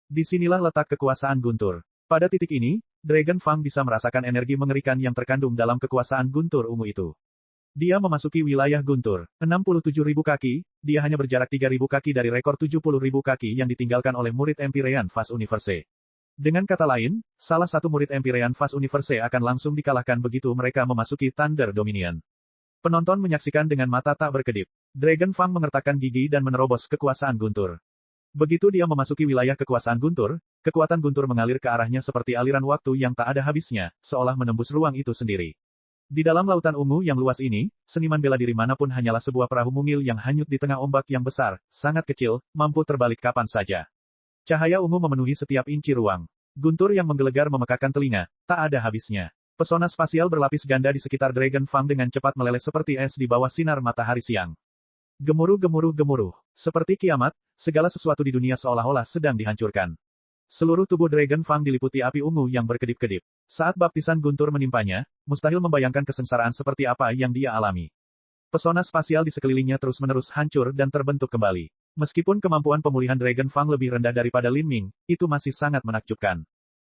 Disinilah letak kekuasaan guntur. Pada titik ini, Dragon Fang bisa merasakan energi mengerikan yang terkandung dalam kekuasaan guntur ungu itu. Dia memasuki wilayah guntur. 67.000 kaki, dia hanya berjarak 3.000 kaki dari rekor 70.000 kaki yang ditinggalkan oleh murid Empyrean Fast Universe. Dengan kata lain, salah satu murid Empyrean Fast Universe akan langsung dikalahkan begitu mereka memasuki Thunder Dominion. Penonton menyaksikan dengan mata tak berkedip. Dragon Fang mengertakkan gigi dan menerobos kekuasaan guntur. Begitu dia memasuki wilayah kekuasaan guntur, kekuatan guntur mengalir ke arahnya seperti aliran waktu yang tak ada habisnya, seolah menembus ruang itu sendiri. Di dalam lautan ungu yang luas ini, seniman bela diri manapun hanyalah sebuah perahu mungil yang hanyut di tengah ombak yang besar, sangat kecil, mampu terbalik kapan saja. Cahaya ungu memenuhi setiap inci ruang. Guntur yang menggelegar memekakan telinga, tak ada habisnya. Pesona spasial berlapis ganda di sekitar Dragon Fang dengan cepat meleleh seperti es di bawah sinar matahari siang. Gemuruh, gemuruh, gemuruh. Seperti kiamat, segala sesuatu di dunia seolah-olah sedang dihancurkan. Seluruh tubuh Dragon Fang diliputi api ungu yang berkedip-kedip. Saat baptisan guntur menimpanya, mustahil membayangkan kesengsaraan seperti apa yang dia alami. Pesona spasial di sekelilingnya terus-menerus hancur dan terbentuk kembali. Meskipun kemampuan pemulihan Dragon Fang lebih rendah daripada Lin Ming, itu masih sangat menakjubkan.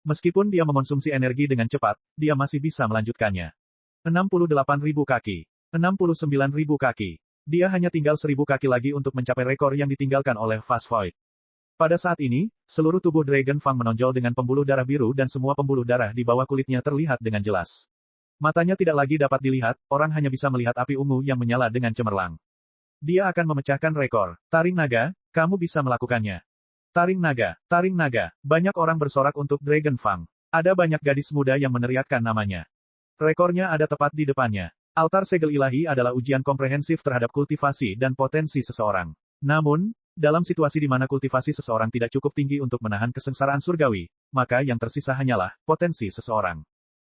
Meskipun dia mengonsumsi energi dengan cepat, dia masih bisa melanjutkannya. 68.000 kaki. 69.000 kaki. Dia hanya tinggal 1.000 kaki lagi untuk mencapai rekor yang ditinggalkan oleh Fast Void. Pada saat ini, seluruh tubuh Dragon Fang menonjol dengan pembuluh darah biru dan semua pembuluh darah di bawah kulitnya terlihat dengan jelas. Matanya tidak lagi dapat dilihat, orang hanya bisa melihat api ungu yang menyala dengan cemerlang. Dia akan memecahkan rekor. Taring naga, kamu bisa melakukannya. Taring naga, banyak orang bersorak untuk Dragon Fang. Ada banyak gadis muda yang meneriakkan namanya. Rekornya ada tepat di depannya. Altar segel ilahi adalah ujian komprehensif terhadap kultivasi dan potensi seseorang. Namun, dalam situasi di mana kultivasi seseorang tidak cukup tinggi untuk menahan kesengsaraan surgawi, maka yang tersisa hanyalah potensi seseorang.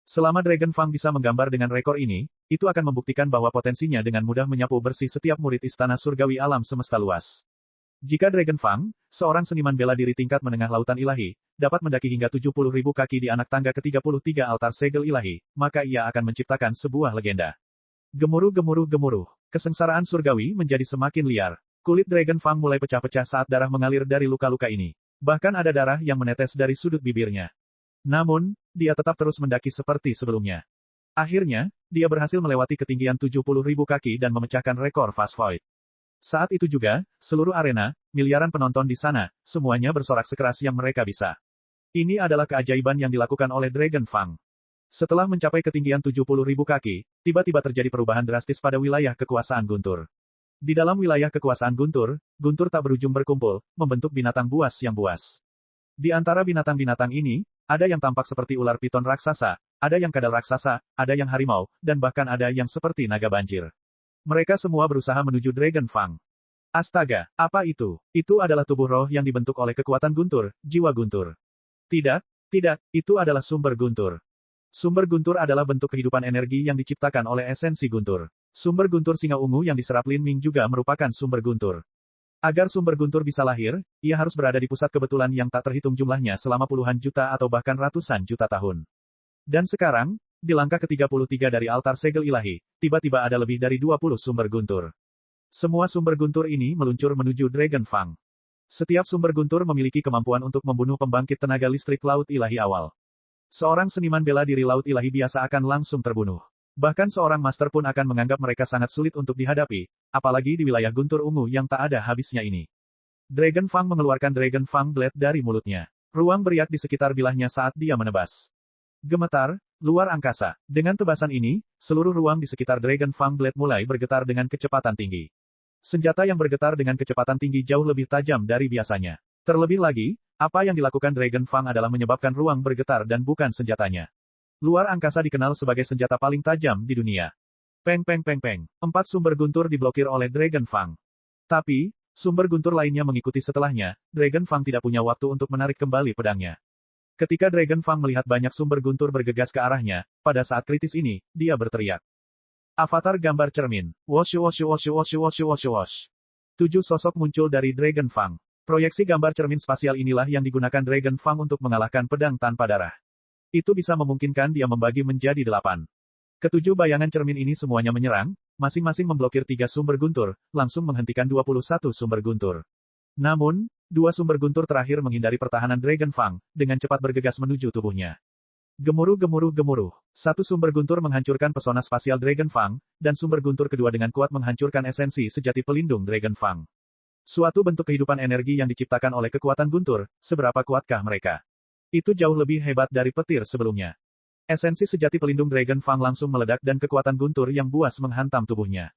Selama Dragon Fang bisa menggambar dengan rekor ini, itu akan membuktikan bahwa potensinya dengan mudah menyapu bersih setiap murid istana surgawi alam semesta luas. Jika Dragon Fang, seorang seniman bela diri tingkat menengah lautan ilahi, dapat mendaki hingga 70.000 kaki di anak tangga ke-33 altar segel ilahi, maka ia akan menciptakan sebuah legenda. Gemuruh, gemuruh, gemuruh. Kesengsaraan surgawi menjadi semakin liar. Kulit Dragon Fang mulai pecah-pecah saat darah mengalir dari luka-luka ini. Bahkan ada darah yang menetes dari sudut bibirnya. Namun, dia tetap terus mendaki seperti sebelumnya. Akhirnya, dia berhasil melewati ketinggian 70.000 kaki dan memecahkan rekor Fast Void. Saat itu juga, seluruh arena, miliaran penonton di sana, semuanya bersorak sekeras yang mereka bisa. Ini adalah keajaiban yang dilakukan oleh Dragon Fang. Setelah mencapai ketinggian 70.000 kaki, tiba-tiba terjadi perubahan drastis pada wilayah kekuasaan guntur. Di dalam wilayah kekuasaan guntur, guntur tak berujung berkumpul, membentuk binatang buas yang buas. Di antara binatang-binatang ini, ada yang tampak seperti ular piton raksasa, ada yang kadal raksasa, ada yang harimau, dan bahkan ada yang seperti naga banjir. Mereka semua berusaha menuju Dragon Fang. Astaga, apa itu? Itu adalah tubuh roh yang dibentuk oleh kekuatan guntur, jiwa guntur. Tidak, itu adalah sumber guntur. Sumber guntur adalah bentuk kehidupan energi yang diciptakan oleh esensi guntur. Sumber guntur singa ungu yang diserap Lin Ming juga merupakan sumber guntur. Agar sumber guntur bisa lahir, ia harus berada di pusat kebetulan yang tak terhitung jumlahnya selama puluhan juta atau bahkan ratusan juta tahun. Dan sekarang, di langkah ke-33 dari altar segel ilahi, tiba-tiba ada lebih dari 20 sumber guntur. Semua sumber guntur ini meluncur menuju Dragon Fang. Setiap sumber guntur memiliki kemampuan untuk membunuh pembangkit tenaga listrik laut ilahi awal. Seorang seniman bela diri laut ilahi biasa akan langsung terbunuh. Bahkan seorang master pun akan menganggap mereka sangat sulit untuk dihadapi, apalagi di wilayah guntur ungu yang tak ada habisnya ini. Dragon Fang mengeluarkan Dragon Fang Blade dari mulutnya. Ruang beriak di sekitar bilahnya saat dia menebas. Gemetar, luar angkasa. Dengan tebasan ini, seluruh ruang di sekitar Dragon Fang Blade mulai bergetar dengan kecepatan tinggi. Senjata yang bergetar dengan kecepatan tinggi jauh lebih tajam dari biasanya. Terlebih lagi, apa yang dilakukan Dragon Fang adalah menyebabkan ruang bergetar dan bukan senjatanya. Luar angkasa dikenal sebagai senjata paling tajam di dunia. Peng peng peng peng. 4 sumber guntur diblokir oleh Dragon Fang. Tapi, sumber guntur lainnya mengikuti setelahnya. Dragon Fang tidak punya waktu untuk menarik kembali pedangnya. Ketika Dragon Fang melihat banyak sumber guntur bergegas ke arahnya, pada saat kritis ini, dia berteriak. Avatar gambar cermin. Wosh wosh wosh wosh wosh wosh wosh. 7 sosok muncul dari Dragon Fang. Proyeksi gambar cermin spasial inilah yang digunakan Dragon Fang untuk mengalahkan pedang tanpa darah. Itu bisa memungkinkan dia membagi menjadi 8. Ketujuh bayangan cermin ini semuanya menyerang, masing-masing memblokir 3 sumber guntur, langsung menghentikan 21 sumber guntur. Namun, 2 sumber guntur terakhir menghindari pertahanan Dragon Fang, dengan cepat bergegas menuju tubuhnya. Gemuruh gemuruh gemuruh. 1 sumber guntur menghancurkan pesona spasial Dragon Fang, dan sumber guntur kedua dengan kuat menghancurkan esensi sejati pelindung Dragon Fang. Suatu bentuk kehidupan energi yang diciptakan oleh kekuatan guntur, seberapa kuatkah mereka? Itu jauh lebih hebat dari petir sebelumnya. Esensi sejati pelindung Dragon Fang langsung meledak dan kekuatan guntur yang buas menghantam tubuhnya.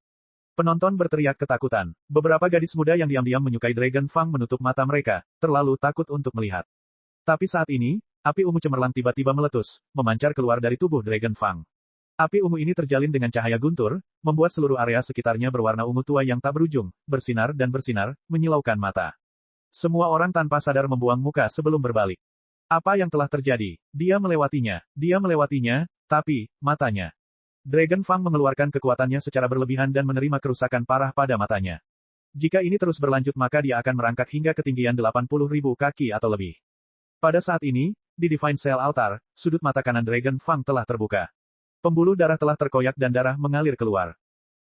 Penonton berteriak ketakutan. Beberapa gadis muda yang diam-diam menyukai Dragon Fang menutup mata mereka, terlalu takut untuk melihat. Tapi saat ini, api ungu cemerlang tiba-tiba meletus, memancar keluar dari tubuh Dragon Fang. Api ungu ini terjalin dengan cahaya guntur, membuat seluruh area sekitarnya berwarna ungu tua yang tak berujung, bersinar dan bersinar, menyilaukan mata. Semua orang tanpa sadar membuang muka sebelum berbalik. Apa yang telah terjadi? Dia melewatinya, tapi, matanya. Dragon Fang mengeluarkan kekuatannya secara berlebihan dan menerima kerusakan parah pada matanya. Jika ini terus berlanjut maka dia akan merangkak hingga ketinggian 80.000 kaki atau lebih. Pada saat ini, di Divine Cell Altar, sudut mata kanan Dragon Fang telah terbuka. Pembuluh darah telah terkoyak dan darah mengalir keluar.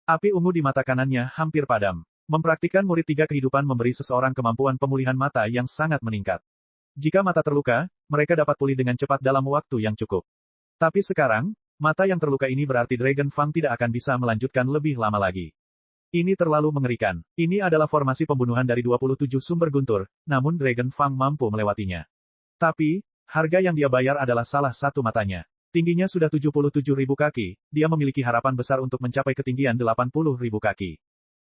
Api ungu di mata kanannya hampir padam. Mempraktikkan murid 3 kehidupan memberi seseorang kemampuan pemulihan mata yang sangat meningkat. Jika mata terluka, mereka dapat pulih dengan cepat dalam waktu yang cukup. Tapi sekarang, mata yang terluka ini berarti Dragon Fang tidak akan bisa melanjutkan lebih lama lagi. Ini terlalu mengerikan. Ini adalah formasi pembunuhan dari 27 sumber guntur, namun Dragon Fang mampu melewatinya. Tapi, harga yang dia bayar adalah salah satu matanya. Tingginya sudah 77.000 kaki, dia memiliki harapan besar untuk mencapai ketinggian 80.000 kaki.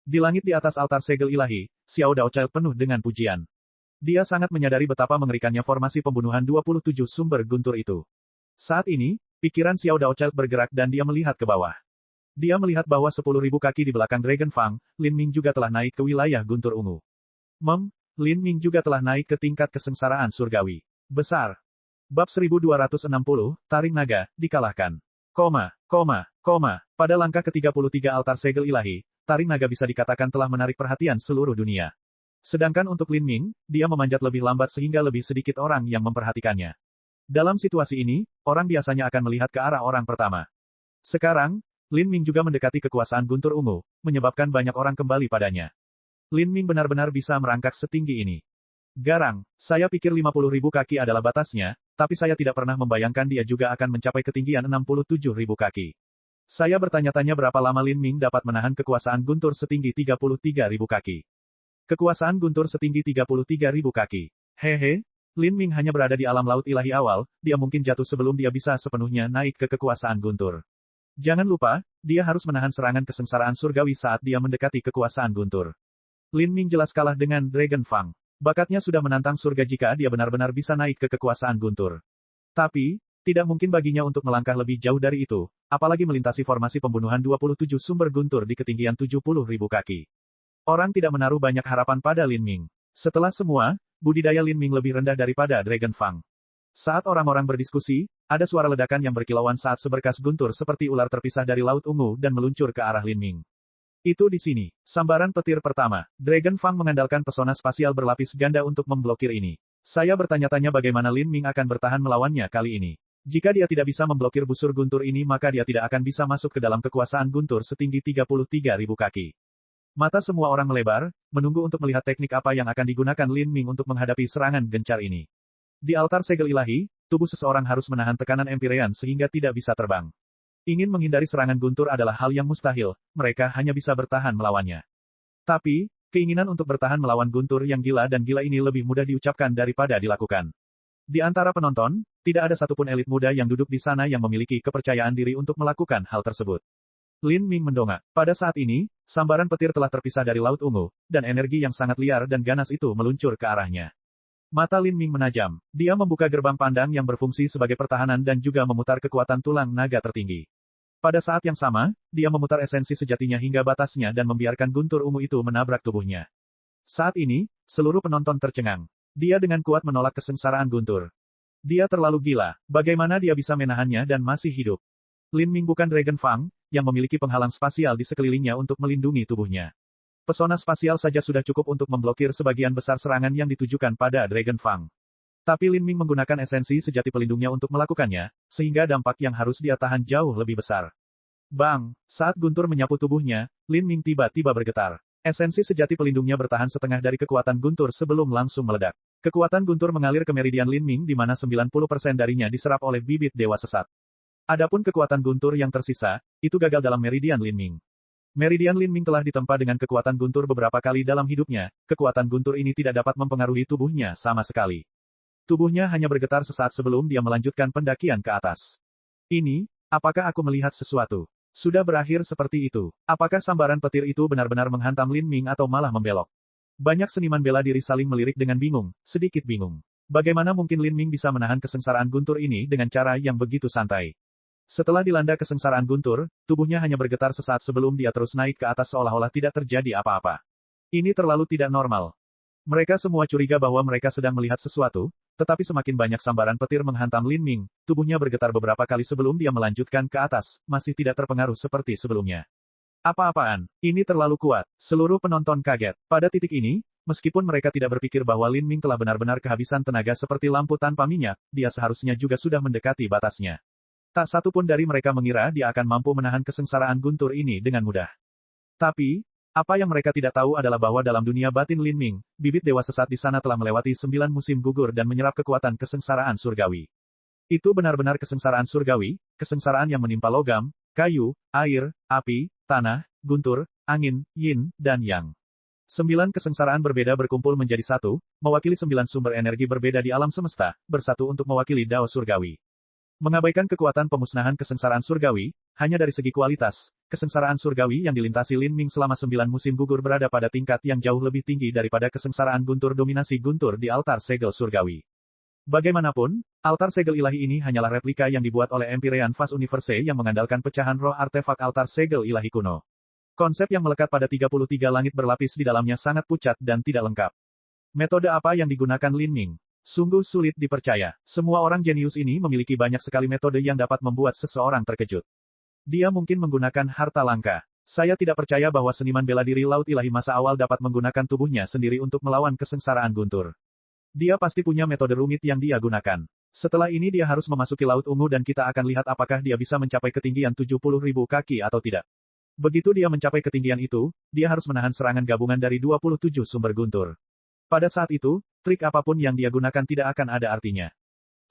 Di langit di atas altar segel ilahi, Xiao Daochild penuh dengan pujian. Dia sangat menyadari betapa mengerikannya formasi pembunuhan 27 sumber guntur itu. Saat ini, pikiran Xiao Daochild bergerak dan dia melihat ke bawah. Dia melihat bahwa 10.000 kaki di belakang Dragon Fang, Lin Ming juga telah naik ke wilayah guntur ungu. Lin Ming juga telah naik ke tingkat kesengsaraan surgawi. Besar. Bab 1260, Taring Naga, dikalahkan. Pada langkah ke-33 altar segel ilahi, Taring Naga bisa dikatakan telah menarik perhatian seluruh dunia. Sedangkan untuk Lin Ming, dia memanjat lebih lambat sehingga lebih sedikit orang yang memperhatikannya. Dalam situasi ini, orang biasanya akan melihat ke arah orang pertama. Sekarang, Lin Ming juga mendekati kekuasaan guntur ungu, menyebabkan banyak orang kembali padanya. Lin Ming benar-benar bisa merangkak setinggi ini. Garang, saya pikir 50.000 kaki adalah batasnya, tapi saya tidak pernah membayangkan dia juga akan mencapai ketinggian 67.000 kaki. Saya bertanya-tanya berapa lama Lin Ming dapat menahan kekuasaan guntur setinggi 33.000 kaki. Kekuasaan guntur setinggi 33.000 kaki. Hehe, Lin Ming hanya berada di alam laut ilahi awal, dia mungkin jatuh sebelum dia bisa sepenuhnya naik ke kekuasaan guntur. Jangan lupa, dia harus menahan serangan kesengsaraan surgawi saat dia mendekati kekuasaan guntur. Lin Ming jelas kalah dengan Dragon Fang. Bakatnya sudah menantang surga jika dia benar-benar bisa naik ke kekuasaan guntur. Tapi, tidak mungkin baginya untuk melangkah lebih jauh dari itu, apalagi melintasi formasi pembunuhan 27 sumber guntur di ketinggian 70.000 kaki. Orang tidak menaruh banyak harapan pada Lin Ming. Setelah semua, budidaya Lin Ming lebih rendah daripada Dragon Fang. Saat orang-orang berdiskusi, ada suara ledakan yang berkilauan saat seberkas guntur seperti ular terpisah dari laut ungu dan meluncur ke arah Lin Ming. Itu di sini. Sambaran petir pertama. Dragon Fang mengandalkan pesona spasial berlapis ganda untuk memblokir ini. Saya bertanya-tanya bagaimana Lin Ming akan bertahan melawannya kali ini. Jika dia tidak bisa memblokir busur guntur ini maka dia tidak akan bisa masuk ke dalam kekuasaan guntur setinggi 33.000 kaki. Mata semua orang melebar, menunggu untuk melihat teknik apa yang akan digunakan Lin Ming untuk menghadapi serangan gencar ini. Di altar segel ilahi, tubuh seseorang harus menahan tekanan empirean sehingga tidak bisa terbang. Ingin menghindari serangan guntur adalah hal yang mustahil, mereka hanya bisa bertahan melawannya. Tapi, keinginan untuk bertahan melawan guntur yang gila dan gila ini lebih mudah diucapkan daripada dilakukan. Di antara penonton, tidak ada satupun elit muda yang duduk di sana yang memiliki kepercayaan diri untuk melakukan hal tersebut. Lin Ming mendongak. Pada saat ini, sambaran petir telah terpisah dari Laut Ungu, dan energi yang sangat liar dan ganas itu meluncur ke arahnya. Mata Lin Ming menajam. Dia membuka gerbang pandang yang berfungsi sebagai pertahanan dan juga memutar kekuatan tulang naga tertinggi. Pada saat yang sama, dia memutar esensi sejatinya hingga batasnya dan membiarkan guntur ungu itu menabrak tubuhnya. Saat ini, seluruh penonton tercengang. Dia dengan kuat menolak kesengsaraan guntur. Dia terlalu gila. Bagaimana dia bisa menahannya dan masih hidup? Lin Ming bukan Dragon Fang, yang memiliki penghalang spasial di sekelilingnya untuk melindungi tubuhnya. Pesona spasial saja sudah cukup untuk memblokir sebagian besar serangan yang ditujukan pada Dragon Fang. Tapi Lin Ming menggunakan esensi sejati pelindungnya untuk melakukannya, sehingga dampak yang harus dia tahan jauh lebih besar. Bang! Saat guntur menyapu tubuhnya, Lin Ming tiba-tiba bergetar. Esensi sejati pelindungnya bertahan setengah dari kekuatan guntur sebelum langsung meledak. Kekuatan guntur mengalir ke meridian Lin Ming di mana 90% darinya diserap oleh bibit dewa sesat. Adapun kekuatan guntur yang tersisa, itu gagal dalam meridian Lin Ming. Meridian Lin Ming telah ditempa dengan kekuatan guntur beberapa kali dalam hidupnya, kekuatan guntur ini tidak dapat mempengaruhi tubuhnya sama sekali. Tubuhnya hanya bergetar sesaat sebelum dia melanjutkan pendakian ke atas. Ini, apakah aku melihat sesuatu? Sudah berakhir seperti itu. Apakah sambaran petir itu benar-benar menghantam Lin Ming atau malah membelok? Banyak seniman bela diri saling melirik dengan bingung, sedikit bingung. Bagaimana mungkin Lin Ming bisa menahan kesengsaraan guntur ini dengan cara yang begitu santai? Setelah dilanda kesengsaraan guntur, tubuhnya hanya bergetar sesaat sebelum dia terus naik ke atas seolah-olah tidak terjadi apa-apa. Ini terlalu tidak normal. Mereka semua curiga bahwa mereka sedang melihat sesuatu, tetapi semakin banyak sambaran petir menghantam Lin Ming, tubuhnya bergetar beberapa kali sebelum dia melanjutkan ke atas, masih tidak terpengaruh seperti sebelumnya. Apa-apaan? Ini terlalu kuat. Seluruh penonton kaget. Pada titik ini, meskipun mereka tidak berpikir bahwa Lin Ming telah benar-benar kehabisan tenaga seperti lampu tanpa minyak, dia seharusnya juga sudah mendekati batasnya. Tak satu pun dari mereka mengira dia akan mampu menahan kesengsaraan guntur ini dengan mudah. Tapi, apa yang mereka tidak tahu adalah bahwa dalam dunia batin Lin Ming, bibit dewa sesat di sana telah melewati 9 musim gugur dan menyerap kekuatan kesengsaraan surgawi. Itu benar-benar kesengsaraan surgawi, kesengsaraan yang menimpa logam, kayu, air, api, tanah, guntur, angin, yin, dan yang. 9 kesengsaraan berbeda berkumpul menjadi satu, mewakili 9 sumber energi berbeda di alam semesta, bersatu untuk mewakili Dao surgawi. Mengabaikan kekuatan pemusnahan kesengsaraan surgawi, hanya dari segi kualitas, kesengsaraan surgawi yang dilintasi Lin Ming selama 9 musim gugur berada pada tingkat yang jauh lebih tinggi daripada kesengsaraan guntur dominasi guntur di altar segel surgawi. Bagaimanapun, altar segel ilahi ini hanyalah replika yang dibuat oleh Empyrean Fast Universe yang mengandalkan pecahan roh artefak altar segel ilahi kuno. Konsep yang melekat pada 33 langit berlapis di dalamnya sangat pucat dan tidak lengkap. Metode apa yang digunakan Lin Ming? Sungguh sulit dipercaya. Semua orang jenius ini memiliki banyak sekali metode yang dapat membuat seseorang terkejut. Dia mungkin menggunakan harta langka. Saya tidak percaya bahwa seniman bela diri laut ilahi masa awal dapat menggunakan tubuhnya sendiri untuk melawan kesengsaraan guntur. Dia pasti punya metode rumit yang dia gunakan. Setelah ini dia harus memasuki Laut Ungu dan kita akan lihat apakah dia bisa mencapai ketinggian 70.000 kaki atau tidak. Begitu dia mencapai ketinggian itu, dia harus menahan serangan gabungan dari 27 sumber guntur. Pada saat itu, trik apapun yang dia gunakan tidak akan ada artinya.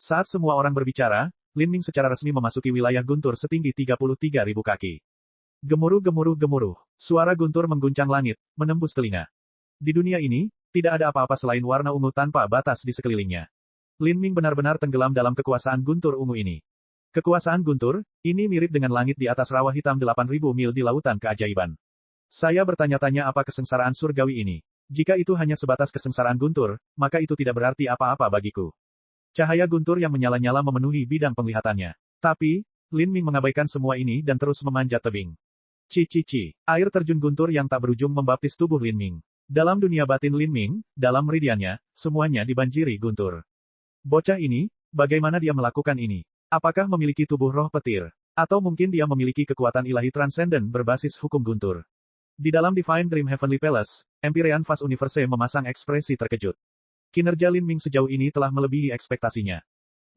Saat semua orang berbicara, Lin Ming secara resmi memasuki wilayah guntur setinggi 33.000 kaki. Gemuruh-gemuruh-gemuruh. Suara guntur mengguncang langit, menembus telinga. Di dunia ini, tidak ada apa-apa selain warna ungu tanpa batas di sekelilingnya. Lin Ming benar-benar tenggelam dalam kekuasaan guntur ungu ini. Kekuasaan guntur, ini mirip dengan langit di atas rawa hitam 8.000 mil di lautan keajaiban. Saya bertanya-tanya apa kesengsaraan surgawi ini. Jika itu hanya sebatas kesengsaraan guntur, maka itu tidak berarti apa-apa bagiku. Cahaya guntur yang menyala-nyala memenuhi bidang penglihatannya. Tapi, Lin Ming mengabaikan semua ini dan terus memanjat tebing. Ci. Air terjun guntur yang tak berujung membaptis tubuh Lin Ming. Dalam dunia batin Lin Ming, dalam meridiannya, semuanya dibanjiri guntur. Bocah ini, bagaimana dia melakukan ini? Apakah memiliki tubuh roh petir? Atau mungkin dia memiliki kekuatan ilahi transenden berbasis hukum guntur? Di dalam Divine Dream Heavenly Palace, Empyrean Fast Universe memasang ekspresi terkejut. Kinerja Lin Ming sejauh ini telah melebihi ekspektasinya.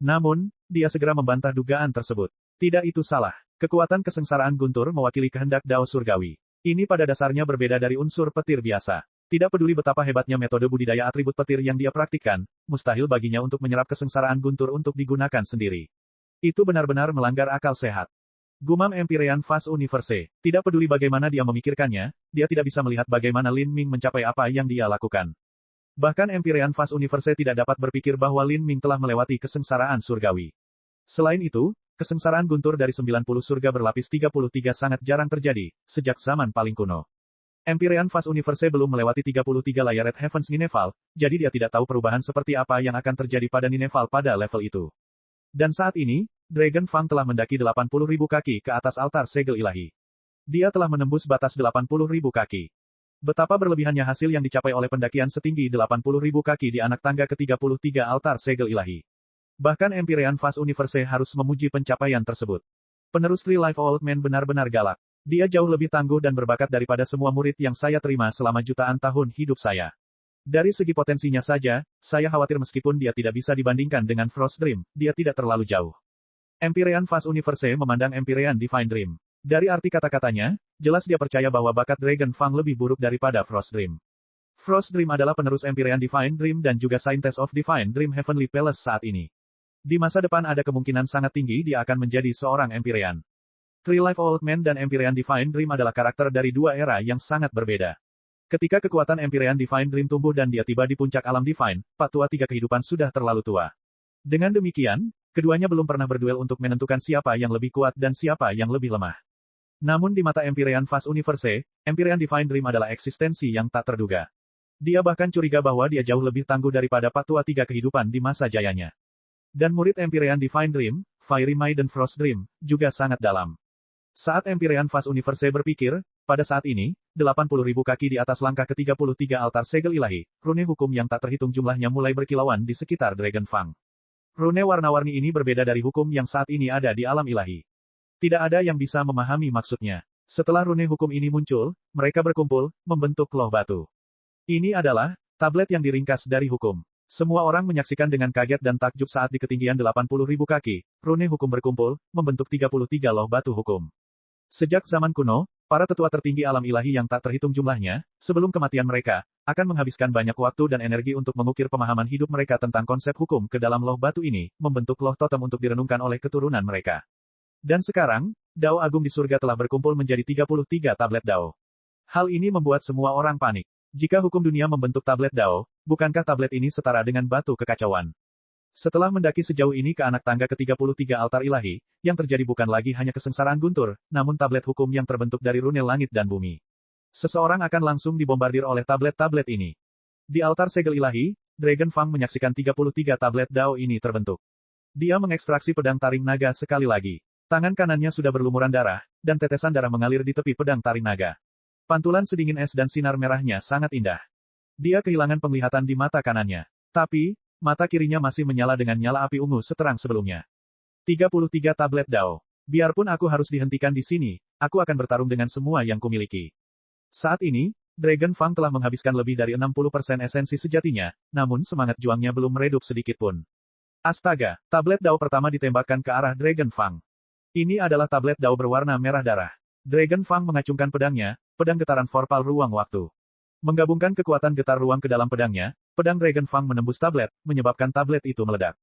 Namun, dia segera membantah dugaan tersebut. Tidak itu salah. Kekuatan kesengsaraan guntur mewakili kehendak Dao surgawi. Ini pada dasarnya berbeda dari unsur petir biasa. Tidak peduli betapa hebatnya metode budidaya atribut petir yang dia praktikkan, mustahil baginya untuk menyerap kesengsaraan guntur untuk digunakan sendiri. Itu benar-benar melanggar akal sehat. Gumam Empyrean Fast Universe. Tidak peduli bagaimana dia memikirkannya, dia tidak bisa melihat bagaimana Lin Ming mencapai apa yang dia lakukan. Bahkan Empyrean Fast Universe tidak dapat berpikir bahwa Lin Ming telah melewati kesengsaraan surgawi. Selain itu, Kesengsaraan guntur dari 90 surga berlapis 33 sangat jarang terjadi, sejak zaman paling kuno. Empyrean Fast Universe belum melewati 33 Layered Heavens Nineval, jadi dia tidak tahu perubahan seperti apa yang akan terjadi pada Nineval pada level itu. Dan saat ini, Dragon Fang telah mendaki 80.000 kaki ke atas altar segel ilahi. Dia telah menembus batas 80.000 kaki. Betapa berlebihannya hasil yang dicapai oleh pendakian setinggi 80.000 kaki di anak tangga ke-33 altar segel ilahi. Bahkan Empyrean Fast Universe harus memuji pencapaian tersebut. Penerus Three Life Old Man benar-benar galak. Dia jauh lebih tangguh dan berbakat daripada semua murid yang saya terima selama jutaan tahun hidup saya. Dari segi potensinya saja, saya khawatir meskipun dia tidak bisa dibandingkan dengan Frost Dream, dia tidak terlalu jauh. Empyrean Fast Universe memandang Empyrean Divine Dream. Dari arti kata-katanya, jelas dia percaya bahwa bakat Dragon Fang lebih buruk daripada Frost Dream. Frost Dream adalah penerus Empyrean Divine Dream dan juga Scientist of Divine Dream Heavenly Palace saat ini. Di masa depan ada kemungkinan sangat tinggi dia akan menjadi seorang Empyrean. Three Life Old Man dan Empyrean Divine Dream adalah karakter dari dua era yang sangat berbeda. Ketika kekuatan Empyrean Divine Dream tumbuh dan dia tiba di puncak alam Divine, Patua Tiga Kehidupan sudah terlalu tua. Dengan demikian, keduanya belum pernah berduel untuk menentukan siapa yang lebih kuat dan siapa yang lebih lemah. Namun di mata Empyrean Fast Universe, Empyrean Divine Dream adalah eksistensi yang tak terduga. Dia bahkan curiga bahwa dia jauh lebih tangguh daripada Patua Tiga Kehidupan di masa jayanya. Dan murid Empyrean Divine Dream, Fiery Maiden Frost Dream, juga sangat dalam. Saat Empyrean Fast Universe berpikir, pada saat ini, 80.000 kaki di atas langkah ke-33 altar segel ilahi, rune hukum yang tak terhitung jumlahnya mulai berkilauan di sekitar Dragon Fang. Rune warna-warni ini berbeda dari hukum yang saat ini ada di alam ilahi. Tidak ada yang bisa memahami maksudnya. Setelah rune hukum ini muncul, mereka berkumpul, membentuk loh batu. Ini adalah tablet yang diringkas dari hukum. Semua orang menyaksikan dengan kaget dan takjub saat di ketinggian 80.000 kaki, rune hukum berkumpul, membentuk 33 loh batu hukum. Sejak zaman kuno, para tetua tertinggi alam ilahi yang tak terhitung jumlahnya, sebelum kematian mereka, akan menghabiskan banyak waktu dan energi untuk mengukir pemahaman hidup mereka tentang konsep hukum ke dalam loh batu ini, membentuk loh totem untuk direnungkan oleh keturunan mereka. Dan sekarang, Dao Agung di surga telah berkumpul menjadi 33 tablet Dao. Hal ini membuat semua orang panik. Jika hukum dunia membentuk tablet Dao, bukankah tablet ini setara dengan batu kekacauan? Setelah mendaki sejauh ini ke anak tangga ke-33 altar ilahi, yang terjadi bukan lagi hanya kesengsaraan guntur, namun tablet hukum yang terbentuk dari rune langit dan bumi. Seseorang akan langsung dibombardir oleh tablet-tablet ini. Di altar segel ilahi, Dragon Fang menyaksikan 33 tablet Dao ini terbentuk. Dia mengekstraksi pedang taring naga sekali lagi. Tangan kanannya sudah berlumuran darah, dan tetesan darah mengalir di tepi pedang taring naga. Pantulan sedingin es dan sinar merahnya sangat indah. Dia kehilangan penglihatan di mata kanannya. Tapi, mata kirinya masih menyala dengan nyala api ungu seterang sebelumnya. 33 tablet Dao. Biarpun aku harus dihentikan di sini, aku akan bertarung dengan semua yang kumiliki. Saat ini, Dragon Fang telah menghabiskan lebih dari 60% esensi sejatinya, namun semangat juangnya belum meredup sedikit pun. Astaga, tablet Dao pertama ditembakkan ke arah Dragon Fang. Ini adalah tablet Dao berwarna merah darah. Dragon Fang mengacungkan pedangnya, pedang getaran vorpal ruang waktu. Menggabungkan kekuatan getar ruang ke dalam pedangnya, pedang Dragon Fang menembus tablet, menyebabkan tablet itu meledak.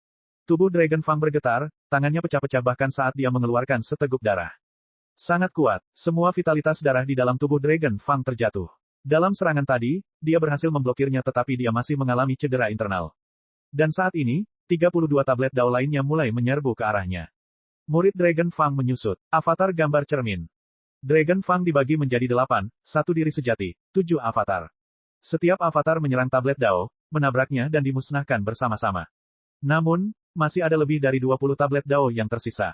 Tubuh Dragon Fang bergetar, tangannya pecah-pecah bahkan saat dia mengeluarkan seteguk darah. Sangat kuat, semua vitalitas darah di dalam tubuh Dragon Fang terjatuh. Dalam serangan tadi, dia berhasil memblokirnya tetapi dia masih mengalami cedera internal. Dan saat ini, 32 tablet Dao lainnya mulai menyerbu ke arahnya. Murid Dragon Fang menyusut. Avatar gambar cermin. Dragon Fang dibagi menjadi 8, satu diri sejati, 7 avatar. Setiap avatar menyerang tablet Dao, menabraknya dan dimusnahkan bersama-sama. Namun, masih ada lebih dari 20 tablet Dao yang tersisa.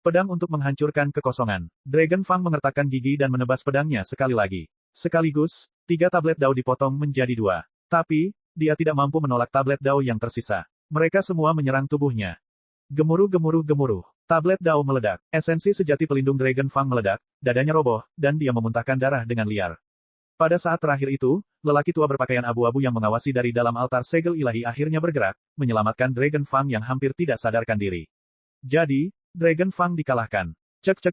Pedang untuk menghancurkan kekosongan. Dragon Fang mengertakkan gigi dan menebas pedangnya sekali lagi. Sekaligus, 3 tablet Dao dipotong menjadi 2. Tapi, dia tidak mampu menolak tablet Dao yang tersisa. Mereka semua menyerang tubuhnya. Gemuruh. Tablet Dao meledak. Esensi sejati pelindung Dragon Fang meledak, dadanya roboh, dan dia memuntahkan darah dengan liar. Pada saat terakhir itu, lelaki tua berpakaian abu-abu yang mengawasi dari dalam altar segel ilahi akhirnya bergerak, menyelamatkan Dragon Fang yang hampir tidak sadarkan diri. Jadi, Dragon Fang dikalahkan. Cek.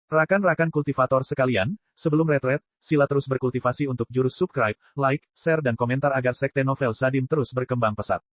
Rakan-rakan kultivator sekalian, sebelum retret, sila terus berkultivasi untuk jurus subscribe, like, share dan komentar agar sekte novel Sadim terus berkembang pesat.